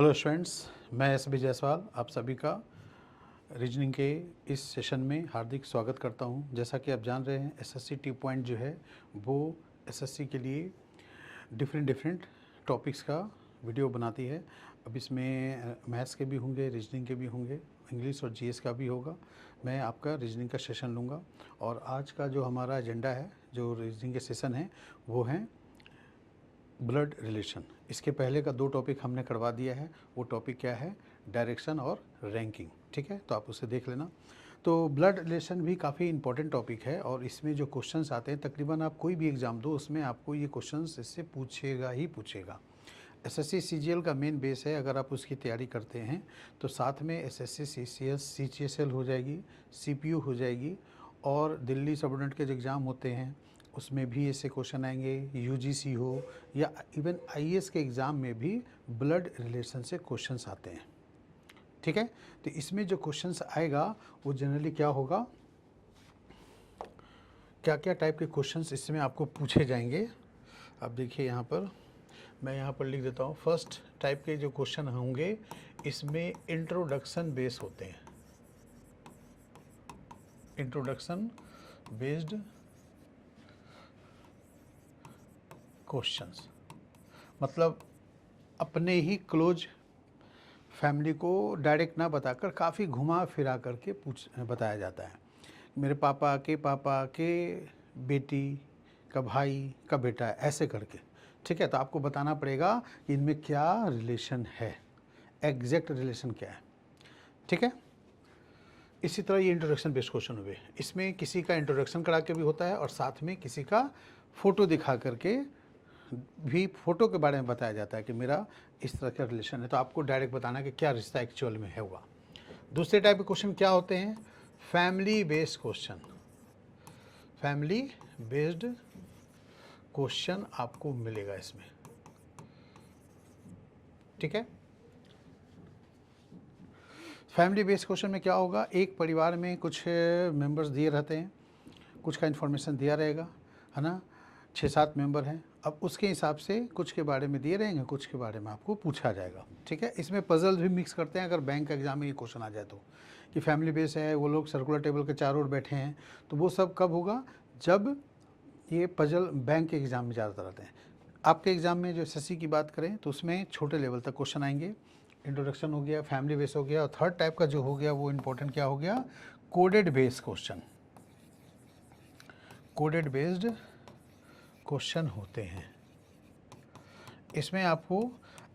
Hello students, मैं S B Jaiswal आप सभी का रीजनिंग के इस सेशन में हार्दिक स्वागत करता हूं। जैसा कि आप जान रहे हैं, एसएससी टी पॉइंट जो है वो एसएससी के लिए डिफरेंट टॉपिक्स का वीडियो बनाती है। अब इसमें मैथ्स के भी होंगे, रीजनिंग के भी होंगे, इंग्लिश और जीएस का भी होगा। मैं आपका रीजनिंग का सेशन लूँगा और आज का जो हमारा एजेंडा है, जो रीजनिंग के सेशन है, वो है ब्लड रिलेशन। इसके पहले का 2 टॉपिक हमने करवा दिया है। वो टॉपिक क्या है? डायरेक्शन और रैंकिंग। ठीक है, तो आप उसे देख लेना। तो ब्लड रिलेशन भी काफ़ी इंपॉर्टेंट टॉपिक है और इसमें जो क्वेश्चंस आते हैं, तकरीबन आप कोई भी एग्ज़ाम दो उसमें आपको ये क्वेश्चंस इससे पूछेगा ही पूछेगा। एसएससी सीजीएल का मेन बेस है। अगर आप उसकी तैयारी करते हैं तो साथ में एसएससी सीसीएस सीजीएसएल हो जाएगी, सीपीयू हो जाएगी और दिल्ली सबऑर्डिनेट के जो एग्ज़ाम होते हैं उसमें भी ऐसे क्वेश्चन आएंगे। यूजीसी हो या इवन आईएएस के एग्ज़ाम में भी ब्लड रिलेशन से क्वेश्चंस आते हैं। ठीक है, तो इसमें जो क्वेश्चंस आएगा वो जनरली क्या होगा, क्या क्या टाइप के क्वेश्चंस इसमें आपको पूछे जाएंगे। आप देखिए यहाँ पर, मैं यहाँ पर लिख देता हूँ। फर्स्ट टाइप के जो क्वेश्चन होंगे इसमें इंट्रोडक्शन बेस होते हैं। इंट्रोडक्शन बेस्ड क्वेश्चंस मतलब अपने ही क्लोज फैमिली को डायरेक्ट ना बताकर काफ़ी घुमा फिरा करके बताया जाता है। मेरे पापा के बेटी का भाई का बेटा है, ऐसे करके। ठीक है, तो आपको बताना पड़ेगा कि इनमें क्या रिलेशन है, एग्जैक्ट रिलेशन क्या है। ठीक है, इसी तरह ये इंट्रोडक्शन बेस्ड क्वेश्चन हुए। इसमें किसी का इंट्रोडक्शन करा के भी होता है और साथ में किसी का फ़ोटो दिखा करके भी फ़ोटो के बारे में बताया जाता है कि मेरा इस तरह का रिलेशन है। तो आपको डायरेक्ट बताना कि क्या रिश्ता एक्चुअल में है हुआ। दूसरे टाइप के क्वेश्चन क्या होते हैं? Family based question. Family based question आपको मिलेगा इसमें। ठीक है, फैमिली बेस्ड क्वेश्चन में क्या होगा, एक परिवार में कुछ मेंबर्स दिए रहते हैं, कुछ का इन्फॉर्मेशन दिया रहेगा, है ना। 6-7 मेंबर हैं। अब उसके हिसाब से कुछ के बारे में दिए रहेंगे, कुछ के बारे में आपको पूछा जाएगा। ठीक है, इसमें पजल भी मिक्स करते हैं। अगर बैंक का एग्जाम में ये क्वेश्चन आ जाए तो कि फैमिली बेस है, वो लोग सर्कुलर टेबल के चारों ओर बैठे हैं, तो वो सब कब होगा? जब ये पजल बैंक के एग्ज़ाम में ज़्यादातर आते हैं। आपके एग्ज़ाम में जो एसएससी की बात करें तो उसमें छोटे लेवल तक क्वेश्चन आएंगे। इंट्रोडक्शन हो गया, फैमिली बेस हो गया, और थर्ड टाइप का जो हो गया वो इम्पोर्टेंट क्या हो गया? Coded based question. Coded based question होते हैं। इसमें आपको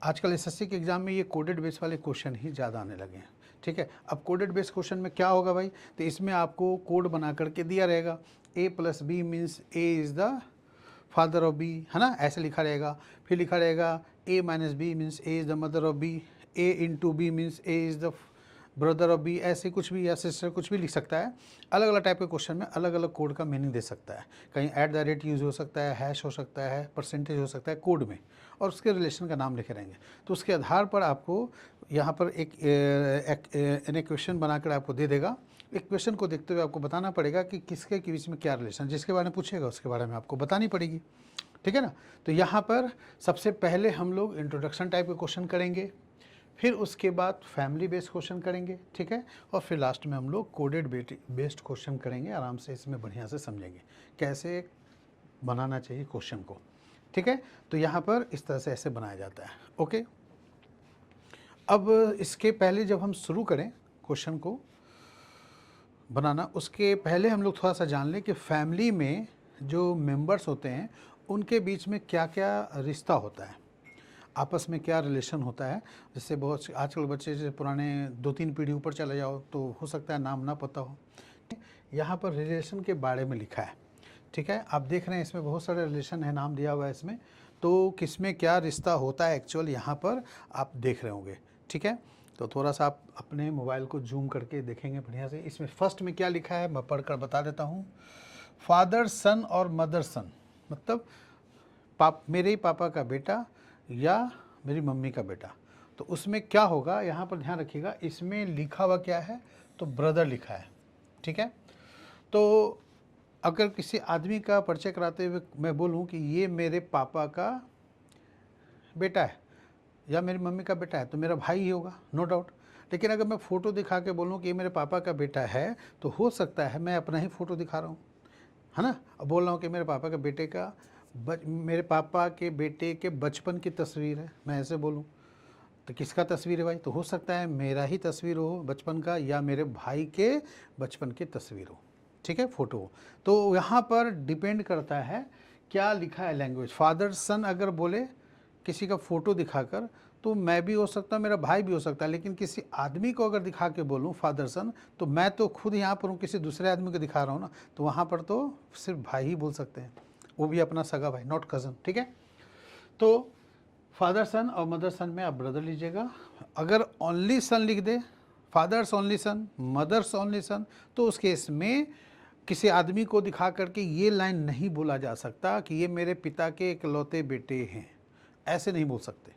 आजकल एसएससी के एग्ज़ाम में ये कोडेड बेस वाले क्वेश्चन ही ज़्यादा आने लगे हैं। ठीक है, अब कोडेड बेस क्वेश्चन में क्या होगा भाई? तो इसमें आपको कोड बना करके दिया रहेगा। A+B means A is the father of B, है ना, ऐसे लिखा रहेगा। फिर लिखा रहेगा A-B means A is the mother of B, A×B means A is the brother of B, ऐसे कुछ भी, या सिस्टर, कुछ भी लिख सकता है। अलग अलग टाइप के क्वेश्चन में अलग अलग कोड का मीनिंग दे सकता है। कहीं @ यूज़ हो सकता है, हैश हो सकता है, परसेंटेज हो सकता है कोड में, और उसके रिलेशन का नाम लिखे रहेंगे। तो उसके आधार पर आपको यहाँ पर एक इक्वेशन बनाकर आपको दे देगा। इक्वेशन को देखते हुए आपको बताना पड़ेगा कि किसके के बीच में क्या रिलेशन, जिसके बारे में पूछेगा उसके बारे में आपको बतानी पड़ेगी। ठीक है ना। तो यहाँ पर सबसे पहले हम लोग इंट्रोडक्शन टाइप के क्वेश्चन करेंगे, फिर उसके बाद फैमिली बेस्ड क्वेश्चन करेंगे। ठीक है, और फिर लास्ट में हम लोग कोडेड बेस्ड क्वेश्चन करेंगे। आराम से इसमें बढ़िया से समझेंगे कैसे बनाना चाहिए क्वेश्चन को। ठीक है, तो यहाँ पर इस तरह से ऐसे बनाया जाता है। ओके, अब इसके पहले जब हम शुरू करें क्वेश्चन को बनाना, उसके पहले हम लोग थोड़ा सा जान लें कि फैमिली में जो मेंबर्स होते हैं उनके बीच में क्या क्या रिश्ता होता है, आपस में क्या रिलेशन होता है। जिससे बहुत आजकल बच्चे जैसे पुराने 2-3 पीढ़ी ऊपर चले जाओ तो हो सकता है नाम ना पता हो। यहाँ पर रिलेशन के बारे में लिखा है। ठीक है, आप देख रहे हैं इसमें बहुत सारे रिलेशन है, नाम दिया हुआ है इसमें। तो किस में क्या रिश्ता होता है एक्चुअल, यहाँ पर आप देख रहे होंगे। ठीक है, तो थोड़ा सा आप अपने मोबाइल को जूम करके देखेंगे बढ़िया से। इसमें फर्स्ट में क्या लिखा है मैं पढ़कर बता देता हूँ। फादर सन और मदर सन, मतलब मेरे पापा का बेटा या मेरी मम्मी का बेटा। तो उसमें क्या होगा, यहाँ पर ध्यान रखिएगा, इसमें लिखा हुआ क्या है? तो ब्रदर लिखा है। ठीक है, तो अगर किसी आदमी का परिचय कराते हुए मैं बोलूँ कि ये मेरे पापा का बेटा है या मेरी मम्मी का बेटा है तो मेरा भाई ही होगा, नो डाउट। लेकिन अगर मैं फ़ोटो दिखा के बोलूँ कि ये मेरे पापा का बेटा है, तो हो सकता है मैं अपना ही फ़ोटो दिखा रहा हूँ, है ना। अब बोल रहा हूँ कि मेरे पापा के बेटे का मेरे पापा के बेटे के बचपन की तस्वीर है, मैं ऐसे बोलूँ तो किसका तस्वीर है भाई? तो हो सकता है मेरा ही तस्वीर हो बचपन का, या मेरे भाई के बचपन की तस्वीर हो, ठीक है, फ़ोटो हो। तो यहाँ पर डिपेंड करता है क्या लिखा है लैंग्वेज। फादर सन अगर बोले किसी का फ़ोटो दिखाकर, तो मैं भी हो सकता हूँ, मेरा भाई भी हो सकता है। लेकिन किसी आदमी को अगर दिखा के बोलूँ फादर सन, तो मैं तो खुद यहाँ पर हूँ, किसी दूसरे आदमी को दिखा रहा हूँ ना, तो वहाँ पर तो सिर्फ भाई ही बोल सकते हैं, वो भी अपना सगा भाई, नॉट कज़न, ठीक है। तो फादर सन और मदर सन में आप ब्रदर लीजिएगा। अगर ओनली सन लिख दे, father's only son, mother's only son, तो उस केस में किसी आदमी को दिखा करके ये लाइन नहीं बोला जा सकता कि ये मेरे पिता के इकलौते बेटे हैं, ऐसे नहीं बोल सकते,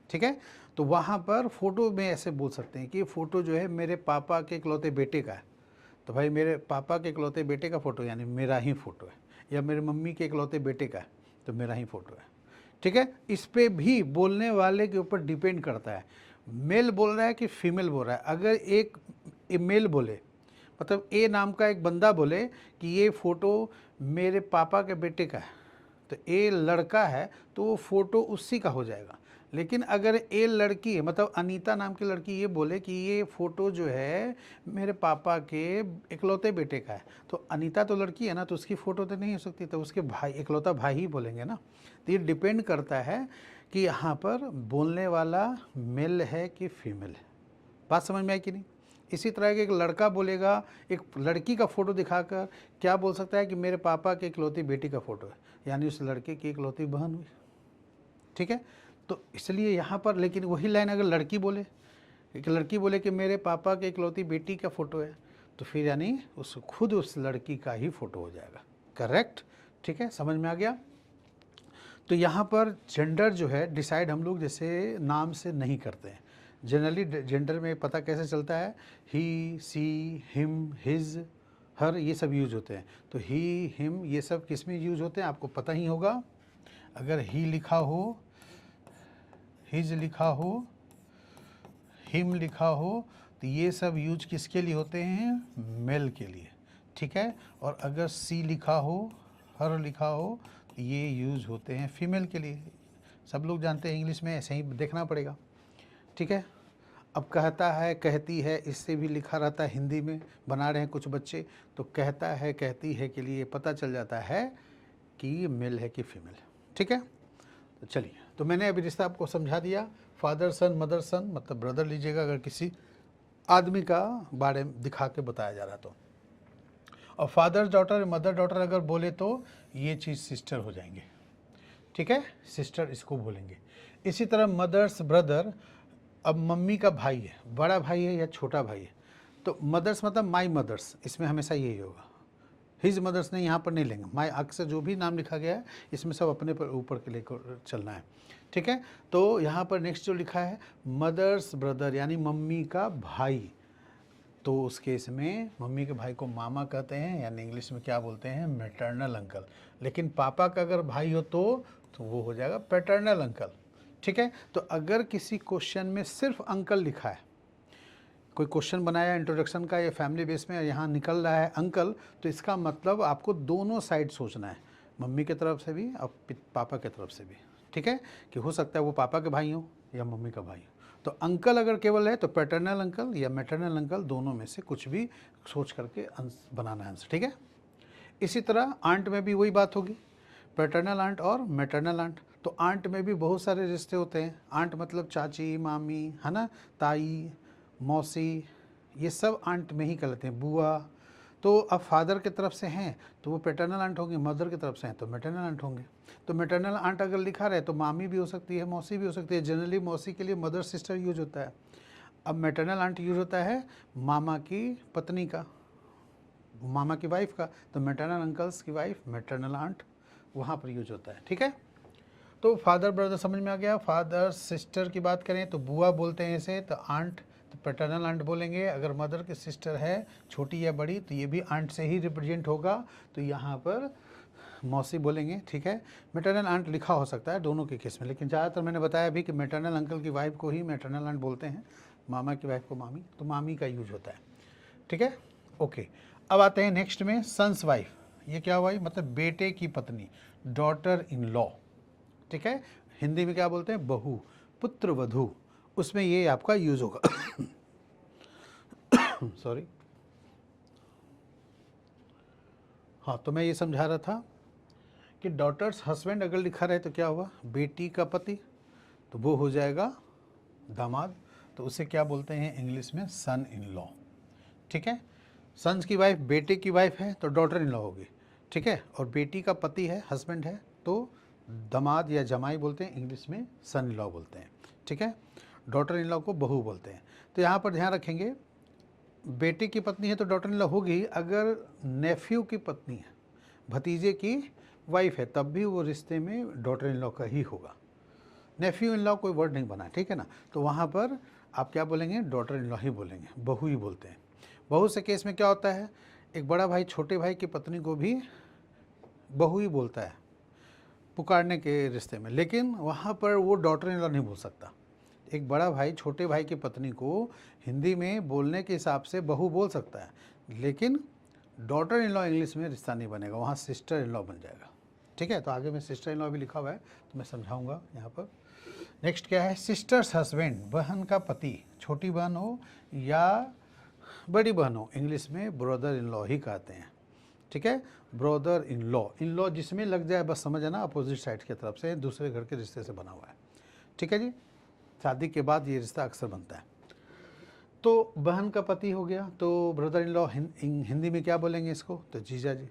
ठीक है। तो वहाँ पर फ़ोटो में ऐसे बोल सकते हैं कि ये फ़ोटो जो है मेरे पापा के इकलौते बेटे का है, तो भाई मेरे पापा के इकलौते बेटे का फ़ोटो यानी मेरा ही फ़ोटो है, या मेरे मम्मी के इकलौते बेटे का है तो मेरा ही फ़ोटो है, ठीक है। इस पे भी बोलने वाले के ऊपर डिपेंड करता है, मेल बोल रहा है कि फीमेल बोल रहा है। अगर एक मेल बोले, मतलब ए नाम का एक बंदा बोले कि ये फ़ोटो मेरे पापा के बेटे का है, तो ए लड़का है तो वो फ़ोटो उसी का हो जाएगा। लेकिन अगर ए लड़की है, मतलब अनीता नाम की लड़की ये बोले कि ये फ़ोटो जो है मेरे पापा के इकलौते बेटे का है, तो अनीता तो लड़की है ना, तो उसकी फ़ोटो तो नहीं हो सकती, तो उसके भाई, इकलौता भाई ही बोलेंगे ना। तो ये डिपेंड करता है कि यहाँ पर बोलने वाला मेल है कि फीमेल है। बात समझ में आई कि नहीं? इसी तरह के एक लड़का बोलेगा, एक लड़की का फ़ोटो दिखाकर क्या बोल सकता है कि मेरे पापा की इकलौती बेटी का फ़ोटो है, यानी उस लड़के की इकलौती बहन हुई, ठीक है। तो इसलिए यहाँ पर, लेकिन वही लाइन अगर लड़की बोले, एक लड़की बोले कि मेरे पापा की इकलौती बेटी का फ़ोटो है, तो फिर यानी उस खुद उस लड़की का ही फ़ोटो हो जाएगा, करेक्ट, ठीक है, समझ में आ गया। तो यहाँ पर जेंडर जो है डिसाइड हम लोग जैसे नाम से नहीं करते हैं। जनरली जेंडर में पता कैसे चलता है, ही, सी, हिम, हिज, हर, ये सब यूज होते हैं। तो ही, हिम, ये सब किस में यूज होते हैं आपको पता ही होगा। अगर ही लिखा हो, हिज लिखा हो, हिम लिखा हो, तो ये सब यूज किसके लिए होते हैं? मेल के लिए, ठीक है। और अगर सी लिखा हो, हर लिखा हो, तो ये यूज होते हैं फीमेल के लिए। सब लोग जानते हैं, इंग्लिश में ऐसे ही देखना पड़ेगा, ठीक है। अब कहता है, कहती है, इससे भी लिखा रहता है, हिंदी में बना रहे हैं कुछ बच्चे, तो कहता है, कहती है के लिए पता चल जाता है कि ये मेल है कि फीमेल है, ठीक है। तो चलिए, तो मैंने अभी रिश्ता आपको समझा दिया। फादर सन, मदर सन, मतलब ब्रदर लीजिएगा अगर किसी आदमी का बारे में दिखा के बताया जा रहा तो। और फादर डॉटर, मदर डॉटर अगर बोले तो ये चीज़ सिस्टर हो जाएंगे, ठीक है, सिस्टर इसको बोलेंगे। इसी तरह मदर्स ब्रदर, अब मम्मी का भाई है, बड़ा भाई है या छोटा भाई है, तो मदर्स मतलब माई मदर्स, इसमें हमेशा यही होगा, हिज मदर्स ने यहाँ पर नहीं लेंगे। माई अक्सर जो भी नाम लिखा गया है इसमें सब अपने पर ऊपर के लेकर चलना है, ठीक है। तो यहाँ पर नेक्स्ट जो लिखा है मदर्स ब्रदर यानी मम्मी का भाई, तो उस केस में मम्मी के भाई को मामा कहते हैं, यानी इंग्लिश में क्या बोलते हैं? Maternal uncle. लेकिन पापा का अगर भाई हो तो वो हो जाएगा पैटर्नल अंकल, ठीक है। तो अगर किसी क्वेश्चन में सिर्फ अंकल लिखा है, कोई क्वेश्चन बनाया इंट्रोडक्शन का या फैमिली बेस में, यहाँ निकल रहा है अंकल, तो इसका मतलब आपको दोनों साइड सोचना है, मम्मी की तरफ से भी और पापा की तरफ से भी, ठीक है। कि हो सकता है वो पापा के भाई हो या मम्मी का भाई हो। तो अंकल अगर केवल है तो पैटर्नल अंकल या मैटरनल अंकल, दोनों में से कुछ भी सोच करके बनाना है आंसर, ठीक है। इसी तरह आंट में भी वही बात होगी, पैटर्नल आंट और मैटरनल आंट। तो आंट में भी बहुत सारे रिश्ते होते हैं। आंट मतलब चाची, मामी, है ना, ताई, मौसी, ये सब आंट में ही कहलाते हैं, बुआ। तो अब फादर की तरफ से हैं तो वो पैटर्नल आंट होंगे, मदर की तरफ से हैं तो मैटरनल आंट होंगे। तो मैटरनल आंट अगर लिखा रहे तो मामी भी हो सकती है, मौसी भी हो सकती है। जनरली मौसी के लिए मदर सिस्टर यूज होता है। अब मैटरनल आंट यूज होता है मामा की पत्नी का, मामा की वाइफ का, तो मैटरनल अंकल्स की वाइफ मैटरनल आंट वहाँ पर यूज होता है, ठीक है। तो फादर ब्रदर समझ में आ गया। फादर सिस्टर की बात करें तो बुआ बोलते हैं इसे, तो आंट तो पैटर्नल आंट बोलेंगे। अगर मदर की सिस्टर है छोटी या बड़ी तो ये भी आंट से ही रिप्रेजेंट होगा, तो यहाँ पर मौसी बोलेंगे, ठीक है। मैटरनल आंट लिखा हो सकता है दोनों के केस में, लेकिन ज़्यादातर मैंने बताया भी कि मैटरनल अंकल की वाइफ को ही मैटरनल आंट बोलते हैं, मामा की वाइफ को मामी, तो मामी का यूज होता है, ठीक है। ओके, अब आते हैं नेक्स्ट में सन्स वाइफ। ये क्या हुआ, मतलब बेटे की पत्नी, डॉटर इन लॉ, ठीक है। हिंदी में क्या बोलते हैं, बहू, पुत्र वधू, उसमें ये आपका यूज होगा। सॉरी, हाँ, तो मैं ये समझा रहा था कि डॉटर्स हस्बैंड अगर लिखा रहे तो क्या हुआ, बेटी का पति, तो वो हो जाएगा दामाद, तो उसे क्या बोलते हैं इंग्लिश में, सन इन लॉ, ठीक है। सन्स की वाइफ बेटे की वाइफ है तो डॉटर इन लॉ होगी, ठीक है। और बेटी का पति है, हस्बैंड है, तो दामाद या जमाई बोलते हैं, इंग्लिश में सन इन लॉ बोलते हैं, ठीक है। डॉटर इन लॉ को बहू बोलते हैं। तो यहाँ पर ध्यान रखेंगे, बेटे की पत्नी है तो डॉटर इन लॉ होगी, अगर नेफ्यू की पत्नी है, भतीजे की वाइफ है, तब भी वो रिश्ते में डॉटर इन लॉ का ही होगा। नेफ्यू इन लॉ कोई वर्ड नहीं बना, ठीक है ना, तो वहाँ पर आप क्या बोलेंगे, डॉटर इन लॉ ही बोलेंगे, बहू ही बोलते हैं। बहू से केस में क्या होता है, एक बड़ा भाई छोटे भाई की पत्नी को भी बहू ही बोलता है पुकारने के रिश्ते में, लेकिन वहाँ पर वो डॉटर इन लॉ नहीं बोल सकता। एक बड़ा भाई छोटे भाई की पत्नी को हिंदी में बोलने के हिसाब से बहू बोल सकता है, लेकिन डॉटर इन लॉ इंग्लिश में रिश्ता नहीं बनेगा, वहाँ सिस्टर इन लॉ बन जाएगा, ठीक है। तो आगे में सिस्टर इन लॉ भी लिखा हुआ है, तो मैं समझाऊंगा यहाँ पर। नेक्स्ट क्या है, सिस्टर्स हस्बैंड, बहन का पति, छोटी बहन हो या बड़ी बहन हो, इंग्लिश में ब्रदर इन लॉ ही कहते हैं, ठीक है। ब्रदर इन लॉ जिसमें लग जाए बस समझ आना, अपोजिट साइड की तरफ से, दूसरे घर के रिश्ते से बना हुआ है, ठीक है जी। शादी के बाद ये रिश्ता अक्सर बनता है। तो बहन का पति हो गया तो ब्रदर इन लॉ, हिंदी में क्या बोलेंगे इसको, तो जीजा जी।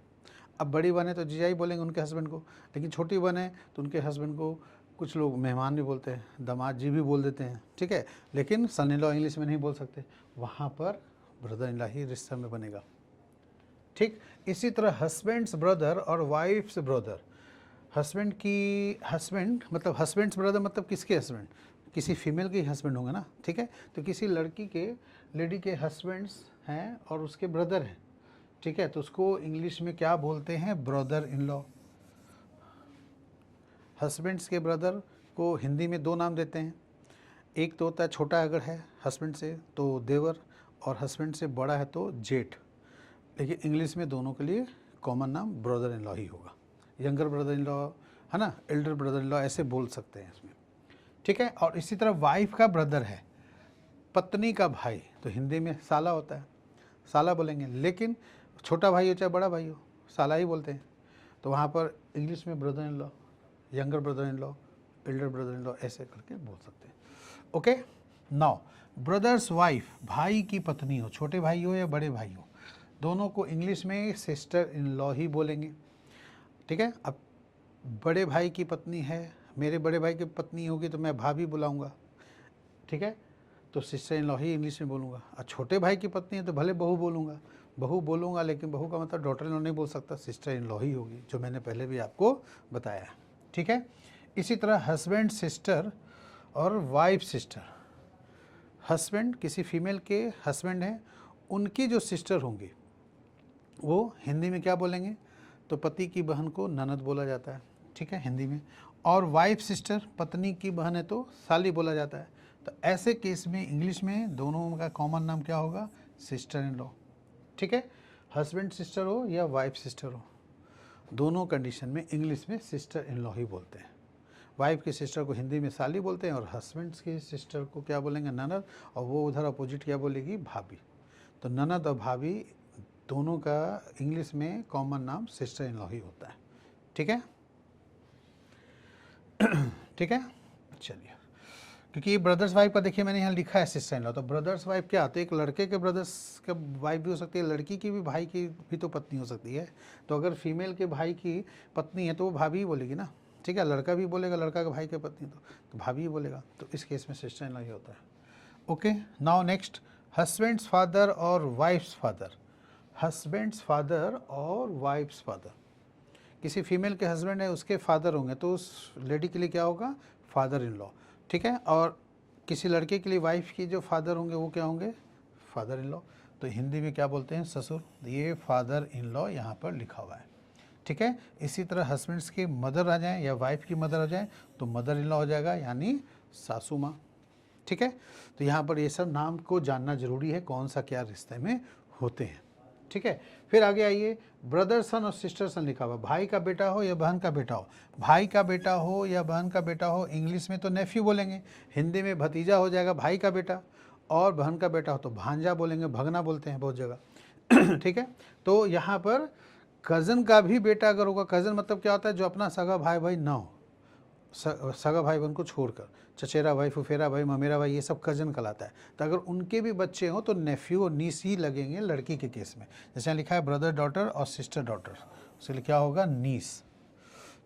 अब बड़ी बहन है तो जीजा ही बोलेंगे उनके हस्बैंड को, लेकिन छोटी बहन है तो उनके हस्बैंड को कुछ लोग मेहमान भी बोलते हैं, दामाद जी भी बोल देते हैं, ठीक है। लेकिन सन इन लॉ इंग्लिश में नहीं बोल सकते, वहाँ पर ब्रदर इन लॉ ही रिश्ता में बनेगा, ठीक। इसी तरह हस्बैंड्स ब्रदर और वाइफ्स ब्रदर, हस्बैंड मतलब हस्बैंड्स ब्रदर मतलब किसके हस्बैंड, किसी फीमेल के हस्बैंड होंगे ना, ठीक है। तो किसी लेडी के हस्बैंड्स हैं और उसके ब्रदर हैं, ठीक है, तो उसको इंग्लिश में क्या बोलते हैं, ब्रदर इन लॉ। हस्बैंड्स के ब्रदर को हिंदी में दो नाम देते हैं, एक तो होता है छोटा अगर है हस्बैंड से तो देवर, और हस्बैंड से बड़ा है तो जेठ, लेकिन इंग्लिश में दोनों के लिए कॉमन नाम ब्रदर इन लॉ ही होगा। यंगर ब्रदर इन लॉ है ना, एल्डर ब्रदर इन लॉ, ऐसे बोल सकते हैं इसमें, ठीक है। और इसी तरह वाइफ का ब्रदर है, पत्नी का भाई, तो हिंदी में साला होता है, साला बोलेंगे, लेकिन छोटा भाई हो चाहे बड़ा भाई हो, साला ही बोलते हैं। तो वहाँ पर इंग्लिश में brother in law, younger brother in law, Elder brother in law, ऐसे करके बोल सकते हैं, ओके। नाउ ब्रदर्स वाइफ, भाई की पत्नी हो, छोटे भाई हो या बड़े भाई हो, दोनों को इंग्लिश में सिस्टर इन लॉ ही बोलेंगे, ठीक है। अब बड़े भाई की पत्नी है, मेरे बड़े भाई की पत्नी होगी तो मैं भाभी बुलाऊंगा, ठीक है, तो sister in law he English में बोलूँगा। और छोटे भाई की पत्नी है तो भले बहू बोलूँगा, लेकिन बहू का मतलब डॉटर इन लॉ नहीं बोल सकता, सिस्टर इन लॉ ही होगी, जो मैंने पहले भी आपको बताया, ठीक है। इसी तरह हस्बैंड सिस्टर और वाइफ सिस्टर, हस्बैंड किसी फीमेल के हस्बैंड हैं, उनकी जो सिस्टर होंगी वो हिंदी में क्या बोलेंगे, तो पति की बहन को ननद बोला जाता है, ठीक है, हिंदी में। और वाइफ सिस्टर, पत्नी की बहन है तो साली बोला जाता है। तो ऐसे केस में इंग्लिश में दोनों का कॉमन नाम क्या होगा, सिस्टर इन लॉ, ठीक है। हस्बैंड सिस्टर हो या वाइफ सिस्टर हो, दोनों कंडीशन में इंग्लिश में सिस्टर इन लॉ ही बोलते हैं। वाइफ की सिस्टर को हिंदी में साली बोलते हैं और हस्बैंड्स की सिस्टर को क्या बोलेंगे, ननद, और वो उधर अपोजिट क्या बोलेगी, भाभी। तो ननद और भाभी दोनों का इंग्लिश में कॉमन नाम सिस्टर इन लॉ ही होता है, ठीक है। ठीक है, चलिए, क्योंकि ये ब्रदर्स वाइफ का देखिए मैंने यहाँ लिखा है सिस्टर इन लॉ, तो ब्रदर्स वाइफ क्या, तो एक लड़के के ब्रदर्स का वाइफ भी हो सकती है, लड़की की भी भाई की भी तो पत्नी हो सकती है। तो अगर फीमेल के भाई की पत्नी है तो वो भाभी ही बोलेगी ना, ठीक है। लड़का भी बोलेगा, लड़का के भाई की पत्नी तो भाभी ही बोलेगा, तो इस केस में सिस्टर इन लॉ ही होता है, okay. Now next, husband's father और वाइफ्स फादर, हस्बैंड्स फादर और वाइफ्स फादर, किसी फीमेल के हस्बैंड है उसके फादर होंगे तो उस लेडी के लिए क्या होगा, फादर इन लॉ, ठीक है। और किसी लड़के के लिए वाइफ की जो फादर होंगे वो क्या होंगे, फादर इन लॉ। तो हिंदी में क्या बोलते हैं, ससुर, ये फादर इन लॉ यहाँ पर लिखा हुआ है, ठीक है। इसी तरह हस्बैंड्स की मदर आ जाए या वाइफ की मदर आ जाए तो मदर इन लॉ हो जाएगा, यानी सासू माँ। ठीक है, तो यहाँ पर ये सब नाम को जानना जरूरी है, कौन सा क्या रिश्ते में होते हैं। ठीक है, फिर आगे आइए, ब्रदर सन और सिस्टर सन लिखा हुआ, भाई का बेटा हो या बहन का बेटा हो। भाई का बेटा हो या बहन का बेटा हो, इंग्लिश में तो नेफ्यू बोलेंगे, हिंदी में भतीजा हो जाएगा भाई का बेटा, और बहन का बेटा हो तो भांजा बोलेंगे, भगना बोलते हैं बहुत जगह। ठीक है, तो यहाँ पर कज़न का भी बेटा अगर होगा, कज़न मतलब क्या होता है, जो अपना सगा भाई भाई ना हो, सगा भाई बहन को छोड़कर, चचेरा भाई, फुफेरा भाई, ममेरा भाई, ये सब कज़न कहलाता है। तो अगर उनके भी बच्चे हों तो नेफ्यू और नीस ही लगेंगे लड़की के केस में। जैसे लिखा है ब्रदर डॉटर और सिस्टर डॉटर, उसके क्या होगा, नीस।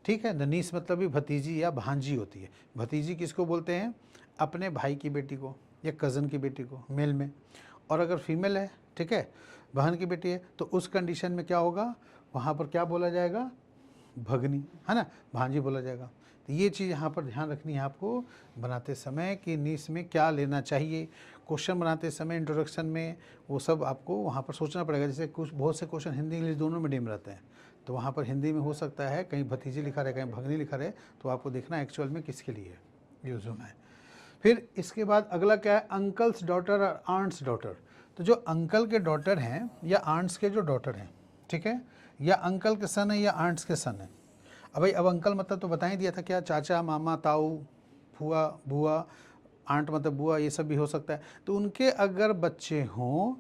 ठीक है, द नीस मतलब भी भतीजी या भांजी होती है। भतीजी किसको बोलते हैं, अपने भाई की बेटी को या कज़न की बेटी को, मेल में। और अगर फीमेल है, ठीक है, बहन की बेटी है, तो उस कंडीशन में क्या होगा, वहाँ पर क्या बोला जाएगा, भगनी, है ना, भांजी बोला जाएगा। तो ये चीज़ यहाँ पर ध्यान रखनी है आपको बनाते समय कि नीस में क्या लेना चाहिए। क्वेश्चन बनाते समय इंट्रोडक्शन में वो सब आपको वहाँ पर सोचना पड़ेगा। जैसे कुछ बहुत से क्वेश्चन हिंदी इंग्लिश दोनों मीडियम रहते हैं, तो वहाँ पर हिंदी में हो सकता है कहीं भतीजी लिखा रहे, कहीं भगनी लिखा रहे, तो आपको देखना एक्चुअल में किसके लिए यूज़ होना है। फिर इसके बाद अगला क्या है, अंकल्स डॉटर और आंट्स डॉटर। तो जो अंकल के डॉटर हैं या आंट्स के जो डॉटर हैं, ठीक है, या अंकल के सन है या आंट्स के सन है। अब भाई अब अंकल मतलब तो बता ही दिया था, क्या, चाचा, मामा, ताऊ, फुआ, बुआ, आंट मतलब बुआ, ये सब भी हो सकता है। तो उनके अगर बच्चे हों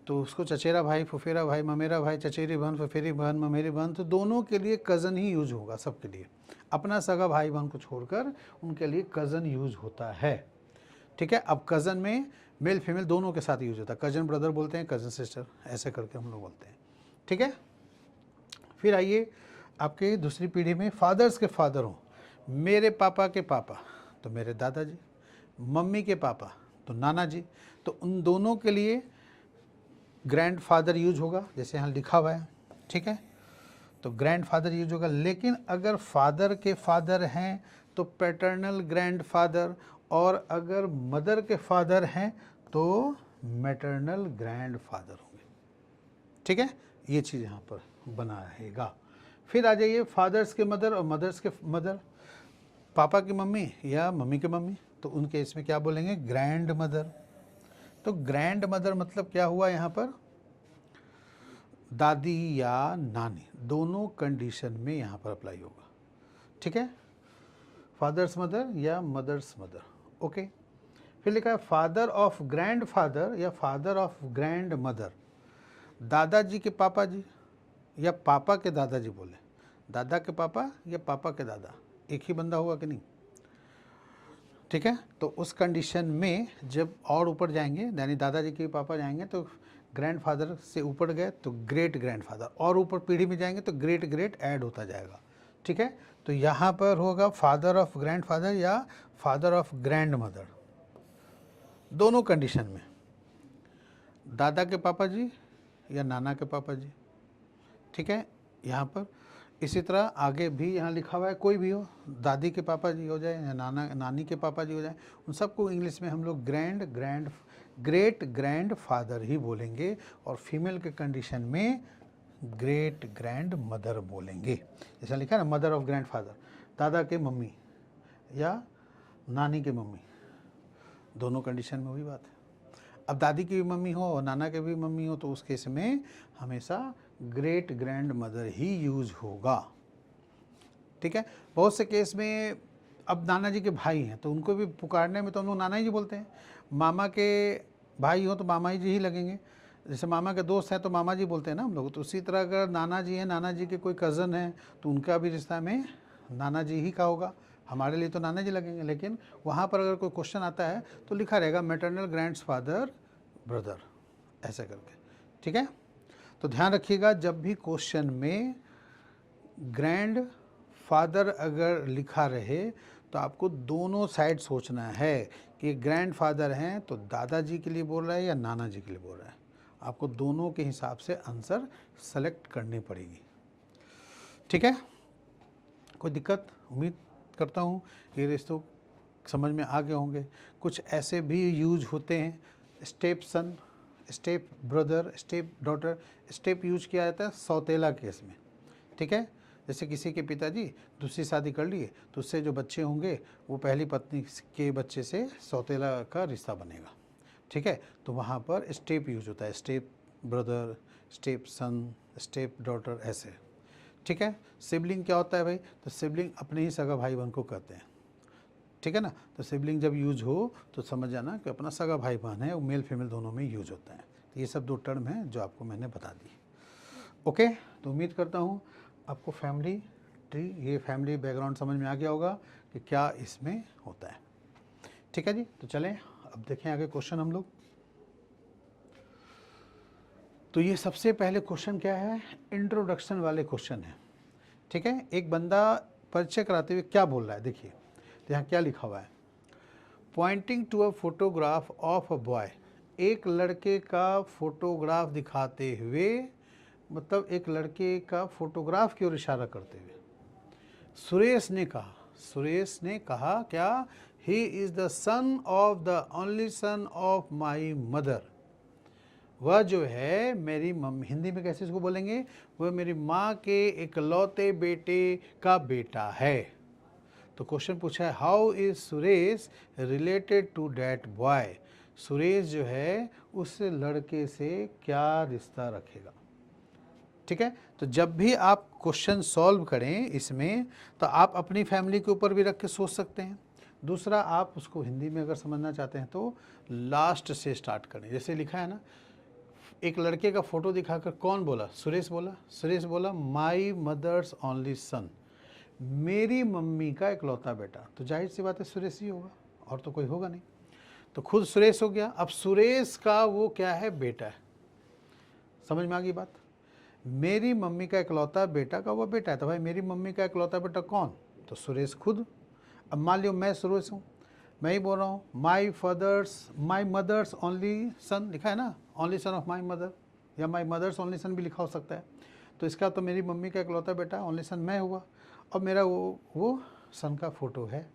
तो उसको चचेरा भाई, फुफेरा भाई, ममेरा भाई, चचेरी बहन, फुफेरी बहन, ममेरी बहन, तो दोनों के लिए कज़न ही यूज होगा सबके लिए। अपना सगा भाई बहन को छोड़कर उनके लिए कज़न यूज होता है। ठीक है, अब कज़न में मेल फीमेल दोनों के साथ यूज होता है, कज़न ब्रदर बोलते हैं, कज़न सिस्टर, ऐसे करके हम लोग बोलते हैं। ठीक है, फिर आइए आपके दूसरी पीढ़ी में फादर्स के फादर हों, मेरे पापा के पापा तो मेरे दादाजी, मम्मी के पापा तो नाना जी, तो उन दोनों के लिए ग्रैंड फादर यूज होगा, जैसे यहाँ लिखा हुआ है। ठीक है, तो ग्रैंड फादर यूज होगा। लेकिन अगर फादर के फादर हैं तो पैटर्नल ग्रैंड फादर, और अगर मदर के फादर हैं तो मैटरनल ग्रैंड फादर होंगे। ठीक है, ये चीज़ यहाँ पर बना रहेगा। फिर आ जाइए फादर्स के मदर और मदर्स के मदर, पापा की मम्मी या मम्मी की मम्मी, तो उनके इसमें क्या बोलेंगे, ग्रैंड मदर। तो ग्रैंड मदर मतलब क्या हुआ, यहाँ पर दादी या नानी, दोनों कंडीशन में यहाँ पर अप्लाई होगा। ठीक है, फादर्स मदर या मदर्स मदर। ओके, फिर लिखा है फादर ऑफ ग्रैंड फादर या फादर ऑफ ग्रैंड मदर, दादाजी के पापा जी या पापा के दादाजी बोले, दादा के पापा या पापा के दादा, एक ही बंदा होगा कि नहीं। ठीक है, तो उस कंडीशन में जब और ऊपर जाएंगे, यानी दादाजी के पापा जाएंगे तो ग्रैंड फादर से ऊपर गए तो ग्रेट ग्रैंड फादर, और ऊपर पीढ़ी में जाएंगे तो ग्रेट ग्रेट ऐड होता जाएगा। ठीक है, तो यहाँ पर होगा फादर ऑफ ग्रैंड फादर या फादर ऑफ ग्रैंड मदर, दोनों कंडीशन में, दादा के पापा जी या नाना के पापा जी। ठीक है, यहाँ पर इसी तरह आगे भी यहाँ लिखा हुआ है, कोई भी हो, दादी के पापा जी हो जाए या नानी के पापा जी हो जाए, उन सबको इंग्लिश में हम लोग ग्रेट ग्रैंड फादर ही बोलेंगे, और फीमेल के कंडीशन में ग्रेट ग्रैंड मदर बोलेंगे। जैसा लिखा है ना, मदर ऑफ ग्रैंड फादर, दादा के मम्मी या नानी के मम्मी, दोनों कंडीशन में वही बात है। अब दादी की भी मम्मी हो और नाना के भी मम्मी हो तो उस केस में हमेशा ग्रेट ग्रैंड मदर ही यूज होगा। ठीक है, बहुत से केस में अब नाना जी के भाई हैं तो उनको भी पुकारने में तो हम लोग नाना जी बोलते हैं, मामा के भाई हो तो मामा जी ही लगेंगे, जैसे मामा के दोस्त हैं तो मामा जी बोलते हैं ना हम लोग। तो उसी तरह अगर नाना जी हैं, नाना जी के कोई कज़न हैं तो उनका भी रिश्ता में नाना जी ही का होगा, हमारे लिए तो नाना जी लगेंगे। लेकिन वहाँ पर अगर कोई क्वेश्चन आता है तो लिखा रहेगा मैटरनल ग्रैंड फादर ब्रदर, ऐसे करके। ठीक है, तो ध्यान रखिएगा जब भी क्वेश्चन में ग्रैंड फादर अगर लिखा रहे तो आपको दोनों साइड सोचना है कि ग्रैंड फादर हैं तो दादाजी के लिए बोल रहा है या नाना जी के लिए बोल रहा है। आपको दोनों के हिसाब से आंसर सेलेक्ट करनी पड़ेगी। ठीक है, कोई दिक्कत, उम्मीद करता हूँ ये रिश्तों समझ में आ गए होंगे। कुछ ऐसे भी यूज होते हैं, स्टेप सन, step brother, step daughter. Step use किया जाता है सौतेला केस में। ठीक है, जैसे किसी के पिताजी दूसरी शादी कर लिए तो उससे जो बच्चे होंगे वो पहली पत्नी के बच्चे से सौतेला का रिश्ता बनेगा, ठीक है। तो वहाँ पर स्टेप यूज होता है, स्टेप ब्रदर, स्टेप सन, स्टेप डॉटर, ऐसे, ठीक है। सिबलिंग क्या होता है भाई, तो सिबलिंग अपने ही सगा भाई बहन को कहते हैं, ठीक है ना। तो सिबलिंग जब यूज हो तो समझ जाना कि अपना सगा भाई बहन है, वो मेल फीमेल दोनों में यूज होता है। तो ये सब 2 टर्म हैं जो आपको मैंने बता दी, ओके। तो उम्मीद करता हूँ आपको फैमिली ट्री, ये फैमिली बैकग्राउंड समझ में आ गया होगा कि क्या इसमें होता है, ठीक है जी। तो चलें अब देखें आगे क्वेश्चन हम लोग। तो ये सबसे पहले क्वेश्चन क्या है, इंट्रोडक्शन वाले क्वेश्चन है, ठीक है। एक बंदा परिचय कराते हुए क्या बोल रहा है, देखिए तो यहाँ क्या लिखा हुआ है, pointing to a photograph of a boy, एक लड़के का फोटोग्राफ दिखाते हुए, मतलब एक लड़के का फोटोग्राफ की ओर इशारा करते हुए सुरेश ने कहा क्या, ही is the son of the only son of my mother, वह जो है मेरी मम्मी, हिंदी में कैसे इसको बोलेंगे, वह मेरी माँ के इकलौते बेटे का बेटा है। तो क्वेश्चन पूछा है how is Suresh related to that boy, Suresh जो है उस लड़के से क्या रिश्ता रखेगा, ठीक है। तो जब भी आप क्वेश्चन सॉल्व करें इसमें, तो आप अपनी फैमिली के ऊपर भी रख के सोच सकते हैं। दूसरा, आप उसको हिंदी में अगर समझना चाहते हैं तो लास्ट से स्टार्ट करें। जैसे लिखा है ना, एक लड़के का फोटो दिखाकर कौन बोला, सुरेश बोला माई मदर्स ओनली सन, मेरी मम्मी का इकलौता बेटा। तो जाहिर सी बात है सुरेश ही होगा, और तो कोई होगा नहीं। तो खुद सुरेश हो गया। अब सुरेश का वो क्या है, बेटा है। समझ में आ गई बात, मेरी मम्मी का इकलौता बेटा का वो बेटा है। तो भाई मेरी मम्मी का इकलौता बेटा कौन, तो सुरेश खुद। अब मान लियो मैं सुरेश हूँ, मैं ही बोल रहा हूँ माई मदर्स ओनली सन, लिखा है ना, only son of my mother, या माई मदर्स ओनली सन भी लिखा हो सकता है। तो इसका तो मेरी मम्मी का इकलौता बेटा ओनली सन मैं हुआ, और मेरा वो सन का फ़ोटो है।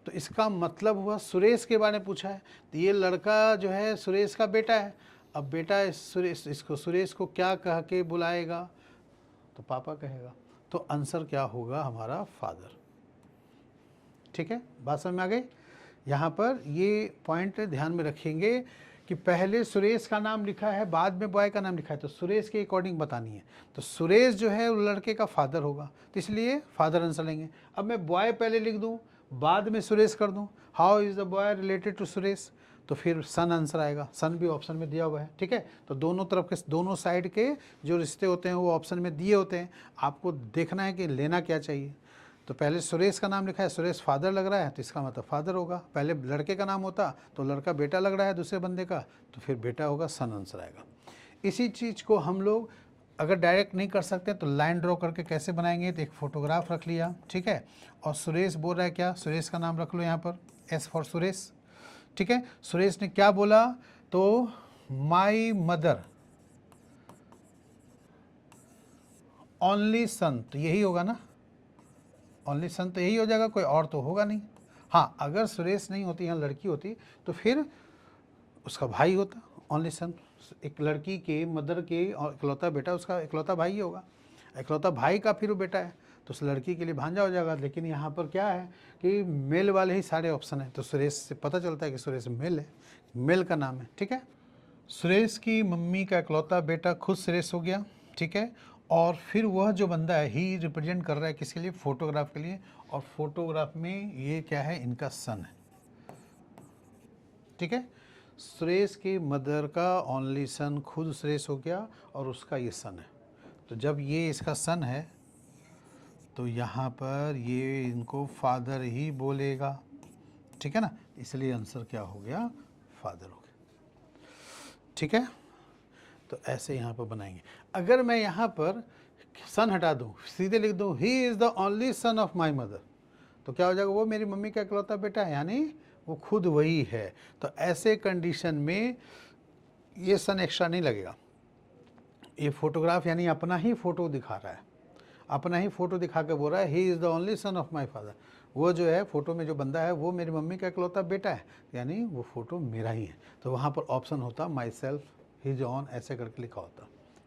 तो इसका मतलब हुआ सुरेश के बारे में पूछा है, तो ये लड़का जो है सुरेश का बेटा है। अब बेटा सुरेश को क्या कह के बुलाएगा, तो पापा कहेगा। तो आंसर क्या होगा, हमारा फादर, ठीक है। बात समझ में आ गई। यहाँ पर ये पॉइंट ध्यान में रखेंगे कि पहले सुरेश का नाम लिखा है, बाद में बॉय का नाम लिखा है, तो सुरेश के अकॉर्डिंग बतानी है। तो सुरेश जो है वो लड़के का फादर होगा, तो इसलिए फादर आंसर लेंगे। अब मैं बॉय पहले लिख दूँ, बाद में सुरेश कर दूँ, how is the boy related to Suresh, तो फिर सन आंसर आएगा। सन भी ऑप्शन में दिया हुआ है, ठीक है। तो दोनों तरफ के, दोनों साइड के जो रिश्ते होते हैं वो ऑप्शन में दिए होते हैं, आपको देखना है कि लेना क्या चाहिए। तो पहले सुरेश का नाम लिखा है, सुरेश फादर लग रहा है, तो इसका मतलब फादर होगा। पहले लड़के का नाम होता तो लड़का बेटा लग रहा है दूसरे बंदे का, तो फिर बेटा होगा, सन आंसर आएगा। इसी चीज़ को हम लोग अगर डायरेक्ट नहीं कर सकते तो लाइन ड्रॉ करके कैसे बनाएंगे, तो एक फ़ोटोग्राफ रख लिया, ठीक है। और सुरेश बोल रहा है क्या, सुरेश का नाम रख लो यहाँ पर, एस फॉर सुरेश, ठीक है। सुरेश ने क्या बोला, तो माई मदर ओनली सन, तो यही होगा ना, ओनली सन तो यही हो जाएगा, कोई और तो होगा नहीं। हाँ, अगर सुरेश नहीं होती, यहाँ लड़की होती, तो फिर उसका भाई होता, ओनली सन। एक लड़की के मदर के इकलौता बेटा उसका इकलौता भाई ही होगा, इकलौता भाई का फिर वो बेटा है, तो उस लड़की के लिए भांजा हो जाएगा। लेकिन यहाँ पर क्या है कि मेल वाले ही सारे ऑप्शन हैं, तो सुरेश से पता चलता है कि सुरेश मेल है, मेल का नाम है, ठीक है। सुरेश की मम्मी का इकलौता बेटा खुद सुरेश हो गया, ठीक है। और फिर वह जो बंदा है, ही रिप्रेजेंट कर रहा है किसके लिए, फोटोग्राफ के लिए, और फोटोग्राफ में ये क्या है, इनका सन है, ठीक है। सुरेश की मदर का ओनली सन खुद सुरेश हो गया, और उसका ये सन है। तो जब ये इसका सन है तो यहाँ पर ये इनको फादर ही बोलेगा, ठीक है ना, इसलिए आंसर क्या हो गया, फादर हो गया, ठीक है। तो ऐसे यहाँ पर बनाएंगे। अगर मैं यहाँ पर सन हटा दूँ, सीधे लिख दूँ ही is the only son of my mother, तो क्या हो जाएगा, वो मेरी मम्मी का इकलौता बेटा है, यानी वो खुद वही है। तो ऐसे कंडीशन में ये सन एक्स्ट्रा नहीं लगेगा। ये फोटोग्राफ यानी अपना ही फ़ोटो दिखा रहा है, अपना ही फ़ोटो दिखा के बोल रहा है he is the only son of my father, वो जो है फ़ोटो में जो बंदा है वो मेरी मम्मी का इकलौता बेटा है, यानी वो फ़ोटो मेरा ही है। तो वहाँ पर ऑप्शन होता माई सेल्फ, हिज ऑन, ऐसे करके लिखा होता,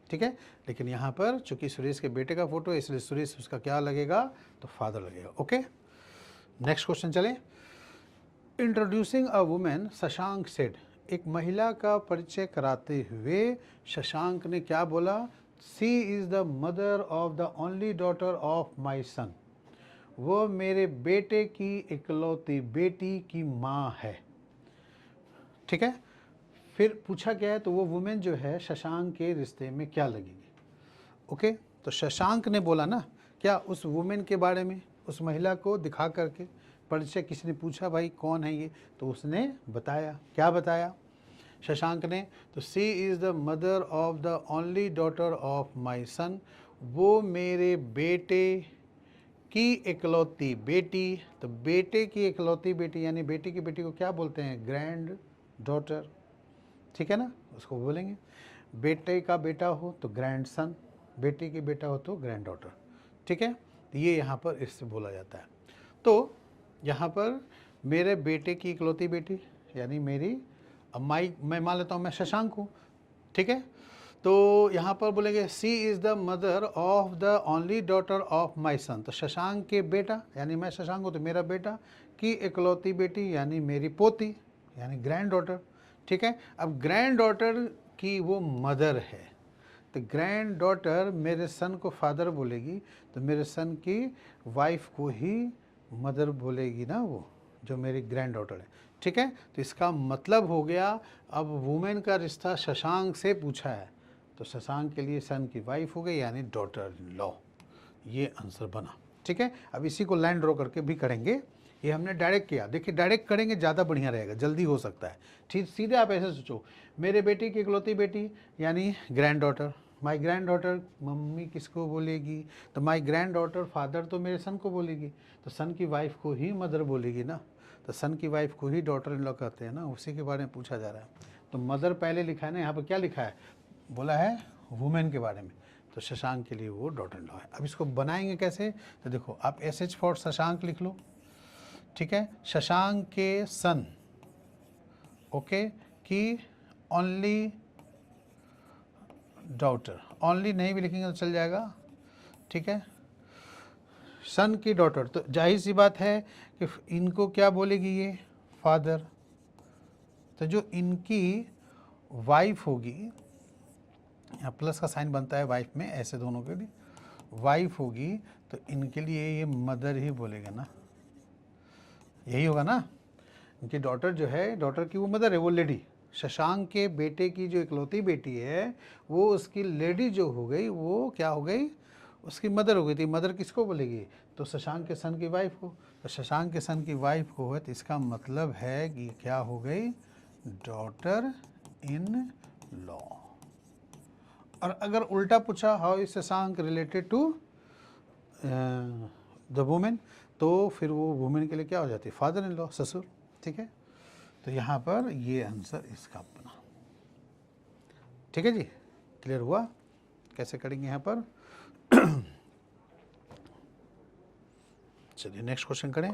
ठीक है। ठीक है। लेकिन यहाँ पर चूंकि सुरेश के बेटे का फोटो है इसलिए सुरेश उसका क्या लगेगा, तो फादर लगेगा। ओके, नेक्स्ट क्वेश्चन चले। Introducing a women Shashank said, एक महिला का परिचय कराते हुए शशांक ने क्या बोला, she is the mother of the only daughter of my son, वो मेरे बेटे की इकलौती बेटी की माँ है। ठीक है, फिर पूछा गया है तो वो वुमेन जो है शशांक के रिश्ते में क्या लगेगी। ओके, तो शशांक ने बोला ना क्या उस वुमेन के बारे में, उस महिला को दिखा करके परिचय, किसी ने पूछा भाई कौन है ये, तो उसने बताया, क्या बताया शशांक ने, तो she is the mother of the only daughter of my son, वो मेरे बेटे की इकलौती बेटी, तो बेटे की इकलौती बेटी यानी बेटी की बेटी को क्या बोलते हैं, ग्रैंड डॉटर। ठीक है ना, उसको बोलेंगे बेटे का बेटा हो तो ग्रैंड सन, बेटी की बेटा हो तो ग्रैंड डॉटर। ठीक है, तो ये यहाँ पर इससे बोला जाता है। तो यहाँ पर मेरे बेटे की इकलौती बेटी यानी मेरी, अब मैं मान लेता हूँ मैं शशांक हूँ। ठीक है, तो यहाँ पर बोलेंगे she is the mother of the only daughter of my son, तो शशांक के बेटा यानी मैं शशांक हूँ तो मेरा बेटा की इकलौती बेटी यानी मेरी पोती यानी ग्रैंड डॉटर। ठीक है, अब ग्रैंड डॉटर की वो मदर है, तो ग्रैंड डॉटर मेरे सन को फादर बोलेगी तो मेरे सन की वाइफ को ही मदर बोलेगी ना, वो जो मेरी ग्रैंड डॉटर है। ठीक है, तो इसका मतलब हो गया अब वुमेन का रिश्ता शशांक से पूछा है तो शशांक के लिए सन की वाइफ हो गई यानी डॉटर इन लॉ, ये आंसर बना। ठीक है, अब इसी को लाइन ड्रॉ करके भी करेंगे, ये हमने डायरेक्ट किया, देखिए डायरेक्ट करेंगे ज़्यादा बढ़िया रहेगा, जल्दी हो सकता है। ठीक, सीधे आप ऐसे सोचो, मेरे बेटे की इकलौती बेटी यानी grand daughter, my grand daughter mummy किसको बोलेगी, तो माई ग्रैंड डॉटर फादर तो मेरे सन को बोलेगी, तो सन की वाइफ को ही मदर बोलेगी ना, तो सन की वाइफ को ही डॉटर इन लॉ कहते हैं ना, उसी के बारे में पूछा जा रहा है। तो मदर पहले लिखा है ना, यहाँ पर क्या लिखा है, बोला है वुमेन के बारे में, तो शशांक के लिए वो डॉटर इन लॉ है। अब इसको बनाएंगे कैसे, तो देखो आप एस एच फॉर शशांक लिख लो। ठीक है, शशांक के सन, ओके, की ओनली डॉटर, ओनली नहीं भी लिखेंगे तो चल जाएगा। ठीक है, सन की डॉटर, तो जाहिर सी बात है कि इनको क्या बोलेगी ये, फादर, तो जो इनकी वाइफ होगी, यहाँ प्लस का साइन बनता है वाइफ में, ऐसे दोनों के लिए वाइफ होगी तो इनके लिए ये मदर ही बोलेगा ना, यही होगा ना, इनकी डॉटर जो है, डॉटर की वो मदर है, वो लेडी, शशांक के बेटे की जो इकलौती बेटी है वो उसकी लेडी जो हो गई वो क्या हो गई, उसकी मदर हो गई थी। मदर किसको बोलेगी, तो शशांक के सन की वाइफ को, तो शशांक के सन की वाइफ को है, तो इसका मतलब है कि क्या हो गई, डॉटर इन लॉ। और अगर उल्टा पूछा how is Shashank related to the women, तो फिर वो वुमेन के लिए क्या हो जाती है, फादर इन लॉ, ससुर। ठीक है, तो यहाँ पर ये आंसर इसका बना। ठीक है जी, क्लियर हुआ, कैसे करेंगे यहाँ पर। चलिए नेक्स्ट क्वेश्चन करें।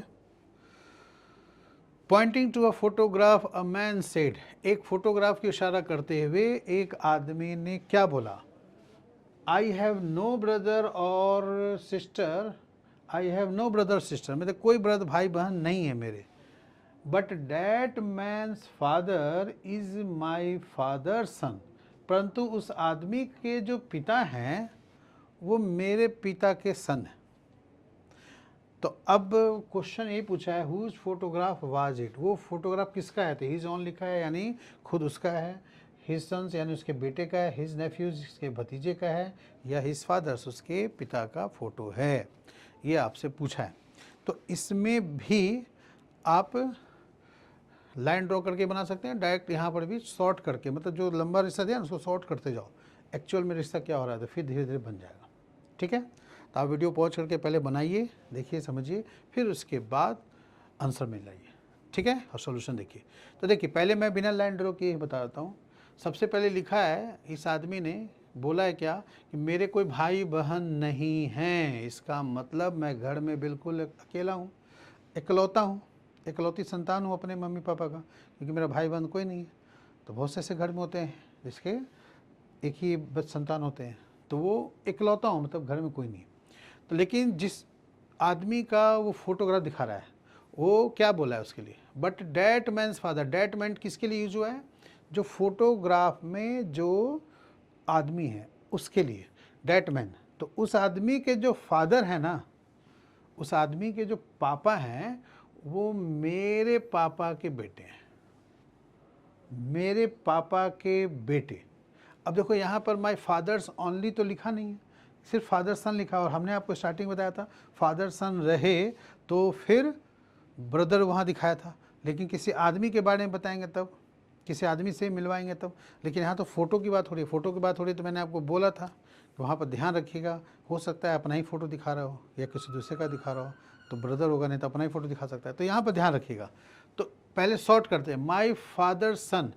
Pointing to a photograph a man said, एक फोटोग्राफ की इशारा करते हुए एक आदमी ने क्या बोला, आई हैव नो ब्रदर और sister, I have no brother sister, मतलब कोई ब्रदर भाई बहन नहीं है मेरे, but that man's father is my father son, परंतु उस आदमी के जो पिता हैं वो मेरे पिता के सन हैं। तो अब क्वेश्चन ये पूछा है हुज फोटोग्राफ वाज इट, वो फोटोग्राफ किसका है, तो हिज ऑन लिखा है यानी खुद उसका है, हिज सन्स यानी उसके बेटे का है, हिज नेफ्यूज उसके भतीजे का है, या हिज फादर्स उसके पिता का फोटो है, ये आपसे पूछा है। तो इसमें भी आप लाइन ड्रॉ करके बना सकते हैं, डायरेक्ट यहाँ पर भी शॉर्ट करके, मतलब जो लंबा रिश्ता दिया ना उसको शॉर्ट करते जाओ, एक्चुअल में रिश्ता क्या हो रहा है, तो फिर धीरे धीरे बन जाएगा। ठीक है, तो आप वीडियो पॉज करके पहले बनाइए, देखिए समझिए, फिर उसके बाद आंसर में लाइए। ठीक है, और सॉल्यूशन देखिए। तो देखिए पहले मैं बिना लाइन ड्रॉ किए बता देता हूँ। सबसे पहले लिखा है, इस आदमी ने बोला है क्या कि मेरे कोई भाई बहन नहीं हैं, इसका मतलब मैं घर में बिल्कुल अकेला हूँ, इकलौता हूँ, इकलौती संतान हूँ अपने मम्मी पापा का, क्योंकि मेरा भाई बहन कोई नहीं है। तो बहुत से ऐसे घर में होते हैं जिसके एक ही बस संतान होते हैं, तो वो इकलौता हूँ, मतलब घर में कोई नहीं। तो लेकिन जिस आदमी का वो फोटोग्राफ दिखा रहा है वो क्या बोला है उसके लिए, but that man's father. That man किसके लिए यूज हुआ है, जो फोटोग्राफ में जो आदमी है उसके लिए डैट मैन। तो उस आदमी के जो फादर है ना, उस आदमी के जो पापा हैं वो मेरे पापा के बेटे हैं, मेरे पापा के बेटे। अब देखो यहाँ पर माय फादर्स ओनली तो लिखा नहीं है, सिर्फ फादर सन लिखा। और हमने आपको स्टार्टिंग बताया था फादर सन रहे तो फिर ब्रदर वहाँ दिखाया था, लेकिन किसी आदमी के बारे में बताएंगे तब, किसी आदमी से मिलवाएंगे तब। लेकिन यहाँ तो फ़ोटो की बात हो रही है, फ़ोटो की बात हो रही है, तो मैंने आपको बोला था कि वहाँ पर ध्यान रखिएगा। हो सकता है अपना ही फ़ोटो दिखा रहा हो या किसी दूसरे का दिखा रहा हो, तो ब्रदर होगा, नहीं तो अपना ही फ़ोटो दिखा सकता है। तो यहाँ पर ध्यान रखिएगा। तो पहले शॉर्ट करते हैं, माई फादर सन,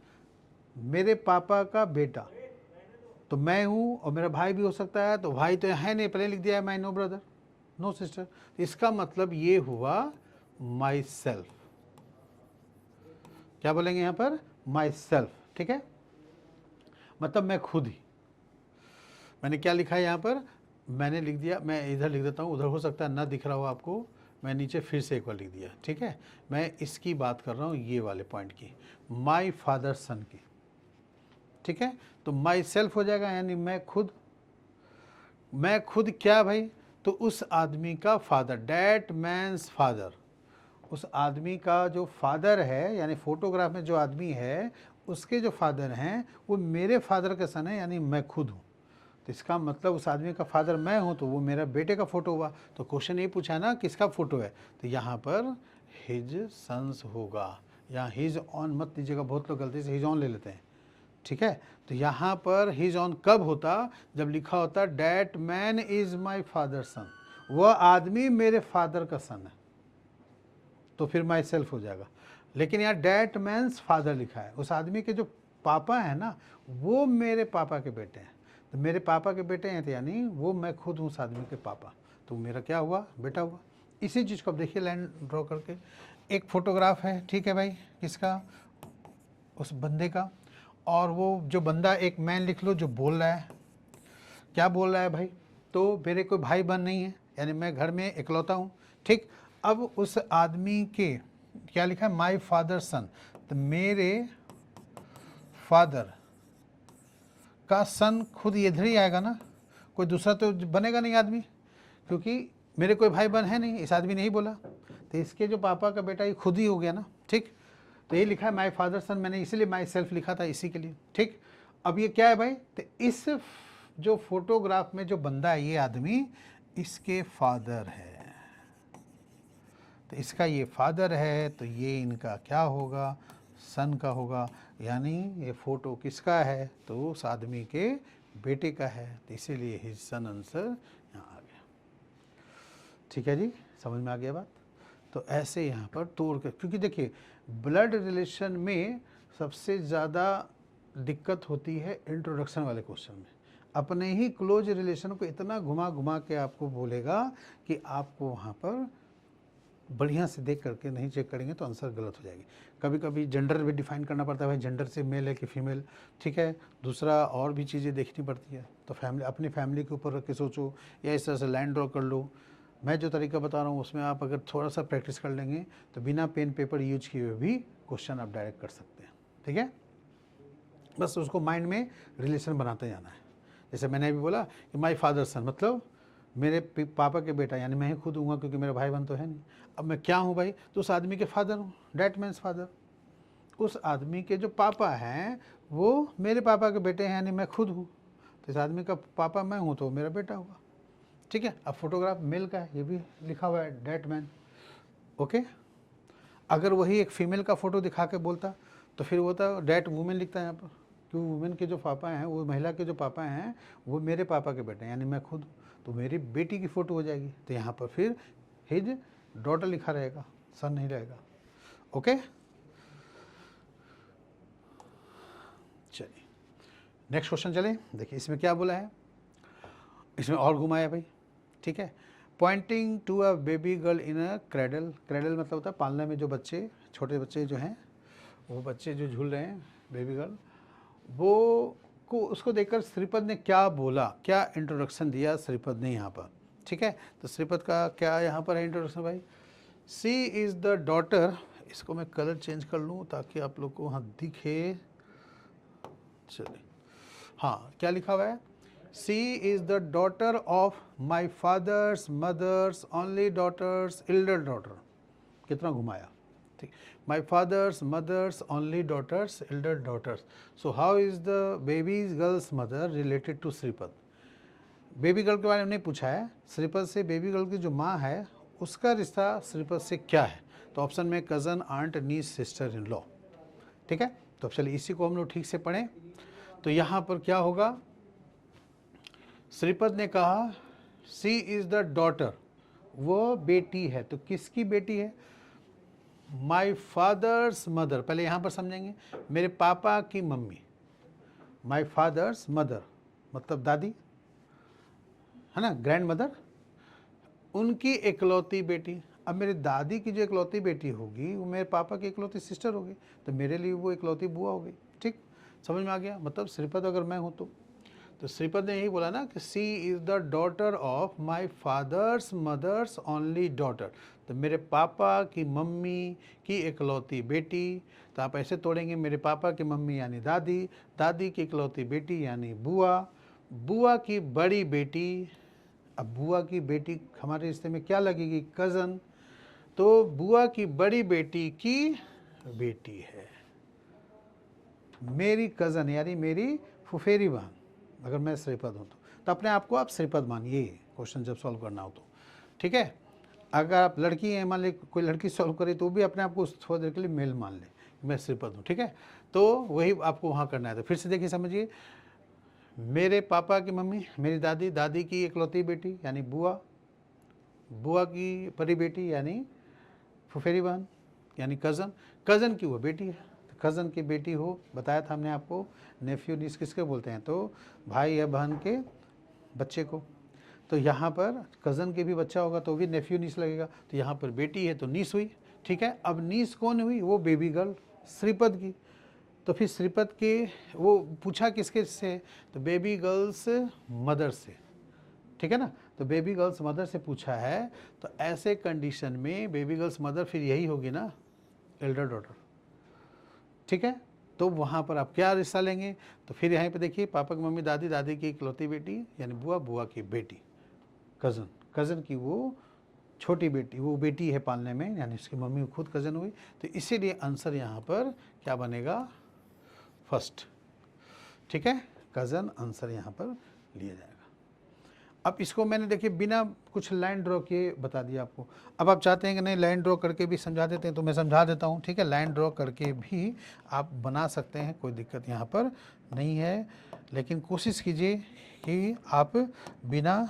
मेरे पापा का बेटा। तो मैं हूँ और मेरा भाई भी हो सकता है, तो भाई तो है नहीं, पहले लिख दिया है my no brother no sister. तो इसका मतलब ये हुआ माई सेल्फ। क्या बोलेंगे यहाँ पर, माई सेल्फ, ठीक है, मतलब मैं खुद ही। मैंने क्या लिखा है यहाँ पर, मैंने लिख दिया, मैं इधर लिख देता हूँ, उधर हो सकता है ना दिख रहा हो आपको, मैं नीचे फिर से एक बार लिख दिया, ठीक है। मैं इसकी बात कर रहा हूँ, ये वाले पॉइंट की, माई फादर सन की, ठीक है। तो माई सेल्फ हो जाएगा, यानी मैं खुद। मैं खुद क्या भाई, तो उस आदमी का फादर, डैट मैन्स फादर, उस आदमी का जो फादर है, यानी फोटोग्राफ में जो आदमी है उसके जो फादर हैं वो मेरे फादर का सन है, यानी मैं खुद हूँ। तो इसका मतलब उस आदमी का फादर मैं हूँ, तो वो मेरा बेटे का फ़ोटो हुआ। तो क्वेश्चन ये पूछा ना किसका फ़ोटो है, तो यहाँ पर हिज सन्स होगा। यहाँ हिज ऑन मत लीजिएगा, बहुत लोग गलती से हिज ऑन ले लेते हैं, ठीक है। तो यहाँ पर हिज ऑन कब होता, जब लिखा होता that man is my father son, वह आदमी मेरे फादर का सन है, तो फिर माई सेल्फ हो जाएगा। लेकिन यहाँ डैट मैन्स फादर लिखा है, उस आदमी के जो पापा हैं ना वो मेरे पापा के बेटे हैं। तो मेरे पापा के बेटे हैं, तो यानी वो मैं खुद हूँ उस आदमी के पापा, तो मेरा क्या हुआ, बेटा हुआ। इसी चीज़ को अब देखिए लाइन ड्रॉ करके, एक फोटोग्राफ है, ठीक है भाई, किसका, उस बंदे का। और वो जो बंदा, एक मैन लिख लो जो बोल रहा है, क्या बोल रहा है भाई, तो मेरे कोई भाई बहन नहीं है, यानी मैं घर में इकलौता हूँ, ठीक। अब उस आदमी के क्या लिखा है, माई फादर सन, तो मेरे फादर का सन खुद इधर ही आएगा ना, कोई दूसरा तो बनेगा नहीं आदमी, क्योंकि मेरे कोई भाई बहन है नहीं, इस आदमी ने ही बोला, तो इसके जो पापा का बेटा ये खुद ही हो गया ना, ठीक। तो ये लिखा है माई फादर सन, मैंने इसीलिए माई सेल्फ लिखा था इसी के लिए, ठीक। अब ये क्या है भाई, तो इस जो फोटोग्राफ में जो बंदा है ये आदमी इसके फादर है, तो इसका ये फादर है, तो ये इनका क्या होगा, सन का होगा। यानी ये फ़ोटो किसका है, तो उस आदमी के बेटे का है, तो इसीलिए हिज सन आंसर यहाँ आ गया। ठीक है जी, समझ में आ गया बात। तो ऐसे यहाँ पर तोड़ कर, क्योंकि देखिए ब्लड रिलेशन में सबसे ज़्यादा दिक्कत होती है इंट्रोडक्शन वाले क्वेश्चन में। अपने ही क्लोज रिलेशन को इतना घुमा घुमा के आपको बोलेगा कि आपको वहाँ पर बढ़िया से देख करके नहीं चेक करेंगे तो आंसर गलत हो जाएगी। कभी कभी जेंडर भी डिफाइन करना पड़ता है, भाई जेंडर से मेल है कि फीमेल, ठीक है। दूसरा और भी चीज़ें देखनी पड़ती है, तो फैमिली, अपनी फैमिली के ऊपर रख के सोचो, या इस तरह से लाइन ड्रॉ कर लो। मैं जो तरीका बता रहा हूँ उसमें आप अगर थोड़ा सा प्रैक्टिस कर लेंगे तो बिना पेन पेपर यूज किए हुए भी क्वेश्चन आप डायरेक्ट कर सकते हैं, ठीक है। बस उसको माइंड में रिलेशन बनाते जाना है। जैसे मैंने अभी बोला कि माई फादर सन, मतलब मेरे पापा के बेटा, यानी मैं ही खुद हूँ, क्योंकि मेरा भाई बहन तो है नहीं। अब मैं क्या हूँ भाई, तो उस आदमी के फादर हूँ, डैट मीन्स फादर। उस आदमी के जो पापा हैं वो मेरे पापा के बेटे हैं, यानी मैं खुद हूँ, तो इस आदमी का पापा मैं हूँ तो मेरा बेटा होगा, ठीक है। अब फोटोग्राफ मेल का है, ये भी लिखा हुआ है डैट मैन, ओके। अगर वही एक फीमेल का फ़ोटो दिखा के बोलता तो फिर वो था डैट वुमेन लिखता है यहाँ पर, क्यों, वुमेन के जो पापा हैं, वो महिला के जो पापा हैं वो मेरे पापा के बेटे हैं, यानी मैं खुद, तो मेरी बेटी की फ़ोटो हो जाएगी, तो यहाँ पर फिर हिज डॉटर लिखा रहेगा, सन नहीं रहेगा, ओके। चलिए नेक्स्ट क्वेश्चन चले, देखिए इसमें क्या बोला है, इसमें और घुमाया भाई, ठीक है। Pointing to a baby girl in a cradle, cradle मतलब होता है पालने में जो बच्चे, छोटे बच्चे जो हैं, वो बच्चे जो झूल रहे हैं, बेबी गर्ल, वो को उसको देखकर श्रीपद ने क्या बोला, क्या इंट्रोडक्शन दिया श्रीपद ने यहाँ पर, ठीक है। तो श्रीपद का क्या यहाँ पर है इंट्रोडक्शन भाई, सी इज़ द डॉटर, इसको मैं कलर चेंज कर लूँ ताकि आप लोग को वहाँ दिखे, चलिए हाँ क्या लिखा हुआ है, she is the daughter of my father's mother's only daughter's elder daughter, कितना घुमाया, ठीक, my father's mother's only daughter's elder daughters, so how is the baby girl's mother related to Shripad. Baby girl के बारे में नहीं पूछा है, श्रीपद से बेबी गर्ल की जो माँ है उसका रिश्ता श्रीपद से क्या है, तो ऑप्शन में cousin aunt niece sister in law, ठीक है। तो चलिए इसी को हम लोग ठीक से पढ़ें। तो यहाँ पर क्या होगा, श्रीपद ने कहा सी इज़ द डॉटर, वो बेटी है, तो किसकी बेटी है, माई फादर्स मदर, पहले यहाँ पर समझेंगे, मेरे पापा की मम्मी, माई फादर्स मदर मतलब दादी है ना, ग्रैंड मदर, उनकी इकलौती बेटी। अब मेरी दादी की जो इकलौती बेटी होगी वो मेरे पापा की इकलौती सिस्टर होगी, तो मेरे लिए वो इकलौती बुआ होगी, ठीक, समझ में आ गया। मतलब श्रीपद अगर मैं हूँ तो श्रीपद ने यही बोला ना कि she is the daughter of my father's mother's only daughter, तो मेरे पापा की मम्मी की इकलौती बेटी, तो आप ऐसे तोड़ेंगे, मेरे पापा की मम्मी यानी दादी, दादी की इकलौती बेटी यानी बुआ, बुआ की बड़ी बेटी, अब बुआ की बेटी हमारे रिश्ते में क्या लगेगी, कज़न, तो बुआ की बड़ी बेटी की बेटी है मेरी कज़न यानी मेरी फुफेरी बहन, अगर मैं श्रीपद हूँ तो अपने आप को आप श्रीपद मानिए क्वेश्चन जब सॉल्व करना हो तो, ठीक है। अगर आप लड़की हैं, मान ली कोई लड़की सॉल्व करे तो भी अपने आप को थोड़ी देर के लिए मेल मान ले, मैं श्रीपद हूँ, ठीक है। तो वही आपको वहाँ करना है। तो फिर से देखिए समझिए, मेरे पापा की मम्मी मेरी दादी, दादी की इकलौती बेटी यानी बुआ, बुआ की बड़ी बेटी यानी फुफेरी बहन यानी कज़न, कज़न की वो बेटी है, तो कज़न की बेटी हो, बताया था हमने आपको, नेफ्यू नीस किसके बोलते हैं, तो भाई या बहन के बच्चे को, तो यहाँ पर कज़न के भी बच्चा होगा तो भी नेफ्यू नीस लगेगा, तो यहाँ पर बेटी है तो नीस हुई, ठीक है। अब नीस कौन हुई, वो बेबी गर्ल श्रीपद की, तो फिर श्रीपद के वो पूछा किसके से, तो बेबी गर्ल्स मदर से, ठीक है ना, तो बेबी गर्ल्स मदर से पूछा है, तो ऐसे कंडीशन में बेबी गर्ल्स मदर फिर यही होगी ना, एल्डर डॉटर, ठीक है। तो वहाँ पर आप क्या रिश्ता लेंगे, तो फिर यहाँ पे देखिए, पापा की मम्मी दादी, दादी की इकलौती बेटी यानी बुआ, बुआ की बेटी, कज़न, कज़न की वो छोटी बेटी, वो बेटी है पालने में यानी उसकी मम्मी खुद कज़न हुई, तो इसीलिए आंसर यहाँ पर क्या बनेगा, फर्स्ट, ठीक है, कज़न आंसर यहाँ पर लिया जाएगा। अब इसको मैंने देखिए बिना कुछ लाइन ड्रॉ किए बता दिया आपको। अब आप चाहते हैं कि नहीं लाइन ड्रॉ करके भी समझा देते हैं, तो मैं समझा देता हूँ, ठीक है। लाइन ड्रॉ करके भी आप बना सकते हैं, कोई दिक्कत यहाँ पर नहीं है, लेकिन कोशिश कीजिए कि आप बिना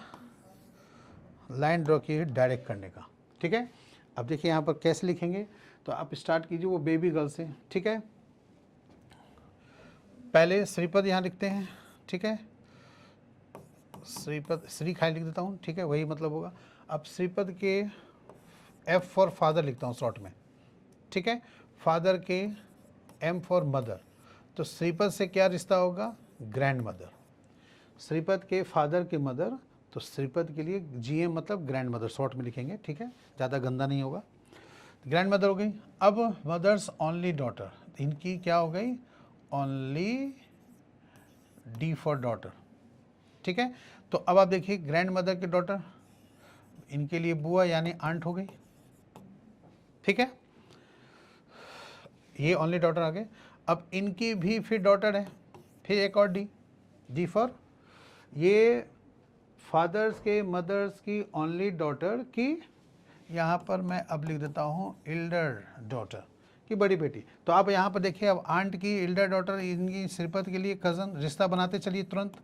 लाइन ड्रॉ किए डायरेक्ट करने का, ठीक है। अब देखिए यहाँ पर कैसे लिखेंगे, तो आप स्टार्ट कीजिए वो बेबी गर्ल से, ठीक है। पहले श्रीपद यहाँ लिखते हैं, ठीक है, श्रीपद, श्री खाली लिख देता हूँ, ठीक है, वही मतलब होगा। अब श्रीपद के एफ फॉर फादर लिखता हूँ शॉर्ट में, ठीक है, फादर के एम फॉर मदर, तो श्रीपद से क्या रिश्ता होगा, ग्रैंड मदर, श्रीपद के फादर के मदर, तो श्रीपद के लिए जीएम मतलब ग्रैंड मदर शॉर्ट में लिखेंगे, ठीक है, ज़्यादा गंदा नहीं होगा, ग्रैंड मदर हो गई। अब मदर्स ओनली डॉटर, इनकी क्या हो गई, ओनली डी फॉर डॉटर, ठीक है। तो अब आप देखिए ग्रैंड मदर के डॉटर, इनके लिए बुआ यानी आंट हो गई, ठीक है, ये ओनली डॉटर आ गए। अब इनकी भी फिर डॉटर है, फिर एक और डी, डी फॉर, ये फादर्स के मदर्स की ओनली डॉटर की, यहाँ पर मैं अब लिख देता हूँ एल्डर डॉटर की बड़ी बेटी। तो आप यहाँ पर देखिए, अब आंट की एल्डर डॉटर, इनकी श्रीपद के लिए कज़न, रिश्ता बनाते चलिए तुरंत,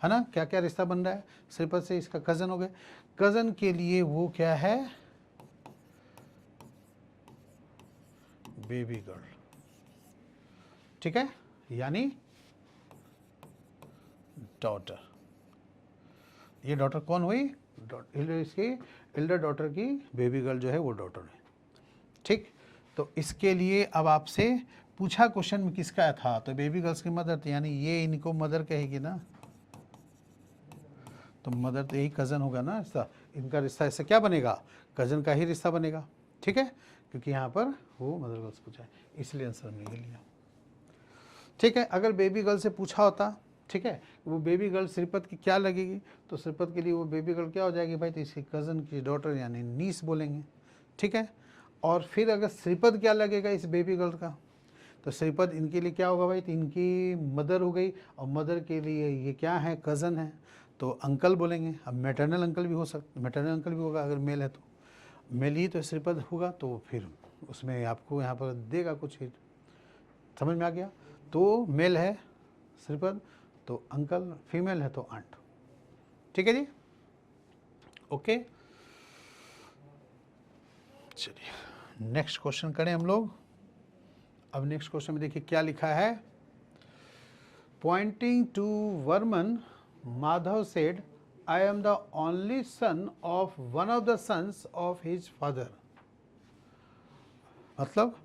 है ना, क्या क्या रिश्ता बन रहा है, श्रीपद से इसका कज़न हो गए, कज़न के लिए वो क्या है, बेबी गर्ल, ठीक है, यानी डॉटर, ये डॉटर कौन हुई, इसकी एल्डर डॉटर की बेबी गर्ल जो है वो डॉटर है, ठीक। तो इसके लिए अब आपसे पूछा क्वेश्चन में किसका था, तो बेबी गर्ल्स की मदर थी, यानी ये इनको मदर कहेगी ना, तो मदर तो यही कज़न होगा ना रिश्ता, इनका रिश्ता ऐसा क्या बनेगा, कज़न का ही रिश्ता बनेगा। ठीक है, क्योंकि यहाँ पर वो मदर गर्ल्स पूछा है, इसलिए आंसर मिल लिया। ठीक है, अगर बेबी गर्ल से पूछा होता, ठीक है, वो बेबी गर्ल श्रीपद की क्या लगेगी, तो श्रीपद के लिए वो बेबी गर्ल क्या हो जाएगी भाई, तो इसकी कज़न की डॉटर यानी नीस बोलेंगे। ठीक है, और फिर अगर श्रीपद क्या लगेगा इस बेबी गर्ल का, तो श्रीपद इनके लिए क्या होगा भाई, तो इनकी मदर हो गई, और मदर के लिए ये क्या है, कज़न है, तो अंकल बोलेंगे। अब मैटरनल अंकल भी हो सकता, मैटरनल अंकल भी होगा, अगर मेल है तो मेल ही तो श्रीपद होगा, तो फिर उसमें आपको यहाँ पर देगा कुछ ही, समझ में आ गया। तो मेल है श्रीपद तो अंकल, फीमेल है तो आंट। ठीक है जी, ओके। चलिए नेक्स्ट क्वेश्चन करें हम लोग। अब नेक्स्ट क्वेश्चन में देखिए क्या लिखा है, pointing to Varman Madhav said I am the only son of one of the sons of his father. मतलब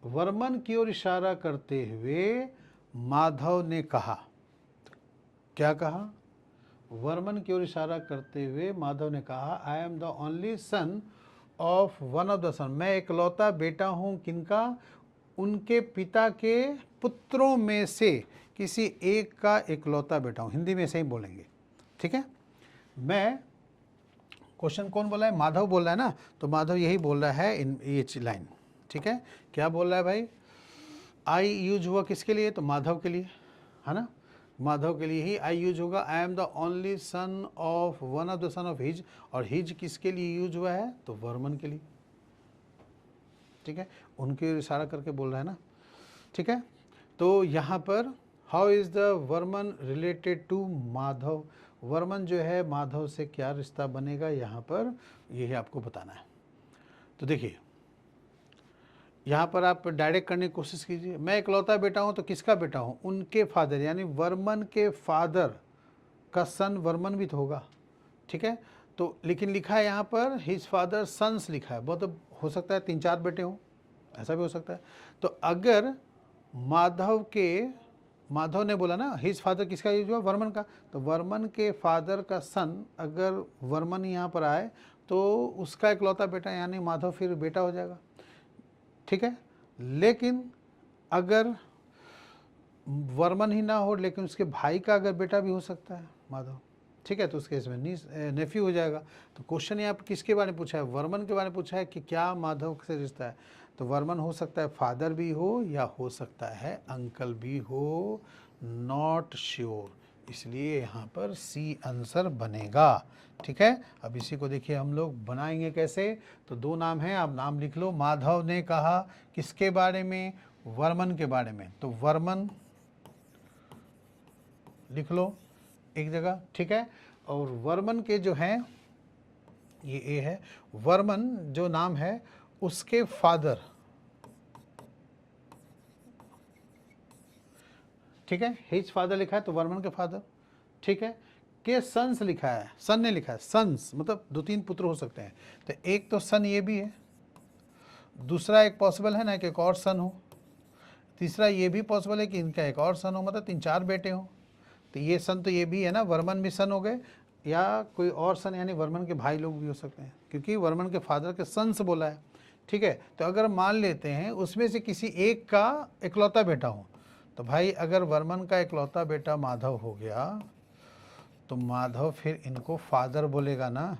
वर्मन की ओर इशारा करते हुए माधव ने कहा, क्या कहा, वर्मन की ओर इशारा करते हुए माधव ने कहा, I am the only son of one of the son, मैं इकलौता बेटा हूँ किनका, उनके पिता के पुत्रों में से किसी एक का इकलौता बेटा हूँ, हिंदी में ऐसे ही बोलेंगे। ठीक है, मैं, क्वेश्चन कौन बोला है, माधव बोल रहा है ना, तो माधव यही बोल रहा है इन ये लाइन। ठीक है, क्या बोल रहा है भाई, आई यूज हुआ किसके लिए, तो माधव के लिए, है ना, माधव के लिए ही आई यूज होगा। आई am the only son of one of the son of his, और हिज किसके लिए यूज हुआ है, तो वर्मन के लिए। ठीक है, उनके इशारा करके बोल रहा है ना। ठीक है, तो यहाँ पर how is the Varman related to Madhav, Varman जो है माधव से क्या रिश्ता बनेगा, यहाँ पर यही आपको बताना है। तो देखिए यहाँ पर आप डायरेक्ट करने की कोशिश कीजिए, मैं इकलौता बेटा हूँ तो किसका बेटा हूँ, उनके फादर, यानी वर्मन के फादर का सन वर्मन भी तो होगा। ठीक है, तो लेकिन लिखा है यहाँ पर हिज फादर सन्स लिखा है, बहुत हो सकता है 3-4 बेटे हों, ऐसा भी हो सकता है। तो अगर माधव ने बोला ना हिज फादर किसका यूज हुआ, वर्मन का, तो वर्मन के फादर का सन अगर वर्मन यहाँ पर आए तो उसका इकलौता बेटा यानी माधव फिर बेटा हो जाएगा। ठीक है, लेकिन अगर वर्मन ही ना हो लेकिन उसके भाई का अगर बेटा भी हो सकता है माधव, ठीक है, तो उस केस में नेफ्यू हो जाएगा। तो क्वेश्चन यहाँ पर किसके बारे में पूछा है, वर्मन के बारे में पूछा है कि क्या माधव से रिश्ता है, तो वर्मन हो सकता है फादर भी हो या हो सकता है अंकल भी हो, नॉट श्योर, इसलिए यहाँ पर सी आंसर बनेगा। ठीक है, अब इसी को देखिए हम लोग बनाएंगे कैसे, तो 2 नाम हैं, आप नाम लिख लो। माधव ने कहा किसके बारे में, वर्मन के बारे में, तो वर्मन लिख लो एक जगह। ठीक है, और वर्मन के जो हैं ये ए है, वर्मन जो नाम है उसके फादर, ठीक है, हिज फादर लिखा है तो वर्मन के फादर, ठीक है, के सन्स लिखा है, सन ने लिखा है, सन्स मतलब 2-3 पुत्र हो सकते हैं, तो एक तो सन ये भी है, दूसरा एक पॉसिबल है ना कि एक और सन हो, तीसरा ये भी पॉसिबल है कि इनका एक और सन हो, मतलब 3-4 बेटे हो, तो ये सन तो ये भी है ना, वर्मन भी सन हो गए, या कोई और सन यानी वर्मन के भाई लोग भी हो सकते हैं, क्योंकि वर्मन के फादर के सन्स बोला है। ठीक है, तो अगर मान लेते हैं उसमें से किसी एक का इकलौता बेटा हो, तो भाई अगर वर्मन का इकलौता बेटा माधव हो गया तो माधव फिर इनको फादर बोलेगा ना।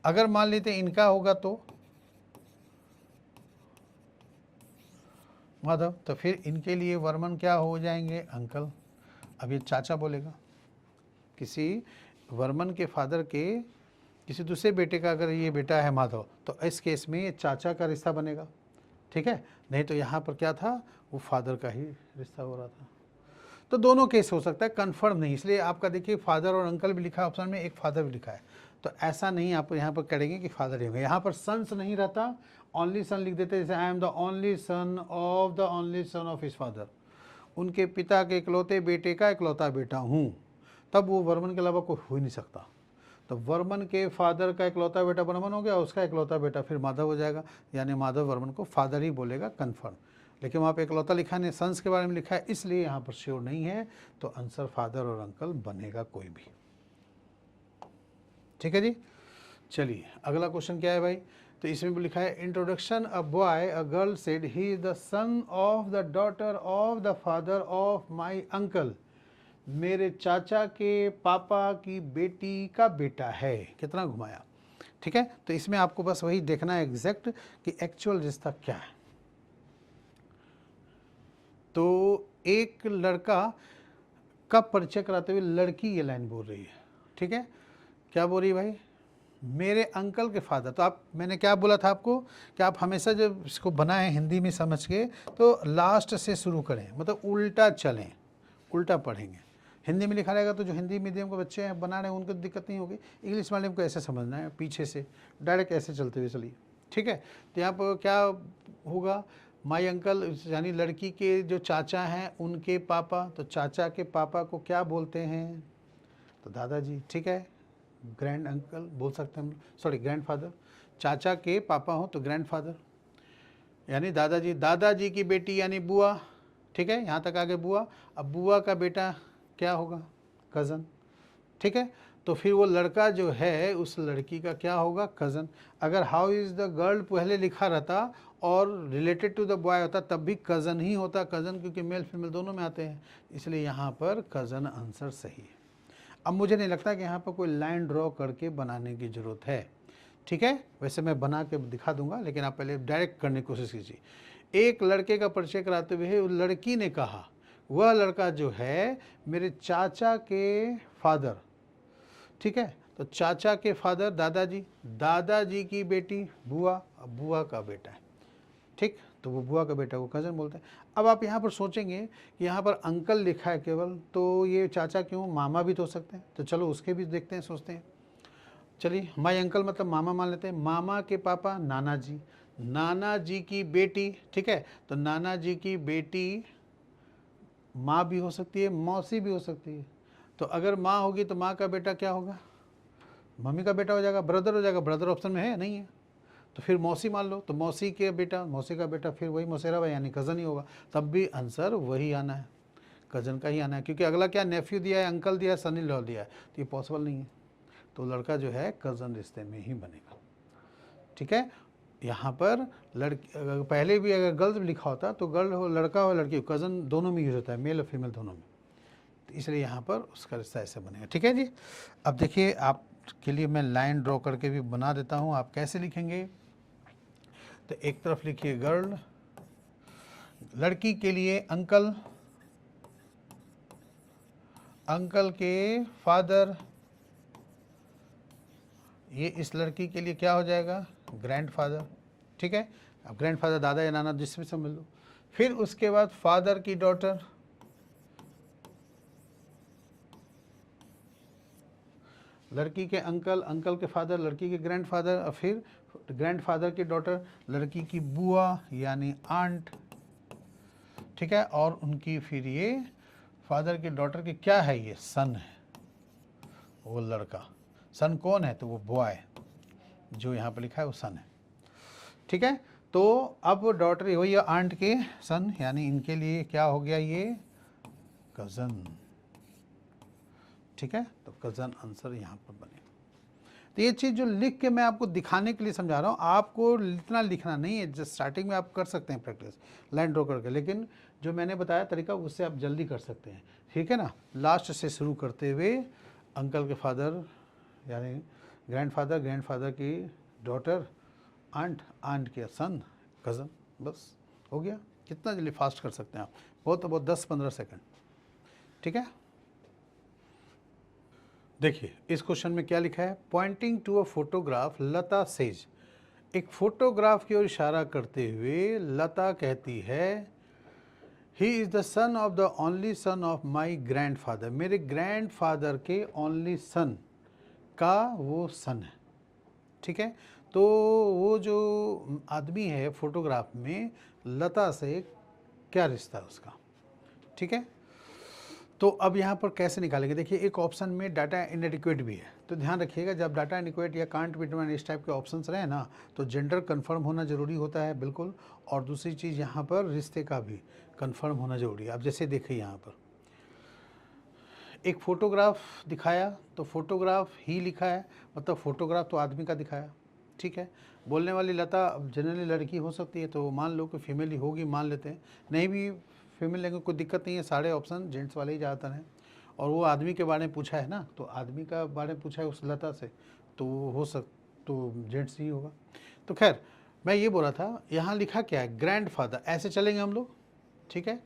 अगर मान लेते इनका होगा तो माधव, तो फिर इनके लिए वर्मन क्या हो जाएंगे, अंकल। अब ये चाचा बोलेगा, किसी वर्मन के फादर के किसी दूसरे बेटे का अगर ये बेटा है माधव, तो इस केस में ये चाचा का रिश्ता बनेगा। ठीक है, नहीं तो यहाँ पर क्या था, वो फादर का ही रिश्ता हो रहा था। तो दोनों केस हो सकता है, कंफर्म नहीं, इसलिए आपका देखिए फादर और अंकल भी लिखा है ऑप्शन में, एक फादर भी लिखा है, तो ऐसा नहीं आप यहाँ पर करेंगे कि फादर ही होंगे। यहाँ पर सन्स नहीं रहता, ओनली सन लिख देते, जैसे आई am the only son of the only son of his father, उनके पिता के इकलौते बेटे का इकलौता बेटा हूँ, तब वो वर्मन के अलावा कोई हो ही नहीं सकता। तो वर्मन के फादर का इकलौता बेटा वर्मन हो गया, उसका इकलौता बेटा फिर माधव हो जाएगा, यानी माधव वर्मन को फादर ही बोलेगा कन्फर्म। लेकिन वहाँ पे इकलौता लिखा नहीं, सन्स के बारे में लिखा है, इसलिए यहाँ पर श्योर नहीं है, तो आंसर फादर और अंकल बनेगा कोई भी। ठीक है जी। चलिए अगला क्वेश्चन क्या है भाई, तो इसमें भी लिखा है introduction, a boy a girl said he is the son of the daughter of the father of my uncle, मेरे चाचा के पापा की बेटी का बेटा है। कितना घुमाया। ठीक है, तो इसमें आपको बस वही देखना है एग्जैक्ट कि एक्चुअल रिश्ता क्या है। तो एक लड़का का परिचय कराते हुए लड़की ये लाइन बोल रही है। ठीक है, क्या बोल रही है भाई, मेरे अंकल के फादर। तो आप, मैंने क्या बोला था आपको कि आप हमेशा जब इसको बनाएं हिंदी में समझ के तो लास्ट से शुरू करें, मतलब उल्टा चलें, उल्टा पढ़ेंगे। हिंदी में लिखा रहेगा तो जो हिंदी मीडियम के बच्चे हैं बना रहे हैं उनको दिक्कत नहीं होगी, इंग्लिश मीडियम को ऐसे समझना है, पीछे से डायरेक्ट ऐसे चलते हुए चलिए। ठीक है, तो यहाँ पर क्या होगा, माई अंकल यानी लड़की के जो चाचा हैं उनके पापा, तो चाचा के पापा को क्या बोलते हैं, तो दादाजी। ठीक है, ग्रैंड अंकल बोल सकते हैं हम, सॉरी ग्रैंड फादर। चाचा के पापा हो तो ग्रैंड फादर यानी दादाजी। दादाजी की बेटी यानी बुआ। ठीक है, यहाँ तक आगे बुआ। अब बुआ का बेटा क्या होगा, कज़न। ठीक है, तो फिर वो लड़का जो है उस लड़की का क्या होगा, कज़न। अगर हाउ इज़ द गर्ल पहले लिखा रहता और रिलेटेड टू द बॉय होता तब भी कज़न ही होता, कज़न क्योंकि मेल फीमेल दोनों में आते हैं, इसलिए यहाँ पर कज़न आंसर सही है। अब मुझे नहीं लगता कि यहाँ पर कोई लाइन ड्रॉ करके बनाने की ज़रूरत है। ठीक है, वैसे मैं बना के दिखा दूंगा, लेकिन आप पहले डायरेक्ट करने की कोशिश कीजिए। एक लड़के का परिचय कराते हुए उस लड़की ने कहा, वह लड़का जो है मेरे चाचा के फादर। ठीक है, तो चाचा के फादर दादाजी, दादाजी की बेटी बुआ, बुआ का बेटा है। ठीक, तो वो बुआ का बेटा को कज़न बोलते हैं। अब आप यहाँ पर सोचेंगे कि यहाँ पर अंकल लिखा है केवल, तो ये चाचा क्यों, मामा भी तो हो सकते हैं, तो चलो उसके भी देखते हैं, सोचते हैं। चलिए, माई अंकल मतलब मामा मान लेते हैं। मामा के पापा नाना जी, नाना जी की बेटी। ठीक है, तो नाना जी की बेटी माँ भी हो सकती है, मौसी भी हो सकती है। तो अगर माँ होगी तो माँ का बेटा क्या होगा, मम्मी का बेटा हो जाएगा, ब्रदर हो जाएगा। ब्रदर ऑप्शन में है नहीं है, तो फिर मौसी मान लो, तो मौसी के बेटा, मौसी का बेटा फिर वही मौसेरा भाई यानी कज़न ही होगा। तब भी आंसर वही आना है, कज़न का ही आना है, क्योंकि अगला क्या नेफ्यू दिया है, अंकल दिया है, सन इन लॉ दिया है, तो ये पॉसिबल नहीं है। तो लड़का जो है कज़न रिश्ते में ही बनेगा। ठीक है, यहाँ पर लड़की पहले भी अगर गर्ल लिखा होता तो गर्ल हो लड़का हो लड़की हो, कज़न दोनों में यूज होता है, मेल और फीमेल दोनों में, तो इसलिए यहाँ पर उसका रिश्ता ऐसे बनेगा। ठीक है जी, अब देखिए आपके लिए मैं लाइन ड्रॉ करके भी बना देता हूँ, आप कैसे लिखेंगे। तो एक तरफ लिखिए गर्ल, लड़की के लिए अंकल, अंकल के फादर, ये इस लड़की के लिए क्या हो जाएगा, ग्रैंडफादर। ठीक है, अब ग्रैंडफादर दादा या नाना जिसमें समझ लो। फिर उसके बाद फादर की डॉटर, लड़की के अंकल, अंकल के फादर, लड़की के ग्रैंडफादर, और फिर ग्रैंडफादर की डॉटर, लड़की की बुआ यानी आंट। ठीक है, और उनकी फिर ये फादर की डॉटर की क्या है, ये सन है, वो लड़का। सन कौन है, तो वो बॉय जो यहाँ पर लिखा है वो सन है। ठीक है, तो अब डॉटर वही आंट के सन, यानी इनके लिए क्या हो गया, ये कज़न। ठीक है, तो कज़न आंसर यहाँ पर बने। तो ये चीज़ जो लिख के मैं आपको दिखाने के लिए समझा रहा हूँ, आपको इतना लिखना नहीं है, जस्ट स्टार्टिंग में आप कर सकते हैं प्रैक्टिस लाइन ड्रॉ करके, लेकिन जो मैंने बताया तरीका उससे आप जल्दी कर सकते हैं। ठीक है ना, लास्ट से शुरू करते हुए अंकल के फादर यानी ग्रैंडफादर, ग्रैंडफादर की डॉटर, आंट, आंट के सन, कज़न, बस हो गया। कितना जल्दी फास्ट कर सकते हैं आप, बहुत तो बहुत 10-15 सेकंड। ठीक है, देखिए इस क्वेश्चन में क्या लिखा है, pointing to a photograph Lata says, एक फोटोग्राफ की ओर इशारा करते हुए लता कहती है, he is the son of the only son of my grandfather, मेरे ग्रैंडफादर के ओनली सन का वो सन है। ठीक है, तो वो जो आदमी है फोटोग्राफ में लता से क्या रिश्ता है उसका। ठीक है, तो अब यहाँ पर कैसे निकालेंगे, देखिए एक ऑप्शन में डाटा इनएडिक्वेट भी है, तो ध्यान रखिएगा जब डाटा इनएडिक्वेट या कांट बी डिटरमाइंड इस टाइप के ऑप्शंस रहे ना, तो जेंडर कंफर्म होना ज़रूरी होता है बिल्कुल। और दूसरी चीज़ यहाँ पर रिश्ते का भी कंफर्म होना ज़रूरी है। अब जैसे देखिए यहाँ पर एक फ़ोटोग्राफ दिखाया, तो फोटोग्राफ ही लिखा है, मतलब फ़ोटोग्राफ तो आदमी का दिखाया, ठीक है। बोलने वाली लता जनरली लड़की हो सकती है, तो मान लो कि फीमेल ही होगी, मान लेते हैं। नहीं भी फीमेल लेंगे कोई दिक्कत नहीं है, सारे ऑप्शन जेंट्स वाले ही ज़्यादातर हैं। और वो आदमी के बारे में पूछा है ना, तो आदमी का बारे में पूछा है उस लता से, तो तो जेंट्स ही होगा। तो खैर मैं ये बोल रहा था, यहाँ लिखा क्या है, ग्रैंडफादर, ऐसे चलेंगे हम लोग, ठीक है।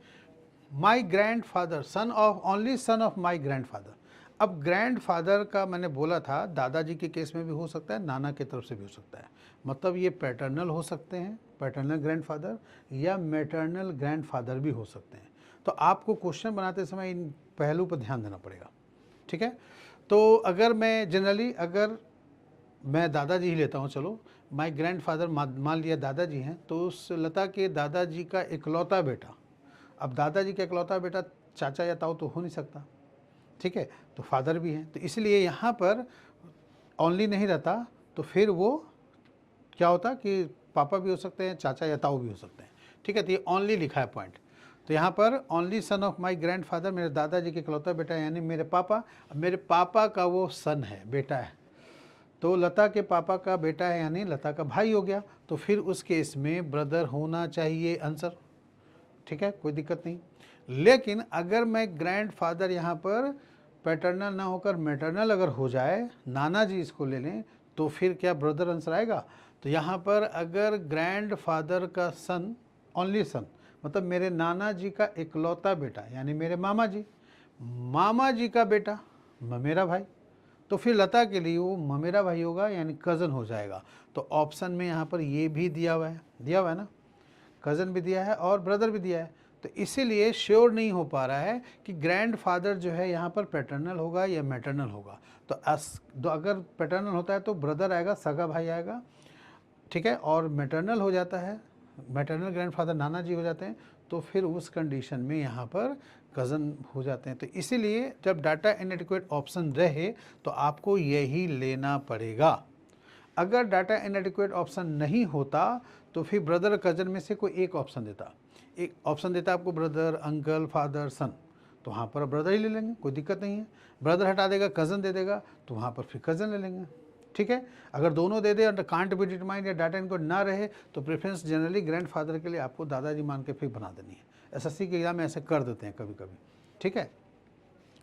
My grand father, son of, only son of my grand father. अब ग्रैंड फादर का मैंने बोला था दादाजी के केस में भी हो सकता है, नाना की तरफ से भी हो सकता है, मतलब ये पैटर्नल हो सकते हैं, पैटर्नल ग्रैंड फादर, या मैटर्नल ग्रैंड फादर भी हो सकते हैं। तो आपको क्वेश्चन बनाते समय इन पहलू पर ध्यान देना पड़ेगा, ठीक है। तो अगर मैं जनरली, अगर मैं दादाजी ही लेता हूँ, चलो माई ग्रैंड फादर मान लिया दादाजी हैं, तो उस लता के दादाजी का इकलौता बेटा, अब दादाजी का इकलौता बेटा चाचा या ताऊ तो हो नहीं सकता, ठीक है, तो फादर भी हैं, तो इसलिए यहाँ पर ओनली नहीं रहता, तो फिर वो क्या होता कि पापा भी हो सकते हैं, चाचा या ताऊ भी हो सकते हैं, ठीक है। तो ये ओनली लिखा है पॉइंट, तो यहाँ पर only son of my grand father, मेरे दादाजी के इकलौता बेटा यानी मेरे पापा। अब मेरे पापा का वो सन है, बेटा है, तो लता के पापा का बेटा है यानी लता का भाई हो गया, तो फिर उस केस में ब्रदर होना चाहिए आंसर, ठीक है, कोई दिक्कत नहीं। लेकिन अगर मैं ग्रैंड फादर यहाँ पर पैटर्नल ना होकर मैटर्नल अगर हो जाए, नाना जी इसको ले लें, तो फिर क्या ब्रदर आंसर आएगा। तो यहाँ पर अगर ग्रैंड फादर का सन, ओनली सन, मतलब मेरे नाना जी का इकलौता बेटा यानी मेरे मामा जी, मामा जी का बेटा ममेरा भाई, तो फिर लता के लिए वो ममेरा भाई होगा यानी कज़न हो जाएगा। तो ऑप्शन में यहाँ पर ये भी दिया हुआ है ना, कज़न भी दिया है और ब्रदर भी दिया है, तो इसीलिए श्योर नहीं हो पा रहा है कि ग्रैंड फादर जो है यहाँ पर पैटर्नल होगा या मैटर्नल होगा। तो अगर पैटर्नल होता है तो ब्रदर आएगा, सगा भाई आएगा, ठीक है, और मैटर्नल हो जाता है, मैटर्नल ग्रैंड फादर नाना जी हो जाते हैं, तो फिर उस कंडीशन में यहाँ पर कज़न हो जाते हैं। तो इसीलिए जब डाटा इनएडिक्वेट ऑप्शन रहे तो आपको यही लेना पड़ेगा। अगर डाटा इनएडिक्वेट ऑप्शन नहीं होता तो फिर ब्रदर कज़न में से कोई एक ऑप्शन देता, एक ऑप्शन देता आपको ब्रदर, अंकल, फादर, सन, तो वहाँ पर ब्रदर ही ले लेंगे, कोई दिक्कत नहीं है। ब्रदर हटा देगा, कज़न दे देगा, तो वहाँ पर फिर कज़न ले लेंगे, ठीक है। अगर दोनों दे दे और कांट बी डिटरमाइंड या डाटा इनको ना रहे, तो प्रेफरेंस जनरली ग्रैंड फादर के लिए आपको दादाजी मान के फिर बना देनी है। एसएससी के एग्जाम में ऐसे कर देते हैं कभी कभी, ठीक है,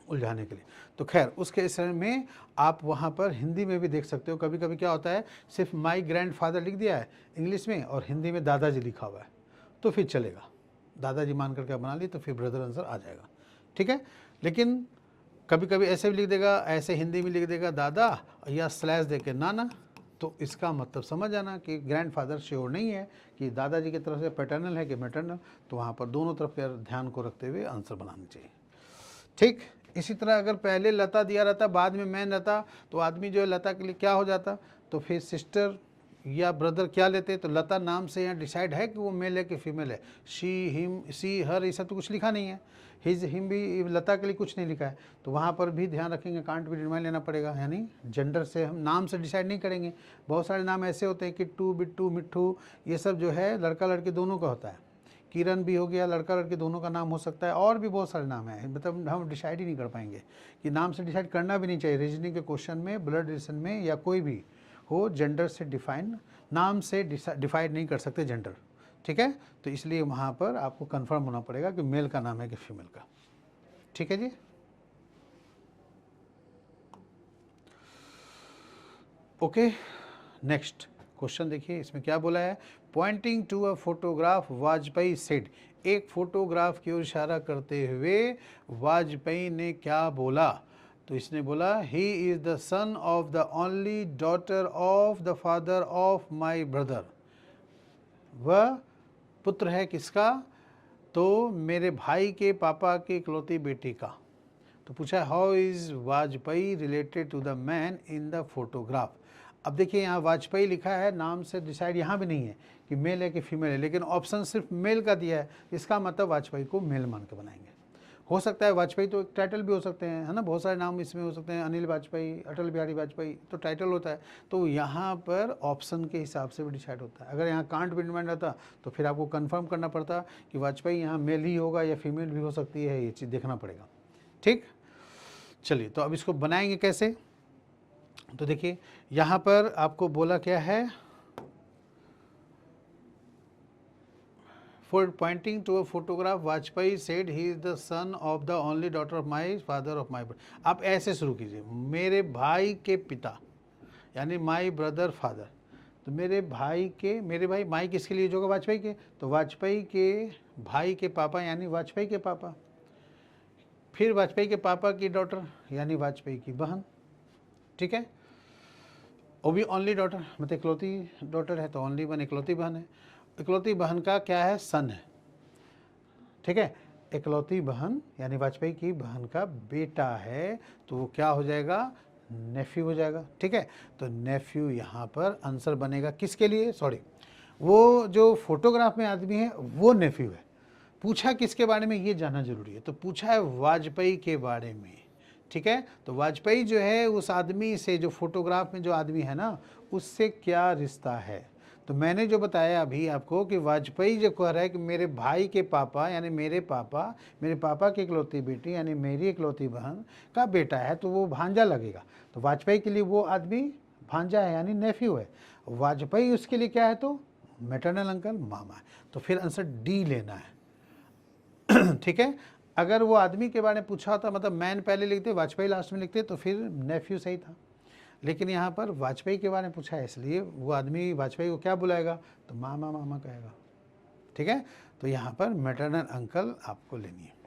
उलझाने के लिए। तो खैर उस केस में आप वहाँ पर हिंदी में भी देख सकते हो, कभी कभी क्या होता है सिर्फ माई ग्रैंड फादर लिख दिया है इंग्लिश में और हिंदी में दादाजी लिखा हुआ है, तो फिर चलेगा, दादाजी मान करके बना ली तो फिर ब्रदर आंसर आ जाएगा, ठीक है। लेकिन कभी कभी ऐसे भी लिख देगा, ऐसे हिंदी में लिख देगा दादा या स्लैश दे के नाना, तो इसका मतलब समझ जाना कि ग्रैंडफादर श्योर नहीं है कि दादाजी की तरफ से पैटर्नल है कि मैटर्नल, तो वहाँ पर दोनों तरफ का ध्यान को रखते हुए आंसर बनाना चाहिए, ठीक। इसी तरह अगर पहले लता दिया रहता बाद में मैं रहता, तो आदमी जो है लता के लिए क्या हो जाता, तो फिर सिस्टर या ब्रदर क्या लेते, तो लता नाम से यहाँ डिसाइड है कि वो मेल है कि फीमेल है, शी, हिम, सी, हर, ये सब तो कुछ लिखा नहीं है, हिज, हिम भी लता के लिए कुछ नहीं लिखा है, तो वहाँ पर भी ध्यान रखेंगे, कांट भी डिटरमाइन लेना पड़ेगा, यानी जेंडर से हम नाम से डिसाइड नहीं करेंगे। बहुत सारे नाम ऐसे होते हैं, किट्टू, बिट्टू, मिट्ठू, ये सब जो है लड़का लड़की दोनों का होता है, किरण भी हो गया, लड़का लड़की दोनों का नाम हो सकता है, और भी बहुत सारे नाम हैं, मतलब हम डिसाइड ही नहीं कर पाएंगे कि नाम से डिसाइड करना भी नहीं चाहिए। रीजनिंग के क्वेश्चन में, ब्लड रिलेशन में या कोई भी हो, जेंडर से डिफाइन, नाम से डिफाइड नहीं कर सकते जेंडर, ठीक है। तो इसलिए वहाँ पर आपको कंफर्म होना पड़ेगा कि मेल का नाम है कि फीमेल का, ठीक है जी। ओके, नेक्स्ट क्वेश्चन देखिए, इसमें क्या बोला है, pointing to a photograph Vajpayee said, एक फोटोग्राफ की ओर इशारा करते हुए वाजपेयी ने क्या बोला, तो इसने बोला ही is the son of the only daughter of the father of my brother, वह पुत्र है किसका, तो मेरे भाई के पापा की इकलौती बेटी का। तो पूछा how is Vajpayee related to the man in the photograph. अब देखिए यहाँ वाजपेयी लिखा है, नाम से डिसाइड यहाँ भी नहीं है कि मेल है कि फीमेल है, लेकिन ऑप्शन सिर्फ मेल का दिया है, इसका मतलब वाजपेयी को मेल मान के बनाएंगे। हो सकता है वाजपेयी तो एक टाइटल भी हो सकते हैं, है ना, बहुत सारे नाम इसमें हो सकते हैं, अनिल वाजपेयी, अटल बिहारी वाजपेयी, तो टाइटल होता है। तो यहाँ पर ऑप्शन के हिसाब से भी डिसाइड होता है। अगर यहाँ कांट भी डिमांड रहता तो फिर आपको कंफर्म करना पड़ता कि वाजपेयी यहाँ मेल ही होगा या फीमेल भी हो सकती है, ये चीज़ देखना पड़ेगा। ठीक, चलिए तो अब इसको बनाएंगे कैसे। तो देखिए यहाँ पर आपको बोला क्या है, For pointing to a photograph, Vajpayee said he is the son of the only daughter of my father of my brother. आप ऐसे शुरू कीजिए, मेरे भाई के पिता यानी माई ब्रदर फादर। तो मेरे भाई माई किसके लिए होगा, वाजपेयी के, तो वाजपेयी के भाई के पापा यानी वाजपेयी के पापा, फिर वाजपेयी के पापा की डॉटर यानी वाजपेयी की बहन। ठीक है, वो भी ओनली डॉटर, मतलब इकलौती डॉटर है तो ओनली वन, इकलौती बहन है। इकलौती बहन का क्या है, सन है। ठीक है, इकलौती बहन यानी वाजपेयी की बहन का बेटा है, तो वो क्या हो जाएगा, नेफ्यू हो जाएगा। ठीक है, तो नेफ्यू यहाँ पर आंसर बनेगा किसके लिए, सॉरी, वो जो फोटोग्राफ में आदमी है वो नेफ्यू है। पूछा किसके बारे में ये जानना जरूरी है, तो पूछा है वाजपेयी के बारे में। ठीक है, तो वाजपेयी जो है उस आदमी से, जो फोटोग्राफ में जो आदमी है ना, उससे क्या रिश्ता है। तो मैंने जो बताया अभी आपको कि वाजपेयी जो कह रहा है कि मेरे भाई के पापा यानी मेरे पापा की इकलौती बेटी यानी मेरी इकलौती बहन का बेटा है, तो वो भांजा लगेगा। तो वाजपेयी के लिए वो आदमी भांजा है यानी नेफ्यू है, वाजपेयी उसके लिए क्या है, तो मैटरनल अंकल, मामा है। तो फिर आंसर डी लेना है। ठीक है, अगर वो आदमी के बारे में पूछा होता, मतलब मैन पहले लिखते वाजपेयी लास्ट में लिखते, तो फिर नेफ्यू सही था। लेकिन यहाँ पर वाजपेयी के बारे में पूछा है, इसलिए वो आदमी वाजपेयी को क्या बुलाएगा, तो मामा मामा कहेगा। ठीक है, तो यहाँ पर मैटरनल अंकल आपको लेनी है।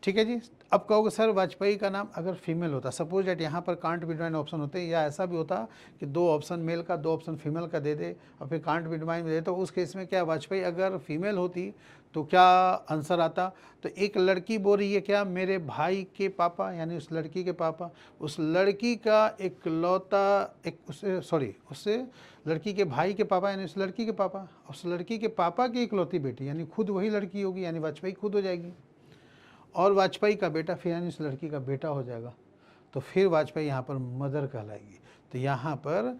ठीक है जी, अब कहोगे सर वाजपेयी का नाम अगर फीमेल होता, सपोज डेट यहाँ पर कांट बी डिवाइन ऑप्शन होते हैं, या ऐसा भी होता कि 2 ऑप्शन मेल का 2 ऑप्शन फीमेल का दे दे और फिर कांट बी डिवाइन में दे, तो उस केस में क्या वाजपेयी अगर फीमेल होती तो क्या आंसर आता, तो एक लड़की बोल रही है क्या, मेरे भाई के पापा यानी उस लड़की के पापा, उस लड़की का इकलौता उससे लड़की के भाई के पापा यानी उस लड़की के पापा, उस लड़की के पापा की इकलौती बेटी यानी खुद वही लड़की होगी यानी वाजपेयी खुद हो जाएगी, और वाजपेयी का बेटा फिर यानी उस लड़की का बेटा हो जाएगा, तो फिर वाजपेयी यहाँ पर मदर कहलाएगी। तो यहाँ पर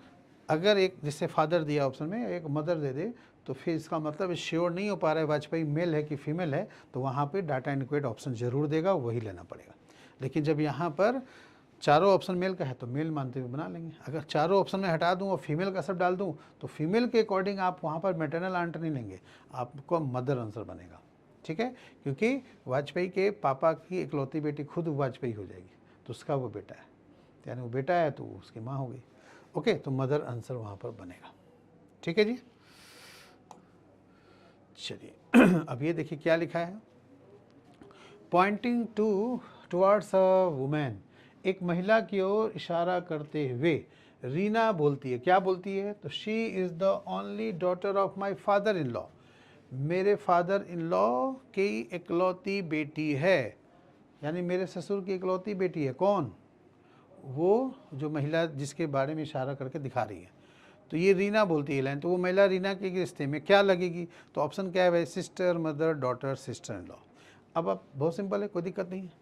अगर एक जिससे फादर दिया ऑप्शन में एक मदर दे दे, तो फिर इसका मतलब श्योर नहीं हो पा रहा है वाजपेयी मेल है कि फीमेल है, तो वहाँ पे डाटा इनक्वेट ऑप्शन ज़रूर देगा, वही लेना पड़ेगा। लेकिन जब यहाँ पर चारों ऑप्शन मेल का है तो मेल मानते हुए बना लेंगे। अगर चारों ऑप्शन में हटा दूँ और फीमेल का सब डाल दूँ, तो फीमेल के अकॉर्डिंग आप वहाँ पर मैटरनल आंसर नहीं लेंगे, आपको मदर आंसर बनेगा। ठीक है, क्योंकि वाजपेयी के पापा की इकलौती बेटी खुद वाजपेयी हो जाएगी, तो उसका वो बेटा है, यानी वो बेटा है तो उसकी माँ हो गई। ओके, तो मदर आंसर वहाँ पर बनेगा। ठीक है जी, चलिए अब ये देखिए क्या लिखा है, पॉइंटिंग टुवर्ड्स अ वुमेन, एक महिला की ओर इशारा करते हुए रीना बोलती है, क्या बोलती है, तो she is the only daughter of my father in law, मेरे फादर इन लॉ की इकलौती बेटी है, यानी मेरे ससुर की इकलौती बेटी है। कौन, वो जो महिला जिसके बारे में इशारा करके दिखा रही है, तो ये रीना बोलती है लाइन, तो वो महिला रीना के रिश्ते में क्या लगेगी, तो ऑप्शन क्या है भाई, sister, mother, daughter, sister in law. अब आप बहुत सिंपल है, कोई दिक्कत नहीं है।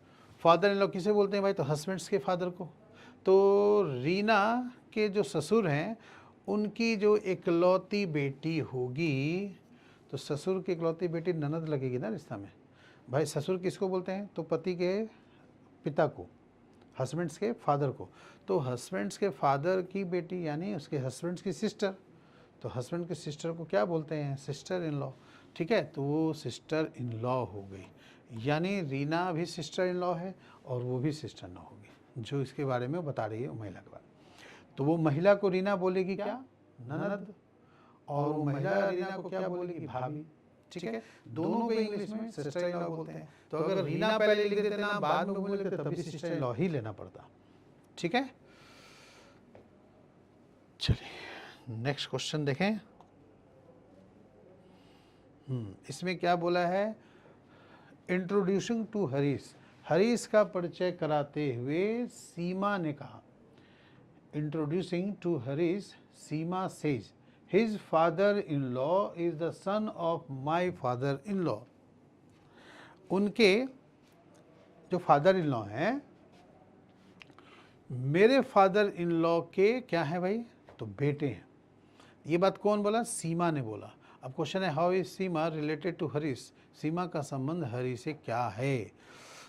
फादर इन लॉ किसे बोलते हैं भाई, तो हस्बैंड्स के फादर को। तो रीना के जो ससुर हैं उनकी जो इकलौती बेटी होगी, तो ससुर की इकलौती बेटी ननद लगेगी ना रिश्ता में। भाई ससुर किसको बोलते हैं, तो पति के पिता को, हस्बैंड्स के फादर को। तो हस्बैंड्स के फादर की बेटी यानी उसके हस्बैंड्स की सिस्टर, तो हस्बैंड के सिस्टर को क्या बोलते हैं, सिस्टर इन लॉ। ठीक है, तो वो सिस्टर इन लॉ हो गई, यानी रीना भी सिस्टर इन लॉ है और वो भी सिस्टर इन लॉ होगी, जो इसके बारे में बता रही है महिला के बारे में। तो वो महिला को रीना बोलेगी क्या, ननद, और वो महिला रीना को क्या बोलेगी, भाभी। ठीक है, दोनों को इंग्लिश में सिस्टर इन लॉ बोलते हैं। तो अगर रीना पहले लिख देते ना, बाद में बोल देते, तभी सिस्टर इन लॉ ही लेना पड़ता। ठीक है, चलिए नेक्स्ट क्वेश्चन देखें। इसमें क्या बोला है, इंट्रोड्यूसिंग टू हरीश, हरीश का परिचय कराते हुए सीमा ने कहा, introducing to Harish Seema says his father in law is the son of my father in law, उनके जो फादर इन लॉ हैं, मेरे फादर इन लॉ के क्या है भाई, तो बेटे हैं। ये बात कौन बोला, सीमा ने बोला। अब क्वेश्चन है how is Seema related to Harish, Seema का संबंध हरीश से क्या है।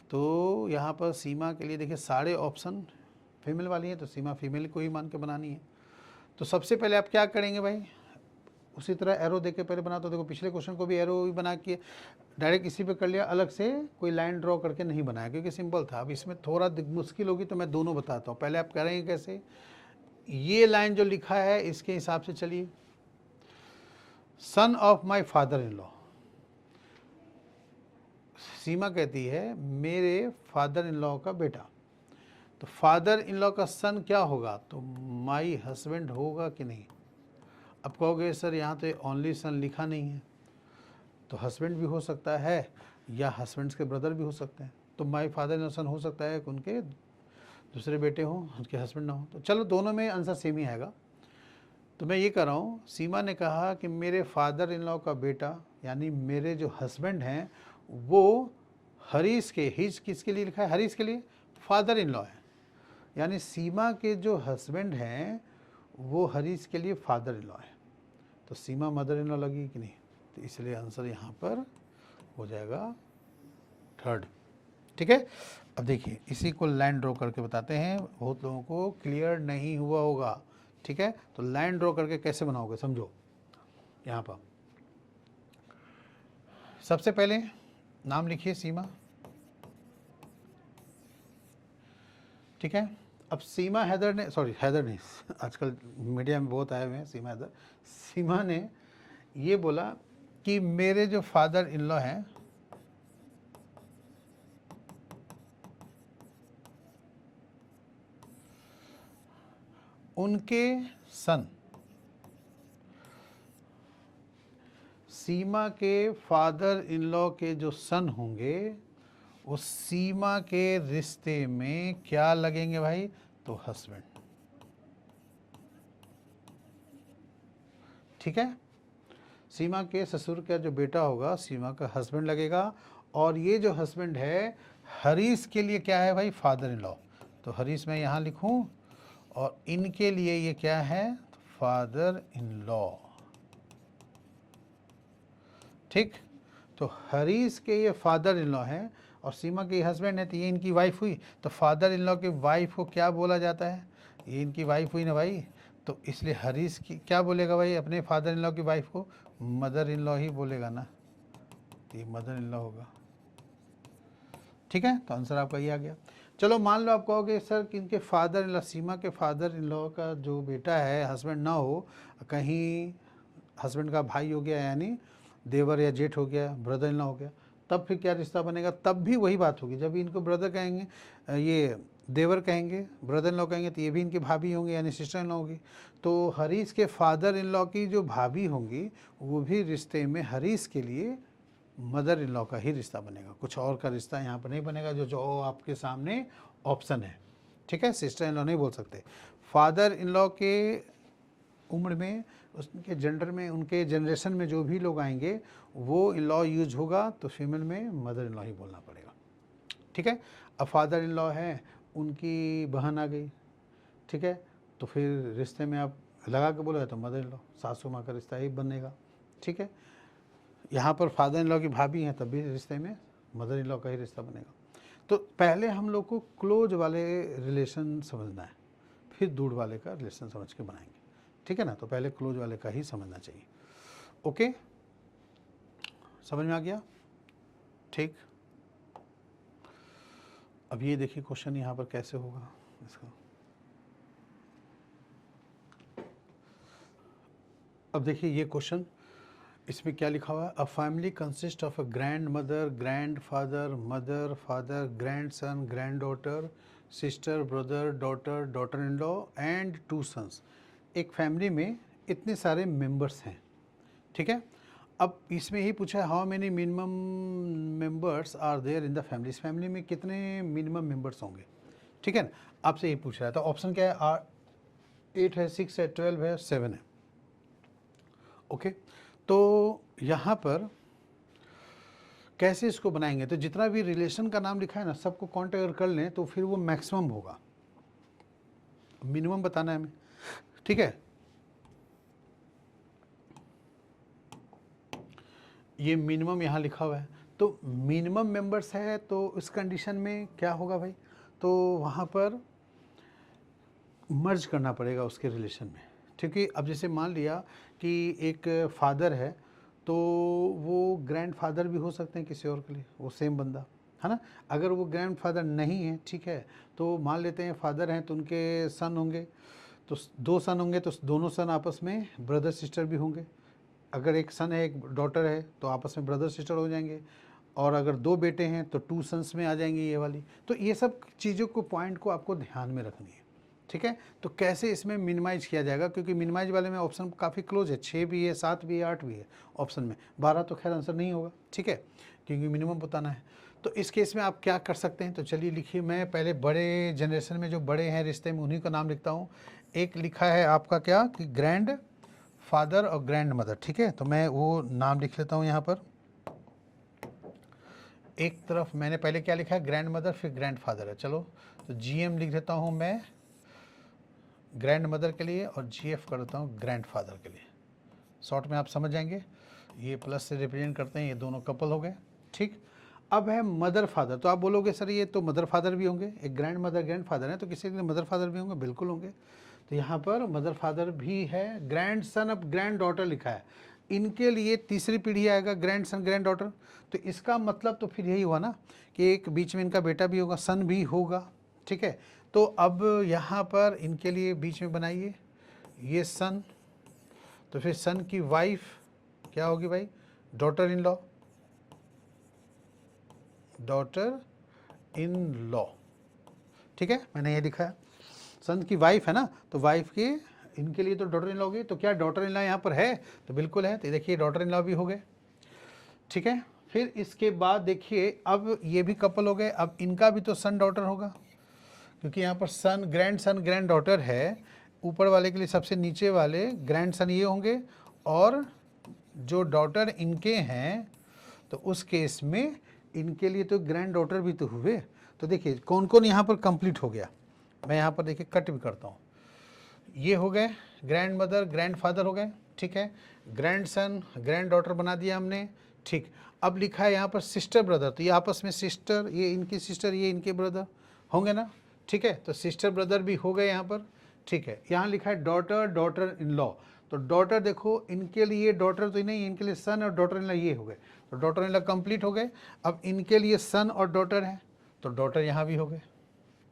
तो यहाँ पर सीमा के लिए देखिए सारे ऑप्शन फीमेल वाली हैं, तो सीमा फीमेल को ही मान के बनानी है। तो सबसे पहले आप क्या करेंगे भाई, उसी तरह एरो दे के पहले बना, तो देखो पिछले क्वेश्चन को भी एरो ही बना के डायरेक्ट इसी पे कर लिया, अलग से कोई लाइन ड्रॉ करके नहीं बनाया क्योंकि सिंपल था। अब इसमें थोड़ा मुश्किल होगी तो मैं दोनों बताता हूँ। पहले आप करेंगे कैसे, ये लाइन जो लिखा है इसके हिसाब से चलिए, son of my father in law, Seema कहती है मेरे फादर इन लॉ का बेटा, तो फादर इन लॉ का सन क्या होगा, तो माई हस्बैंड होगा कि नहीं। अब कहोगे सर यहाँ तो ओनली सन लिखा नहीं है, तो हस्बैंड भी हो सकता है या हस्बैंड्स के ब्रदर भी हो सकते हैं। तो माई फादर इन लॉ सन हो सकता है कि उनके दूसरे बेटे हों, उनके हस्बैंड ना हो। तो चलो दोनों में आंसर सेम ही आएगा। तो मैं ये कर रहा हूँ, सीमा ने कहा कि मेरे फादर इन लॉ का बेटा यानी मेरे जो हस्बैंड हैं वो हरीश के, हिज किसके लिए लिखा है, हरीश के लिए, फादर इन लॉ है, यानी सीमा के जो हस्बैंड हैं वो हरीश के लिए फादर इन लॉ है। तो सीमा मदर इन लॉ लगी कि नहीं, तो इसलिए आंसर यहाँ पर हो जाएगा थर्ड। ठीक है। अब देखिए इसी को लाइन ड्रॉ करके बताते हैं, बहुत लोगों को क्लियर नहीं हुआ होगा। ठीक है, तो लाइन ड्रॉ करके कैसे बनाओगे समझो। यहाँ पर सबसे पहले नाम लिखिए सीमा, ठीक है। अब सीमा हैदर ने, सॉरी हैदर नहीं, आजकल मीडिया में बहुत आए हुए हैं सीमा हैदर, सीमा ने ये बोला कि मेरे जो फादर इन लॉ हैं उनके सन, सीमा के फादर इन लॉ के जो सन होंगे उस सीमा के रिश्ते में क्या लगेंगे भाई, तो हस्बैंड। ठीक है, सीमा के ससुर का जो बेटा होगा सीमा का हस्बैंड लगेगा, और ये जो हस्बैंड है हरीश के लिए क्या है भाई, फादर इन लॉ। तो हरीश मैं यहाँ लिखूँ, और इनके लिए ये क्या है, फादर इन लॉ। ठीक, तो हरीश के ये फादर इन लॉ हैं और सीमा के हस्बैंड है, तो ये इनकी वाइफ हुई। तो फादर इन लॉ की वाइफ को क्या बोला जाता है, ये इनकी वाइफ हुई ना भाई, तो इसलिए हरीश की क्या बोलेगा भाई, अपने फादर इन लॉ की वाइफ को मदर इन लॉ ही बोलेगा ना, ये मदर इन लॉ होगा। ठीक है, तो आंसर आपका ये आ गया। चलो मान लो आप कहोगे सर कि इनके फादर इन लॉ, सीमा के फादर इन लॉ का जो बेटा है हस्बैंड ना हो, कहीं हस्बैंड का भाई हो गया यानी देवर या जेठ हो गया, ब्रदर इन लॉ हो गया, तब फिर क्या रिश्ता बनेगा, तब भी वही बात होगी। जब इनको ब्रदर कहेंगे, ये देवर कहेंगे, ब्रदर इन लॉ कहेंगे, तो ये भी इनकी भाभी होंगे यानी सिस्टर इन लॉ होगी। तो हरीश के फादर इन लॉ की जो भाभी होंगी वो भी रिश्ते में हरीश के लिए मदर इन लॉ का ही रिश्ता बनेगा, कुछ और का रिश्ता यहाँ पर नहीं बनेगा, जो आपके सामने ऑप्शन है। ठीक है, सिस्टर इन लॉ नहीं बोल सकते। फादर इन लॉ के उम्र में, उसके जेंडर में, उनके जनरेशन में जो भी लोग आएंगे वो इन लॉ यूज होगा, तो फीमेल में मदर इन लॉ ही बोलना पड़ेगा। ठीक है, अब फादर इन लॉ है, उनकी बहन आ गई, ठीक है, तो फिर रिश्ते में आप लगा के बोला तो मदर इन लॉ, सासू माँ का रिश्ता ही बनेगा। ठीक है, यहाँ पर फादर इन लॉ की भाभी हैं तब भी रिश्ते में मदर इन लॉ का ही रिश्ता बनेगा। तो पहले हम लोग को क्लोज वाले रिलेशन समझना है, फिर दूर वाले का रिलेशन समझ के बनाएंगे। ठीक है ना, तो पहले क्लोज वाले का ही समझना चाहिए। ओके, समझ में आ गया। ठीक, अब ये देखिए क्वेश्चन यहाँ पर कैसे होगा इसका। अब देखिए ये क्वेश्चन, इसमें क्या लिखा हुआ है, a family consist of a grandmother, grandfather, mother, father, grandson, granddaughter, sister, brother, daughter, daughter in law and 2 sons. एक फैमिली में इतने सारे मेंबर्स हैं। ठीक है, अब इसमें ही पूछा है how many minimum members are there in the family, इस फैमिली में कितने मिनिमम मेंबर्स होंगे। ठीक है ना, आपसे ये पूछ रहा है, तो ऑप्शन क्या है, 8 है, 6 है, 12 है, 7 है। ओके, तो यहाँ पर कैसे इसको बनाएंगे, तो जितना भी रिलेशन का नाम लिखा है ना सबको काउंट अगर कर लें तो फिर वो मैक्सिमम होगा, मिनिमम बताना है हमें, ठीक है। ये मिनिमम यहाँ लिखा हुआ है, तो मिनिमम मेंबर्स है तो इस कंडीशन में क्या होगा भाई, तो वहाँ पर मर्ज करना पड़ेगा उसके रिलेशन में, ठीक है। अब जैसे मान लिया कि एक फादर है तो वो ग्रैंड फादर भी हो सकते हैं किसी और के लिए, वो सेम बंदा है ना। अगर वो ग्रैंड फादर नहीं है, ठीक है, तो मान लेते हैं फादर हैं तो उनके सन होंगे, तो 2 सन होंगे तो दोनों सन आपस में ब्रदर सिस्टर भी होंगे। अगर एक सन है एक डॉटर है तो आपस में ब्रदर सिस्टर हो जाएंगे, और अगर 2 बेटे हैं तो 2 सन्स में आ जाएंगे ये वाली। तो ये सब चीज़ों को पॉइंट को आपको ध्यान में रखनी है, ठीक है। तो कैसे इसमें मिनिमाइज किया जाएगा, क्योंकि मिनिमाइज वाले में ऑप्शन काफ़ी क्लोज है, 6 भी है, 7 भी है, 8 भी है ऑप्शन में, 12 तो खैर आंसर नहीं होगा, ठीक है, क्योंकि मिनिमम बताना है। तो इस केस में आप क्या कर सकते हैं, तो चलिए लिखिए, मैं पहले बड़े जनरेशन में जो बड़े हैं रिश्ते में उन्हीं का नाम लिखता हूँ। एक लिखा है आपका क्या कि ग्रैंड फादर और ग्रैंड मदर, ठीक है, तो मैं वो नाम लिख लेता हूँ यहाँ पर। एक तरफ मैंने पहले क्या लिखा है, ग्रैंड मदर फिर ग्रैंड फादर है, चलो तो GM लिख देता हूँ मैं ग्रैंड मदर के लिए, और GF कर देता हूँ ग्रैंड फादर के लिए। शॉर्ट में आप समझ जाएंगे, ये प्लस से रिप्रेजेंट करते हैं, ये दोनों कपल हो गए, ठीक। अब है मदर फादर, तो आप बोलोगे सर ये तो मदर फादर भी होंगे, एक ग्रैंड मदर ग्रैंड फादर है तो किसी के लिए मदर फादर भी होंगे, बिल्कुल होंगे। तो यहाँ पर मदर फादर भी है, ग्रैंड सन अब ग्रैंड डॉटर लिखा है, इनके लिए तीसरी पीढ़ी आएगा ग्रैंड सन ग्रैंड डॉटर। तो इसका मतलब तो फिर यही हुआ ना कि एक बीच में इनका बेटा भी होगा, सन भी होगा, ठीक है। तो अब यहाँ पर इनके लिए बीच में बनाइए ये सन, तो फिर सन की वाइफ क्या होगी भाई, daughter in law, daughter in law, ठीक है, मैंने ये लिखा है। सन की वाइफ है ना, तो वाइफ की इनके लिए तो डॉटर इन लॉ होगी, तो क्या डॉटर इन लॉ यहाँ पर है, तो बिल्कुल है, तो देखिए डॉटर इन लॉ भी हो गए, ठीक है। फिर इसके बाद देखिए अब ये भी कपल हो गए, अब इनका भी तो सन डॉटर होगा, क्योंकि यहाँ पर सन ग्रैंड डॉटर है, ऊपर वाले के लिए सबसे नीचे वाले ग्रैंड सन ये होंगे, और जो डॉटर इनके हैं तो उस केस में इनके लिए तो ग्रैंड डॉटर भी तो हुए। तो देखिए कौन कौन यहाँ पर कंप्लीट हो गया, मैं यहाँ पर देखिए कट भी करता हूँ, ये हो गए ग्रैंड मदर ग्रैंड फादर हो गए, ठीक है, ग्रैंड सन ग्रैंड डॉटर बना दिया हमने, ठीक। अब लिखा है यहाँ पर सिस्टर ब्रदर, तो ये आपस में सिस्टर, ये इनकी सिस्टर ये इनके ब्रदर होंगे ना, ठीक है, तो सिस्टर ब्रदर भी हो गए यहाँ पर, ठीक है। यहाँ लिखा है डॉटर डॉटर इन लॉ, तो डॉटर देखो इनके लिए डॉटर तो नहीं, इनके लिए सन और डॉटर इन लॉ ये हो गए, तो डॉटर इन लॉ कंप्लीट हो गए। अब इनके लिए सन और डॉटर है तो डॉटर यहाँ भी हो गए,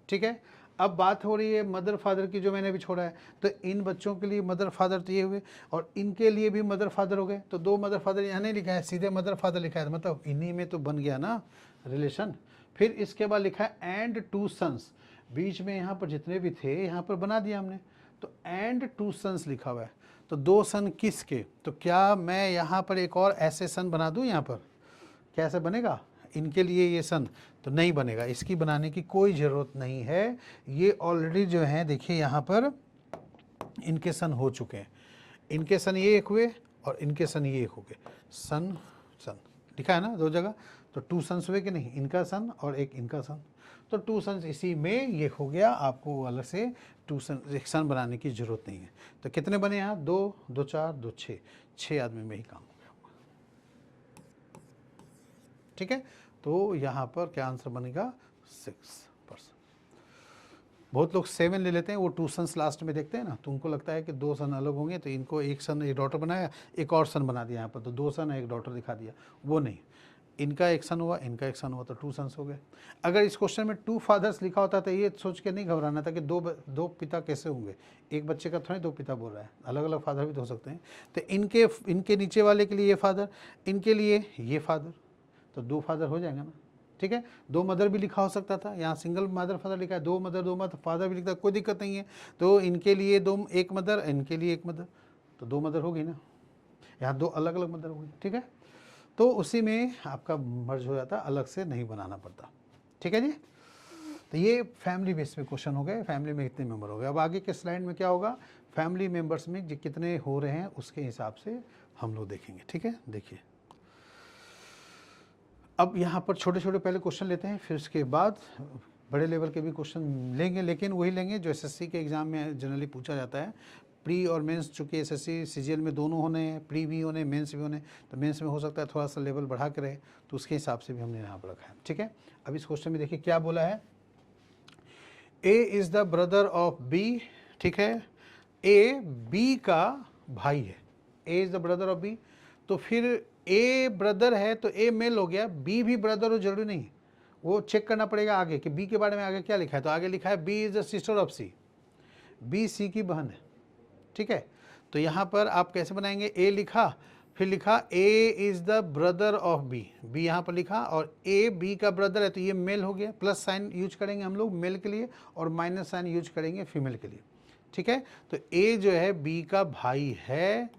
ठीक है। अब बात हो रही है मदर फादर की, जो मैंने भी छोड़ा है, तो इन बच्चों के लिए मदर फादर तो ये हुए, और इनके लिए भी मदर फादर हो गए, तो 2 मदर फादर यहाँ नहीं लिखा है, सीधे मदर फादर लिखा है, मतलब इन्हीं में तो बन गया ना रिलेशन। फिर इसके बाद लिखा है एंड 2 सन्स, बीच में यहाँ पर जितने भी थे यहाँ पर बना दिया हमने, तो एंड 2 सन्स लिखा हुआ है, तो 2 सन किसके, तो क्या मैं यहाँ पर एक और ऐसे सन बना दूँ यहाँ पर, क्या ऐसा बनेगा इनके लिए ये सन, तो नहीं बनेगा, इसकी बनाने की कोई ज़रूरत नहीं है, ये ऑलरेडी जो है देखिए यहाँ पर इनके सन हो चुके हैं, इनके सन ये एक हुए और इनके सन ये एक हो गए, सन सन लिखा है ना 2 जगह, तो 2 सन्स हुए कि नहीं, इनका सन और एक इनका सन, तो 2 सन्स इसी में ये हो गया, आपको अलग से 2 सन एक सन बनाने की ज़रूरत नहीं है। तो कितने बने यहाँ, 2 2 4 2 6 आदमी में ही काम हो गया, ठीक है। तो यहाँ पर क्या आंसर बनेगा, 6%। बहुत लोग 7 ले लेते हैं, वो 2 सन्स लास्ट में देखते हैं ना, तो उनको लगता है कि 2 सन अलग होंगे, तो इनको एक सन एक डॉटर बनाया, एक और सन बना दिया यहाँ पर, तो 2 सन एक डॉटर दिखा दिया, वो नहीं, इनका एक सन हुआ इनका एक सन हुआ, तो 2 सन्स हो गए। अगर इस क्वेश्चन में 2 फादर्स लिखा होता तो ये सोच के नहीं घबराना था कि दो पिता कैसे होंगे, एक बच्चे का थोड़ी 2 पिता बोल रहा है, अलग अलग फादर भी तो हो सकते हैं। तो इनके नीचे वाले के लिए ये फादर, इनके लिए ये फादर, तो 2 फादर हो जाएंगे ना, ठीक है। 2 मदर भी लिखा हो सकता था, यहाँ सिंगल मदर फादर लिखा है, 2 मदर फादर भी लिखता है, कोई दिक्कत नहीं है। तो इनके लिए 2 एक मदर, इनके लिए एक मदर, तो 2 मदर होगी ना, यहाँ 2 अलग अलग मदर होगी, ठीक है। तो उसी में आपका मर्ज हो जाता, अलग से नहीं बनाना पड़ता, ठीक है जी। तो ये फैमिली बेस पे क्वेश्चन हो गए, फैमिली में कितने मेंबर हो गए। अब आगे के स्लाइड में क्या होगा, फैमिली मेंबर्स में जो कितने हो रहे हैं उसके हिसाब से हम लोग देखेंगे, ठीक है। देखिए अब यहाँ पर छोटे छोटे पहले क्वेश्चन लेते हैं, फिर उसके बाद बड़े लेवल के भी क्वेश्चन लेंगे, लेकिन वही लेंगे जो एसएससी के एग्ज़ाम में जनरली पूछा जाता है। प्री और मेंस, चूँकि एसएससी सीजीएल में दोनों होने हैं, प्री भी होने, मेंस भी होने, तो मेंस में हो सकता है थोड़ा सा लेवल बढ़ा के रहे, तो उसके हिसाब से भी हमने यहाँ पर रखा है। ठीक है, अब इस क्वेश्चन में देखिए क्या बोला है, A is the brother of B. ठीक है, ए बी का भाई है, A is the brother of B, तो फिर ए ब्रदर है तो ए मेल हो गया, बी भी ब्रदर हो जरूरी नहीं, वो चेक करना पड़ेगा आगे कि बी के बारे में आगे क्या लिखा है। तो आगे लिखा है B is the sister of C, B C की बहन है। ठीक है, तो यहाँ पर आप कैसे बनाएंगे, ए लिखा, फिर लिखा A is the brother of B, B यहाँ पर लिखा, और ए बी का ब्रदर है तो ये मेल हो गया, प्लस साइन यूज करेंगे हम लोग मेल के लिए और माइनस साइन यूज करेंगे फीमेल के लिए। ठीक है, तो ए जो है बी का भाई है,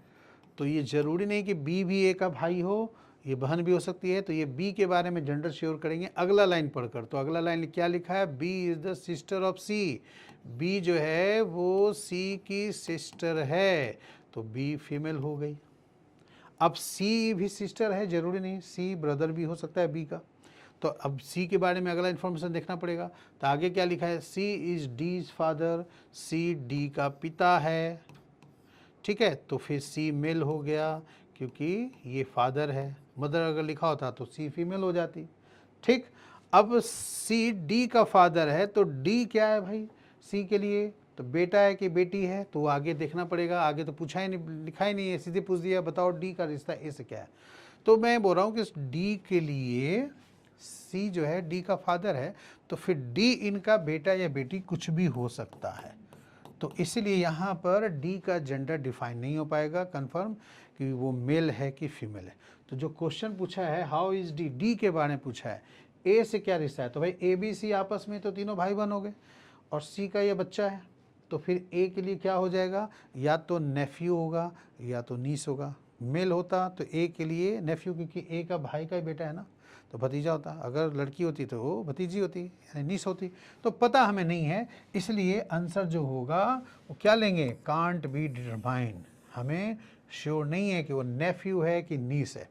तो ये ज़रूरी नहीं कि बी भी ए का भाई हो, ये बहन भी हो सकती है, तो ये बी के बारे में जेंडर श्योर करेंगे अगला लाइन पढ़कर। तो अगला लाइन क्या लिखा है, B is the sister of C, B जो है वो सी की सिस्टर है, तो बी फीमेल हो गई। अब सी भी सिस्टर है, जरूरी नहीं, सी ब्रदर भी हो सकता है बी का, तो अब सी के बारे में अगला इन्फॉर्मेशन देखना पड़ेगा। तो आगे क्या लिखा है, she is D's father, she D का पिता है। ठीक है, तो फिर सी मेल हो गया क्योंकि ये फादर है, मदर अगर लिखा होता तो सी फीमेल हो जाती। ठीक, अब सी डी का फादर है, तो डी क्या है भाई सी के लिए, तो बेटा है कि बेटी है, तो आगे देखना पड़ेगा, आगे तो पूछा ही नहीं, लिखा ही नहीं है, सीधे पूछ दिया बताओ डी का रिश्ता ए से क्या है। तो मैं बोल रहा हूँ कि डी के लिए सी जो है डी का फादर है, तो फिर डी इनका बेटा या बेटी कुछ भी हो सकता है, तो इसलिए यहाँ पर डी का जेंडर डिफाइन नहीं हो पाएगा कंफर्म कि वो मेल है कि फीमेल है। तो जो क्वेश्चन पूछा है हाउ इज़ डी, डी के बारे में पूछा है, ए से क्या रिश्ता है, तो भाई ए बी सी आपस में तो तीनों भाई बहन हो गए, और सी का ये बच्चा है, तो फिर ए के लिए क्या हो जाएगा, या तो नेफ्यू होगा या तो नीस होगा। मेल होता तो ए के लिए नेफ्यू, क्योंकि ए का भाई का ही बेटा है ना, तो भतीजा होता, अगर लड़की होती तो वो भतीजी होती यानी नीस होती, तो पता हमें नहीं है, इसलिए आंसर जो होगा वो क्या लेंगे, कांट बी डिटरमाइन, हमें श्योर नहीं है कि वो नेफ्यू है कि नीस है।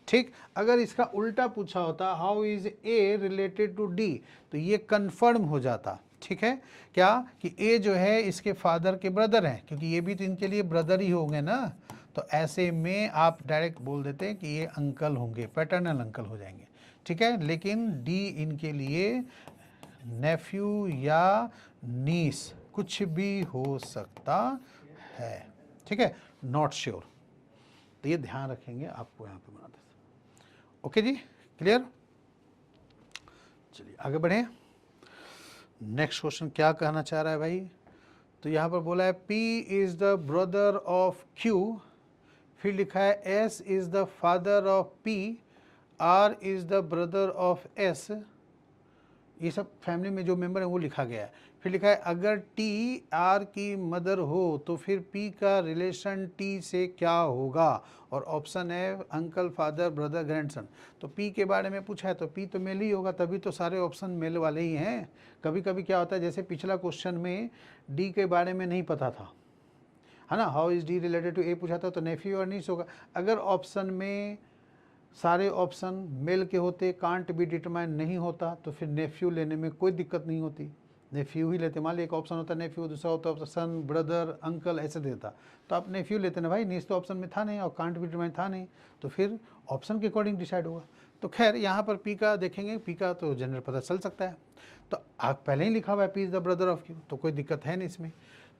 ठीक, अगर इसका उल्टा पूछा होता how is A related to D, तो ये कंफर्म हो जाता। ठीक है, क्या कि ए जो है इसके फादर के ब्रदर हैं, क्योंकि ये भी तो इनके लिए ब्रदर ही होंगे ना, तो ऐसे में आप डायरेक्ट बोल देते हैं कि ये अंकल होंगे, पैटर्नल अंकल हो जाएंगे। ठीक है, लेकिन डी इनके लिए नेफ्यू या नीस कुछ भी हो सकता है। ठीक है, नॉट श्योर, तो ये ध्यान रखेंगे, आपको यहाँ पे बना देते। ओके जी, क्लियर। चलिए आगे बढ़े, नेक्स्ट क्वेश्चन क्या कहना चाह रहा है भाई, तो यहाँ पर बोला है P is the brother of Q, फिर लिखा है S is the father of P, R is the brother of S, ये सब फैमिली में जो मेंबर है वो लिखा गया है। फिर लिखा है अगर T R की मदर हो तो फिर P का रिलेशन T से क्या होगा, और ऑप्शन है अंकल, फादर, ब्रदर, ग्रैंडसन। तो P के बारे में पूछा है तो P तो मेल ही होगा, तभी तो सारे ऑप्शन मेल वाले ही हैं। कभी कभी क्या होता है, जैसे पिछला क्वेश्चन में D के बारे में नहीं पता था, है ना, how is D related to A पूछा था, तो नेफ्यू और नीस होगा। अगर ऑप्शन में सारे ऑप्शन मेल के होते, कांट बी डिटरमाइन नहीं होता, तो फिर नेफ्यू लेने में कोई दिक्कत नहीं होती, नेफ्यू ही लेते। मान ली एक ऑप्शन होता है नेफ्यू, दूसरा होता है सन, ब्रदर, अंकल, ऐसे देता, तो आप नेफ्यू लेते ना भाई, नीस तो ऑप्शन में था नहीं और कांट बी डिटरमाइन था नहीं, तो फिर ऑप्शन के अकॉर्डिंग डिसाइड होगा। तो खैर यहाँ पर पी का देखेंगे, पी का तो जनरल पता चल सकता है, तो आप पहले ही लिखा हुआ है P is the brother of Q, तो कोई दिक्कत है नहीं इसमें,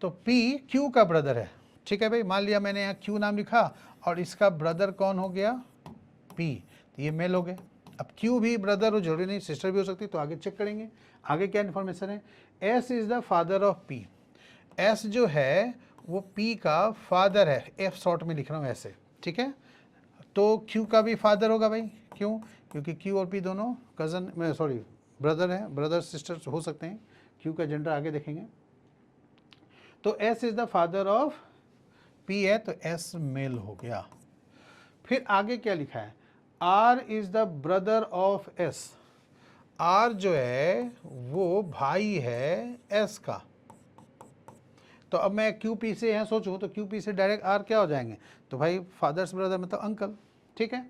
तो पी क्यू का ब्रदर है। ठीक है भाई, मान लिया मैंने यहाँ क्यू नाम लिखा और इसका ब्रदर कौन हो गया, पी, तो ये मेल हो गए। अब क्यू भी ब्रदर हो, जरूरी नहीं सिस्टर भी हो सकती, तो आगे चेक करेंगे आगे क्या इन्फॉर्मेशन है। S is the father of P, S जो है वो पी का फादर है, एफ शॉर्ट में लिख रहा हूँ ऐसे। ठीक है, तो क्यू का भी फादर होगा भाई, क्यों, क्योंकि क्यू और पी दोनों कज़न में सॉरी ब्रदर हैं, ब्रदर सिस्टर्स हो सकते हैं, क्यू का जेंडर आगे देखेंगे। तो S is the father of P है, तो एस मेल हो गया। फिर आगे क्या लिखा है, R is the brother of S, R जो है वो भाई है एस का। तो अब मैं क्यू पी से यहाँ सोचूं तो क्यू पी से डायरेक्ट आर क्या हो जाएंगे, तो भाई फादर्स ब्रदर मतलब अंकल। ठीक है,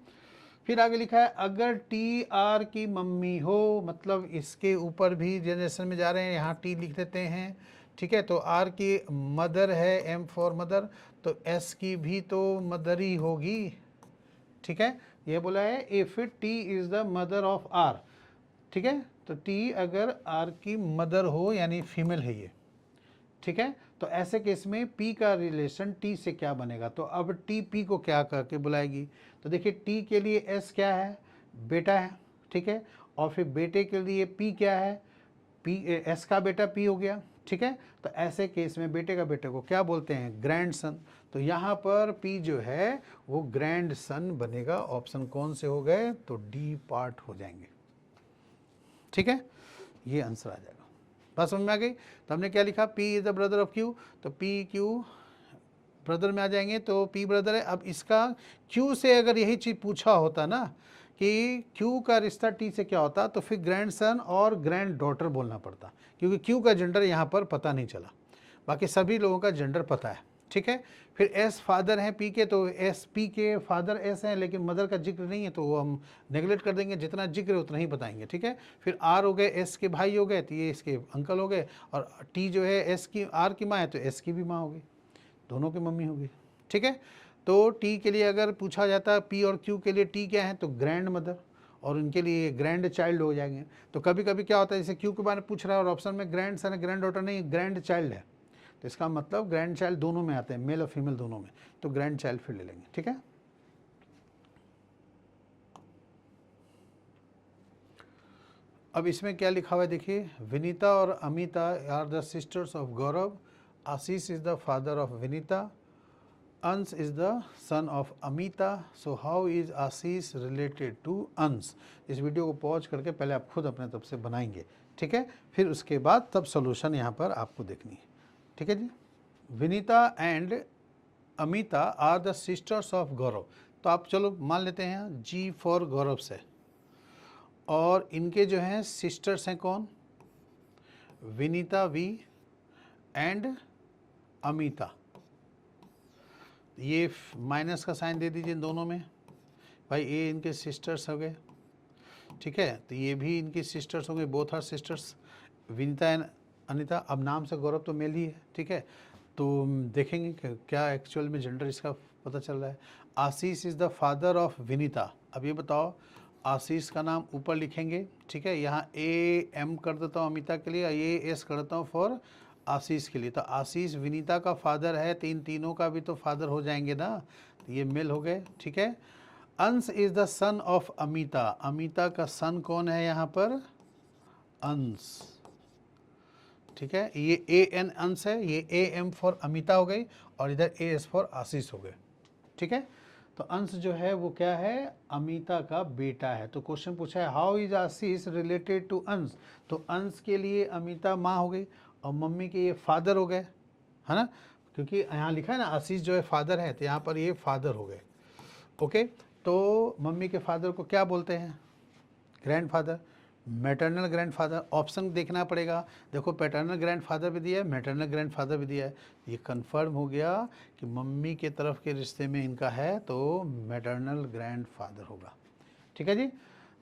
फिर आगे लिखा है अगर टी आर की मम्मी हो, मतलब इसके ऊपर भी जनरेशन में जा रहे हैं, यहाँ टी लिख देते हैं, ठीक है। तो आर की मदर है, एम फॉर मदर, तो एस की भी तो मदर ही होगी, ठीक है। ये बोला है if T is the mother of R, ठीक है। तो टी अगर आर की मदर हो यानी फीमेल है ये, ठीक है। तो ऐसे केस में P का रिलेशन T से क्या बनेगा, तो अब T P को क्या करके बुलाएगी, तो देखिए T के लिए S क्या है, बेटा है, ठीक है। और फिर बेटे के लिए P क्या है, P S का बेटा P हो गया, ठीक है। तो ऐसे केस में बेटे का बेटे को क्या बोलते हैं, ग्रैंड सन। तो यहाँ पर P जो है वो ग्रैंड सन बनेगा। ऑप्शन कौन से हो गए, तो डी पार्ट हो जाएंगे, ठीक है। ये आंसर आ जाएगा। बात समझ में आ गई। तो हमने क्या लिखा, P is the brother of Q, तो P Q ब्रदर में आ जाएंगे, तो P ब्रदर है। अब इसका Q से अगर यही चीज़ पूछा होता ना कि Q का रिश्ता T से क्या होता, तो फिर ग्रैंड सन और ग्रैंड डॉटर बोलना पड़ता, क्योंकि Q का जेंडर यहाँ पर पता नहीं चला, बाकी सभी लोगों का जेंडर पता है, ठीक है। फिर एस फादर हैं पी के, तो एस पी के फादर एस हैं, लेकिन मदर का जिक्र नहीं है, तो वो हम नेगलेक्ट कर देंगे, जितना जिक्र है उतना ही बताएंगे, ठीक है। फिर आर हो गए, एस के भाई हो गए, तो ये इसके अंकल हो गए, और टी जो है एस की आर की माँ है, तो एस की भी माँ होगी, दोनों की मम्मी होगी, ठीक है। तो टी के लिए अगर पूछा जाता है पी और क्यू के लिए टी क्या है, तो ग्रैंड मदर, और उनके लिए ग्रैंड चाइल्ड हो जाएंगे। तो कभी कभी क्या होता है, जैसे क्यू के बारे में पूछ रहा है और ऑप्शन में ग्रैंड सन है, ग्रैंड डॉटर नहीं, ग्रैंड चाइल्ड है, तो इसका मतलब ग्रैंड चाइल्ड दोनों में आते हैं, मेल और फीमेल दोनों में, तो ग्रैंड चाइल्ड फिर ले लेंगे, ठीक है। अब इसमें क्या लिखा हुआ है देखिए, विनीता और Amita are the sisters of Gaurav, Ashish is the father of Vinita, Ansh is the son of Amita, so how is Ashish related to Ansh. इस वीडियो को पॉज करके पहले आप खुद अपने तरफ से बनाएंगे, ठीक है, फिर उसके बाद तब सोल्यूशन यहाँ पर आपको देखनी है, ठीक है जी। Vinita and Amita are the sisters of Gaurav, तो आप चलो मान लेते हैं जी फॉर गौरव से, और इनके जो हैं सिस्टर्स हैं कौन, विनीता वी एंड अमिता, ये माइनस का साइन दे दीजिए इन दोनों में, भाई ये इनके सिस्टर्स हो गए, ठीक है। तो ये भी इनकी सिस्टर्स होंगे, both are sisters, Vinita and Anita. अब नाम से गौरव तो मेल ही है, ठीक है। तो देखेंगे कि क्या एक्चुअल में जेंडर इसका पता चल रहा है। Ashish is the father of Vinita. अब ये बताओ, आशीष का नाम ऊपर लिखेंगे, ठीक है, यहाँ ए एम कर देता हूँ अमिता के लिए, ये एस कर देता हूँ फॉर आशीष के लिए। तो आशीष विनीता का फादर है, तो इन तीनों का भी तो फादर हो जाएंगे ना, तो ये मेल हो गए, ठीक है। अंश is the son of Amita, Amita का सन कौन है यहाँ पर, अंश, ठीक है। ये ए एन अंश है, ये ए एम फॉर अमिता हो गई, और इधर ए एस फॉर आशीष हो गए, ठीक है। तो अंश जो है वो क्या है, अमिता का बेटा है। तो क्वेश्चन पूछा है how is Ashish related to Ansh, तो अंश के लिए अमिता माँ हो गई, और मम्मी के ये फादर हो गए, है ना, क्योंकि यहाँ लिखा है ना आशीष जो है फादर है, तो यहाँ पर ये फादर हो गए, ओके। तो मम्मी के फादर को क्या बोलते हैं, ग्रैंडफादर, मैटरनल ग्रैंडफादर। ऑप्शन देखना पड़ेगा, देखो पैटर्नल ग्रैंडफादर भी दिया है, मैटरनल ग्रैंडफादर भी दिया है, ये कंफर्म हो गया कि मम्मी के तरफ के रिश्ते में इनका है, तो मैटरनल ग्रैंडफादर होगा, ठीक है जी।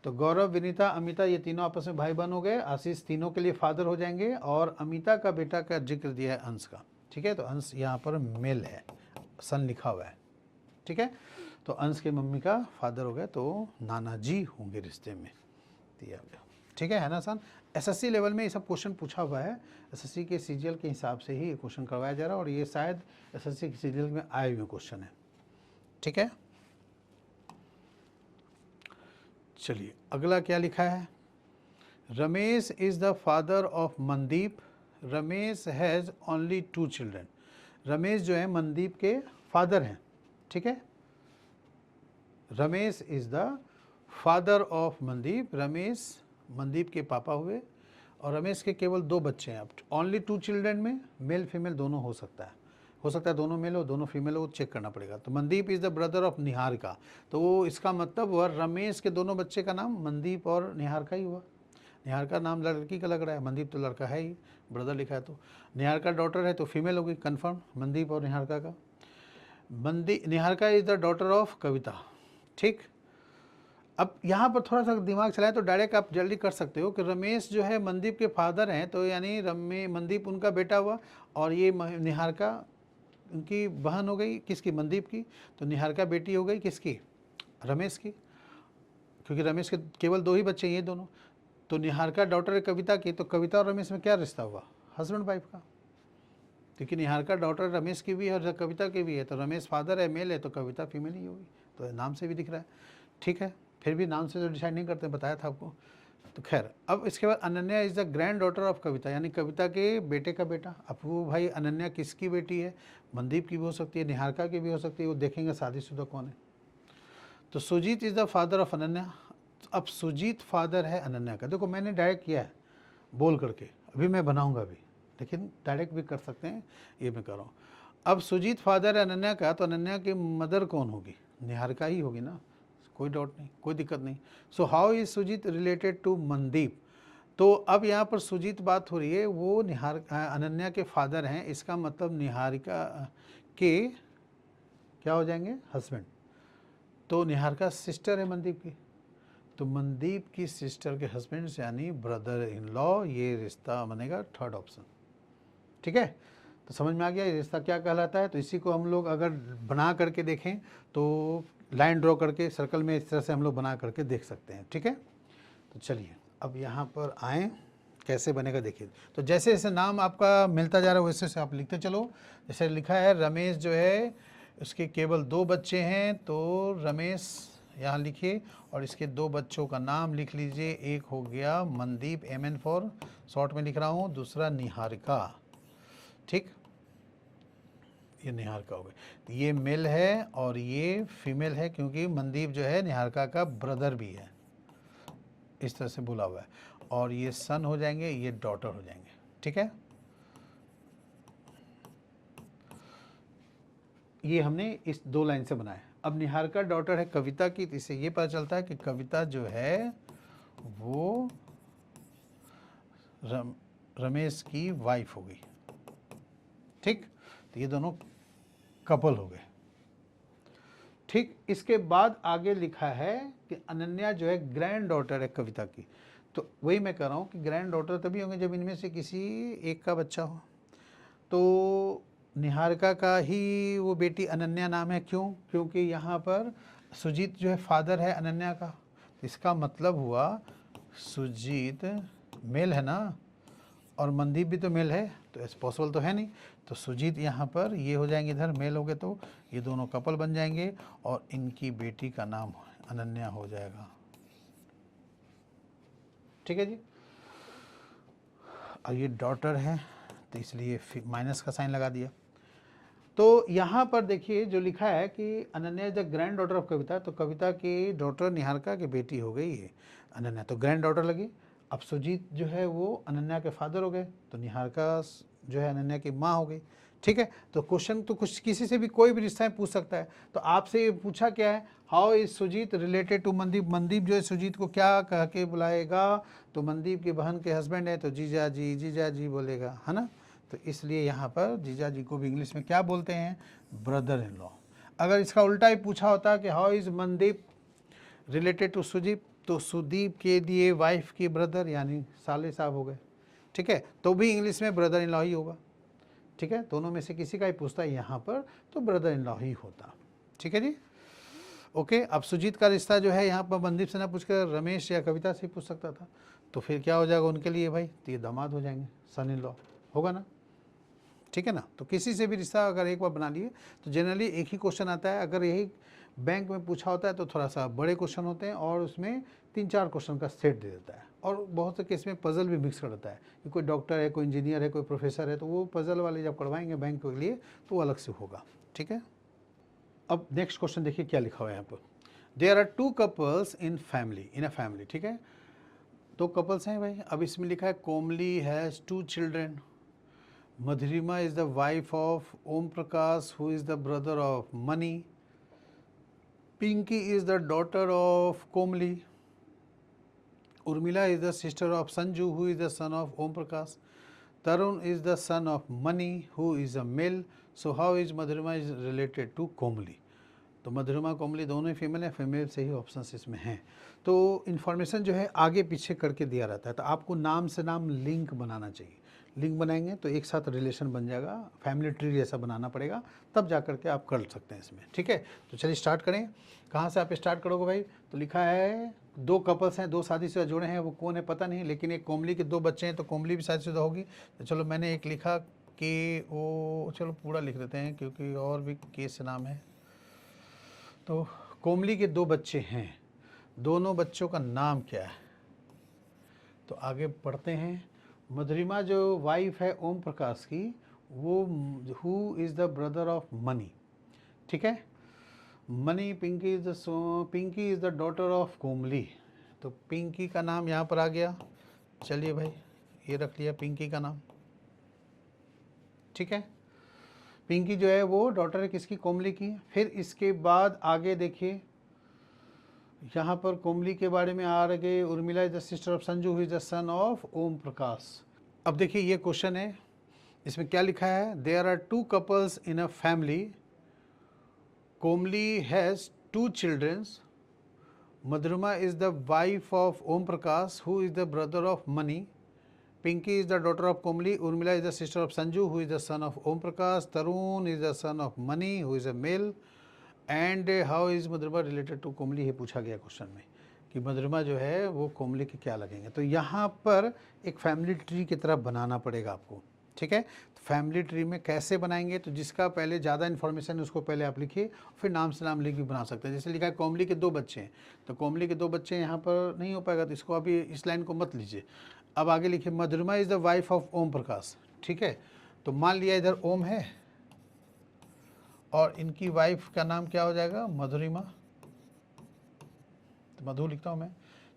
तो गौरव, विनीता, अमिता ये तीनों आपस में भाई बहन हो गए, आशीष तीनों के लिए फादर हो जाएंगे, और अमिता का बेटा का जिक्र दिया है अंश का, ठीक है। तो अंश यहाँ पर मेल है, सन लिखा हुआ है, ठीक है। तो अंश के मम्मी का फादर हो गए, तो नाना जी होंगे रिश्ते में, दिया गया, ठीक है ना सन। एसएससी लेवल में ये सब क्वेश्चन पूछा हुआ है, एसएससी के सीजीएल के हिसाब से ही ये क्वेश्चन करवाया जा रहा है, और ये शायद एसएससी के सीजीएल में आए हुए क्वेश्चन है, ठीक है। चलिए अगला क्या लिखा है, Ramesh is the father of Mandeep, Ramesh has only 2 children. Ramesh जो है मनदीप के फादर हैं, ठीक है। Ramesh is the father of Mandeep, Ramesh Mandeep के पापा हुए, और रमेश के केवल 2 बच्चे हैं। अब ओनली 2 चिल्ड्रन में मेल फीमेल दोनों हो सकता है दोनों मेल हो दोनों फीमेल हो, चेक करना पड़ेगा। तो Mandeep is the brother of Niharika, तो वो इसका मतलब हुआ रमेश के दोनों बच्चे का नाम मनदीप और निहारिका ही हुआ। निहारिका नाम लड़की का लग रहा है, मनदीप तो लड़का है ही, ब्रदर लिखा है, तो निहारिका डॉटर है तो फीमेल होगी कन्फर्म, मनदीप और निहारिका का। Niharika is the daughter of Kavita, ठीक। अब यहाँ पर थोड़ा सा दिमाग चलाएं तो डायरेक्ट आप जल्दी कर सकते हो कि रमेश जो है मनदीप के फादर हैं, तो यानी मनदीप उनका बेटा हुआ, और ये निहारिका उनकी बहन हो गई, किसकी, मनदीप की। तो निहारिका बेटी हो गई किसकी, रमेश की, क्योंकि रमेश के केवल 2 ही बच्चे हैं ये दोनों। तो निहारिका डॉटर है कविता की, तो कविता और रमेश में क्या रिश्ता हुआ, हस्बैंड वाइफ का, क्योंकि निहारिका डॉटर रमेश की भी है और कविता की भी है। तो रमेश फादर है, मेल है, तो कविता फीमेल ही होगी, तो नाम से भी दिख रहा है। ठीक है, फिर भी नाम से तो डिसाइड नहीं करते, बताया था आपको। तो खैर, अब इसके बाद Ananya is the granddaughter of Kavita, यानी कविता के बेटे का बेटा। अब वो भाई अनन्या किसकी बेटी है, मनदीप की भी हो सकती है, निहारिका की भी हो सकती है, वो देखेंगे शादीशुदा कौन है। तो Sujeet is the father of Ananya. अब सुजीत फादर है अनन्या का। देखो मैंने डायरेक्ट किया है बोल करके, अभी मैं बनाऊंगा भी, लेकिन डायरेक्ट भी कर सकते हैं, ये मैं कर रहा हूँ। अब सुजीत फादर है अनन्या का, तो अनन्या की मदर कौन होगी, निहारिका ही होगी ना, कोई डाउट नहीं, कोई दिक्कत नहीं। So how is Sujeet related to Mandeep. तो अब यहाँ पर सुजीत बात हो रही है, वो अनन्या के फादर हैं, इसका मतलब निहारिका के क्या हो जाएंगे, हस्बैंड। तो निहारिका सिस्टर है मनदीप की, तो मनदीप की सिस्टर के हस्बैंड यानी ब्रदर इन लॉ, ये रिश्ता बनेगा थर्ड ऑप्शन। ठीक है, तो समझ में आ गया ये रिश्ता क्या कहलाता है। तो इसी को हम लोग अगर बना करके देखें तो लाइन ड्रॉ करके सर्कल में इस तरह से हम लोग बना करके देख सकते हैं। ठीक है, तो चलिए अब यहाँ पर आएँ, कैसे बनेगा देखिए। तो जैसे जैसे नाम आपका मिलता जा रहा है वैसे वैसे आप लिखते चलो। जैसे लिखा है रमेश जो है उसके केवल 2 बच्चे हैं, तो रमेश यहाँ लिखिए, और इसके 2 बच्चों का नाम लिख लीजिए। एक हो गया मनदीप, MN फॉर शॉर्ट में लिख रहा हूँ, दूसरा निहारिका। ठीक, ये निहारिका हो गई। तो ये मेल है और ये फीमेल है, क्योंकि मनदीप जो है निहारिका का ब्रदर भी है, इस तरह से बोला हुआ है। और ये सन हो जाएंगे, ये डॉटर हो जाएंगे। ठीक है, ये हमने इस 2 लाइन से बनाया। अब निहारिका डॉटर है कविता की, तो इससे ये पता चलता है कि कविता जो है वो रमेश की वाइफ हो गई। ठीक, तो ये दोनों कपल हो गए। ठीक, इसके बाद आगे लिखा है कि अनन्या जो है ग्रैंड डॉटर है कविता की। तो वही मैं कह रहा हूँ कि ग्रैंड डॉटर तभी होंगे जब इनमें से किसी एक का बच्चा हो। तो निहारिका का ही वो बेटी अनन्या नाम है, क्यों, क्योंकि यहाँ पर सुजीत जो है फादर है अनन्या का, इसका मतलब हुआ सुजीत मेल है ना, और मनदीप भी तो मेल है, तो ऐसे पॉसिबल तो है नहीं। तो सुजीत यहाँ पर ये हो जाएंगे, इधर मेल हो गए, तो ये दोनों कपल बन जाएंगे, और इनकी बेटी का नाम अनन्या हो जाएगा। ठीक है जी, और ये डॉटर है तो इसलिए माइनस का साइन लगा दिया। तो यहाँ पर देखिए जो लिखा है कि Ananya is the granddaughter of Kavita, तो कविता की डॉटर निहारिका की बेटी हो गई है अनन्या, तो ग्रैंड डॉटर लगी। अब सुजीत जो है वो अनन्या के फादर हो गए, तो निहारिका जो है अनन्या की माँ हो गई। ठीक है, तो क्वेश्चन तो कुछ किसी से भी कोई भी रिश्ता पूछ सकता है। तो आपसे पूछा क्या है, how is Sujeet related to Mandeep. Mandeep जो है सुजीत को क्या कह के बुलाएगा, तो मनदीप की बहन के हस्बैंड है, तो जीजा जी बोलेगा, है ना। तो इसलिए यहाँ पर जीजा जी को भी इंग्लिश में क्या बोलते हैं, ब्रदर इन लॉ। अगर इसका उल्टा ही पूछा होता कि how is Mandeep related to Sudeep, तो सुदीप के लिए वाइफ की ब्रदर यानी साले साहब हो गए। ठीक है, तो भी इंग्लिश में ब्रदर इन लॉ ही होगा। ठीक है, दोनों में से किसी का ही पूछता है यहाँ पर, तो ब्रदर इन लॉ ही होता। ठीक है जी, ओके। अब सुजीत का रिश्ता जो है यहाँ पर मनदीप से ना पूछकर रमेश या कविता से पूछ सकता था, तो फिर क्या हो जाएगा उनके लिए भाई, तो ये दामाद हो जाएंगे, सन इन लॉ होगा ना। ठीक है ना, तो किसी से भी रिश्ता अगर एक बार बना लिए तो जनरली एक ही क्वेश्चन आता है। अगर यही बैंक में पूछा होता है तो थोड़ा सा बड़े क्वेश्चन होते हैं, और उसमें 3-4 क्वेश्चन का सेट दे देता है, और बहुत से केस में पजल भी मिक्स कर देता है कि कोई डॉक्टर है, कोई इंजीनियर है, कोई प्रोफेसर है, तो वो पजल वाले जब करवाएंगे बैंक के लिए तो वो अलग से होगा। ठीक है, अब नेक्स्ट क्वेश्चन देखिए क्या लिखा हुआ है यहाँ पर, there are 2 couples in a family. ठीक है, 2 कपल्स हैं भाई। अब इसमें लिखा है Komali has 2 children, Madhurima is the wife of Om Prakash, who is the brother of Mani. Pinky is the daughter of Komli. Urmila is the sister of Sanju, who is the son of Om Prakash. Tarun is the son of Mani, who is a male. So how is Madhurima is related to Komli? तो मधुरिमा कोमली दोनों ही female हैं, female से ही option इसमें हैं। तो information जो है आगे पीछे करके दिया रहता है, तो आपको नाम से नाम लिंक बनाना चाहिए। लिंक बनाएंगे तो एक साथ रिलेशन बन जाएगा, फैमिली ट्री जैसा बनाना पड़ेगा, तब जा कर के आप कर सकते हैं इसमें। ठीक है, तो चलिए स्टार्ट करें। कहाँ से आप स्टार्ट करोगे भाई? तो लिखा है 2 कपल्स हैं, 2 शादीशुदा जोड़े हैं, वो कौन है पता नहीं, लेकिन एक कोमली के 2 बच्चे हैं, तो कोमली भी शादीशुदा होगी। तो चलो मैंने एक लिखा कि वो, चलो पूरा लिख देते हैं क्योंकि और भी केस नाम है। तो कोमली के 2 बच्चे हैं, दोनों बच्चों का नाम क्या है? तो आगे पढ़ते हैं। मधुरिमा जो वाइफ है ओम प्रकाश की, वो who is the brother of Mani. ठीक है, Mani Pinki is the daughter of Komali. तो पिंकी का नाम यहाँ पर आ गया। चलिए भाई, ये रख लिया पिंकी का नाम। ठीक है, पिंकी जो है वो डॉटर है किसकी? कोमली की। फिर इसके बाद आगे देखिए, यहाँ पर कोमली के बारे में आ गए, Urmila is the sister of Sanju who is the son of Om Prakash. अब देखिए ये क्वेश्चन है, इसमें क्या लिखा है? There are 2 couples in a family, Komali has 2 childrens, Madhurima is the wife of Om Prakash who is the brother of Mani, Pinky is the daughter of Komli, Urmila is the sister of Sanju who is the son of Om Prakash, Tarun is the son of Mani who is a male, and how is Madhurima related to Komli? ये पूछा गया question में कि मधुरिमा जो है वो कोमली के क्या लगेंगे। तो यहाँ पर एक फैमिली ट्री की तरह बनाना पड़ेगा आपको। ठीक है, तो फैमिली ट्री में कैसे बनाएंगे? तो जिसका पहले ज़्यादा इन्फॉर्मेशन है उसको पहले आप लिखिए, फिर नाम से नाम लिख भी बना सकते हैं। जैसे लिखा है कोमली के 2 बच्चे हैं, तो कोमली के 2 बच्चे यहाँ पर नहीं हो पाएगा, तो इसको अभी इस लाइन को मत लीजिए। अब आगे लिखिए मधुरिमा is the wife of Om प्रकाश। ठीक है, तो मान लिया इधर ओम है और इनकी वाइफ का नाम क्या हो जाएगा? मधुरिमा। तो मधु लिखता हूँ मैं।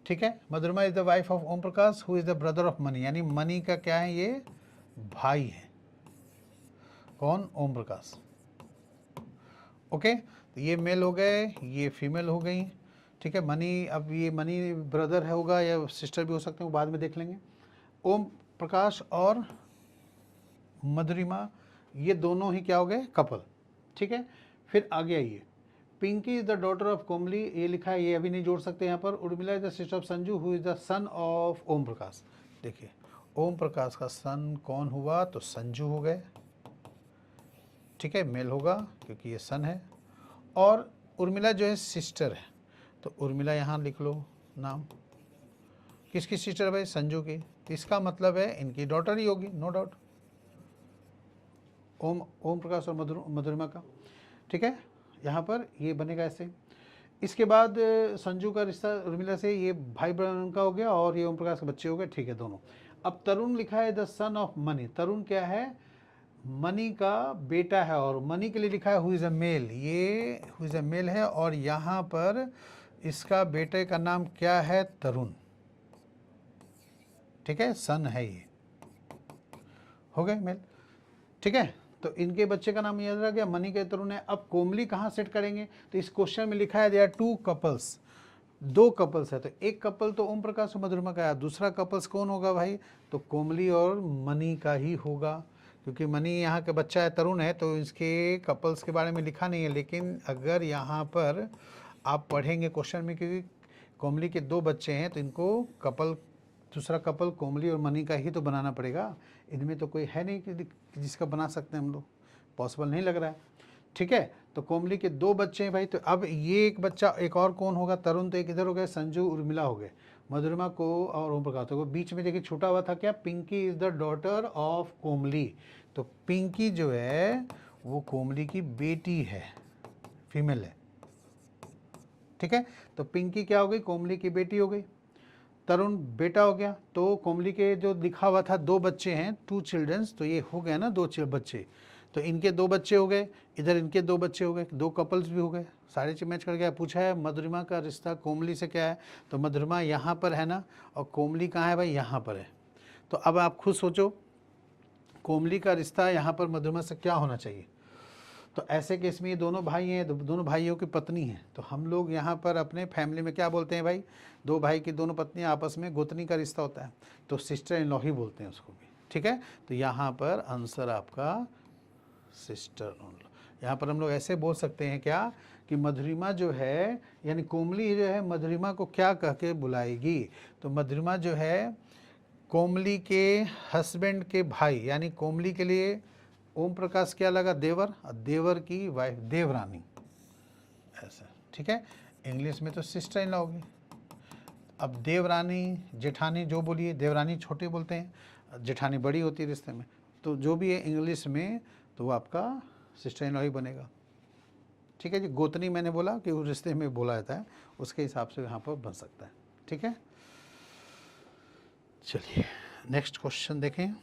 ठीक है, Madhurima is the wife of Om Prakash who is the brother of Mani, यानी मनी का क्या है? ये भाई है। कौन? ओम प्रकाश। ओके, तो ये मेल हो गए, ये फीमेल हो गई। ठीक है, मनी, अब ये मनी ब्रदर है होगा या सिस्टर भी हो सकते हैं, वो बाद में देख लेंगे। ओम प्रकाश और मधुरिमा ये दोनों ही क्या हो गए? कपल। ठीक है, फिर आगे आइए, Pinki is the daughter of Komali, ये लिखा है, ये अभी नहीं जोड़ सकते यहाँ पर। Urmila is the sister of Sanju who is the son of Om Prakash. देखिए ओम प्रकाश का सन कौन हुआ? तो संजू हो गए। ठीक है, मेल होगा क्योंकि ये सन है। और उर्मिला जो है सिस्टर है, तो उर्मिला यहाँ लिख लो नाम। किसकी सिस्टर है भाई? संजू की। इसका मतलब है इनकी डॉटर ही होगी, नो डाउट, ओम प्रकाश और मधुरिमा का। ठीक है, यहाँ पर ये बनेगा ऐसे। इसके बाद संजू का रिश्ता उर्मिला से, ये भाई बहन का हो गया, और ये ओम प्रकाश के बच्चे हो गए। ठीक है, दोनों। अब तरुण लिखा है द सन ऑफ मनी। तरुण क्या है? मनी का बेटा है, और मनी के लिए लिखा है हु इज़ अ मेल, ये हु इज़ अ मेल है, और यहाँ पर इसका बेटे का नाम क्या है? तरुण। ठीक है, सन है ये, हो गए मेल। ठीक है, तो इनके बच्चे का नाम याद रह गया, मनी के तरुण है। अब कोमली कहाँ सेट करेंगे? तो इस क्वेश्चन में लिखा है देयर आर 2 कपल्स, 2 कपल्स है, तो एक कपल तो ओम प्रकाश और मधुरिमा का है, दूसरा कपल्स कौन होगा भाई? तो कोमली और मनी का ही होगा, क्योंकि मनी यहाँ का बच्चा है, तरुण है, तो इसके कपल्स के बारे में लिखा नहीं है। लेकिन अगर यहाँ पर आप पढ़ेंगे क्वेश्चन में, क्योंकि कोमली के 2 बच्चे हैं, तो इनको कपल, दूसरा कपल कोमली और मनी का ही तो बनाना पड़ेगा। इनमें तो कोई है नहीं कि जिसका बना सकते हैं हम लोग, पॉसिबल नहीं लग रहा है। ठीक है, तो कोमली के 2 बच्चे हैं भाई, तो अब ये एक बच्चा, एक और कौन होगा? तरुण, तो एक इधर हो गए, संजू उर्मिला हो गए, मधुरिमा को और ओम प्रकाश को। बीच में देखिए छूटा हुआ था क्या? Pinki is the daughter of Komali. तो पिंकी जो है वो कोमली की बेटी है, फीमेल है। ठीक है, तो पिंकी क्या हो गई? कोमली की बेटी हो गई। तरुण बेटा हो गया। तो कोमली के जो लिखा हुआ था 2 बच्चे हैं, 2 चिल्ड्रंस, तो ये हो गया ना 2 बच्चे, तो इनके 2 बच्चे हो गए, इधर इनके 2 बच्चे हो गए, 2 कपल्स भी हो गए, सारे चीज मैच कर गया। पूछा है मधुरिमा का रिश्ता कोमली से क्या है? तो मधुरिमा यहाँ पर है ना, और कोमली कहाँ है भाई? यहाँ पर है। तो अब आप खुद सोचो कोमली का रिश्ता यहाँ पर मधुरिमा से क्या होना चाहिए? तो ऐसे केस में ये दोनों भाई हैं, दोनों भाइयों की पत्नी हैं, तो हम लोग यहाँ पर अपने फैमिली में क्या बोलते हैं भाई? 2 भाई की दोनों पत्नियाँ आपस में गोतनी का रिश्ता होता है, तो सिस्टर इन लॉ ही बोलते हैं उसको भी। ठीक है, तो यहाँ पर आंसर आपका सिस्टर इन लॉ। यहाँ पर हम लोग ऐसे बोल सकते हैं क्या कि मधुरिमा जो है यानी कोमली जो है मधुरिमा को क्या कह के बुलाएगी। तो मधुरिमा जो है कोमली के हस्बैंड के भाई यानी कोमली के लिए ओम प्रकाश क्या लगा, देवर, और देवर की वाइफ देवरानी, ऐसा। ठीक है, इंग्लिश में तो सिस्टर इन लॉ होगी। अब देवरानी जेठानी जो बोलिए, देवरानी छोटे बोलते हैं, जेठानी बड़ी होती है रिश्ते में, तो जो भी है इंग्लिश में तो वो आपका सिस्टर इन लॉ ही बनेगा। ठीक है जी, गोतनी मैंने बोला कि उस रिश्ते में बोला जाता है, उसके हिसाब से यहाँ पर बन सकता है। ठीक है, चलिए नेक्स्ट क्वेश्चन देखें।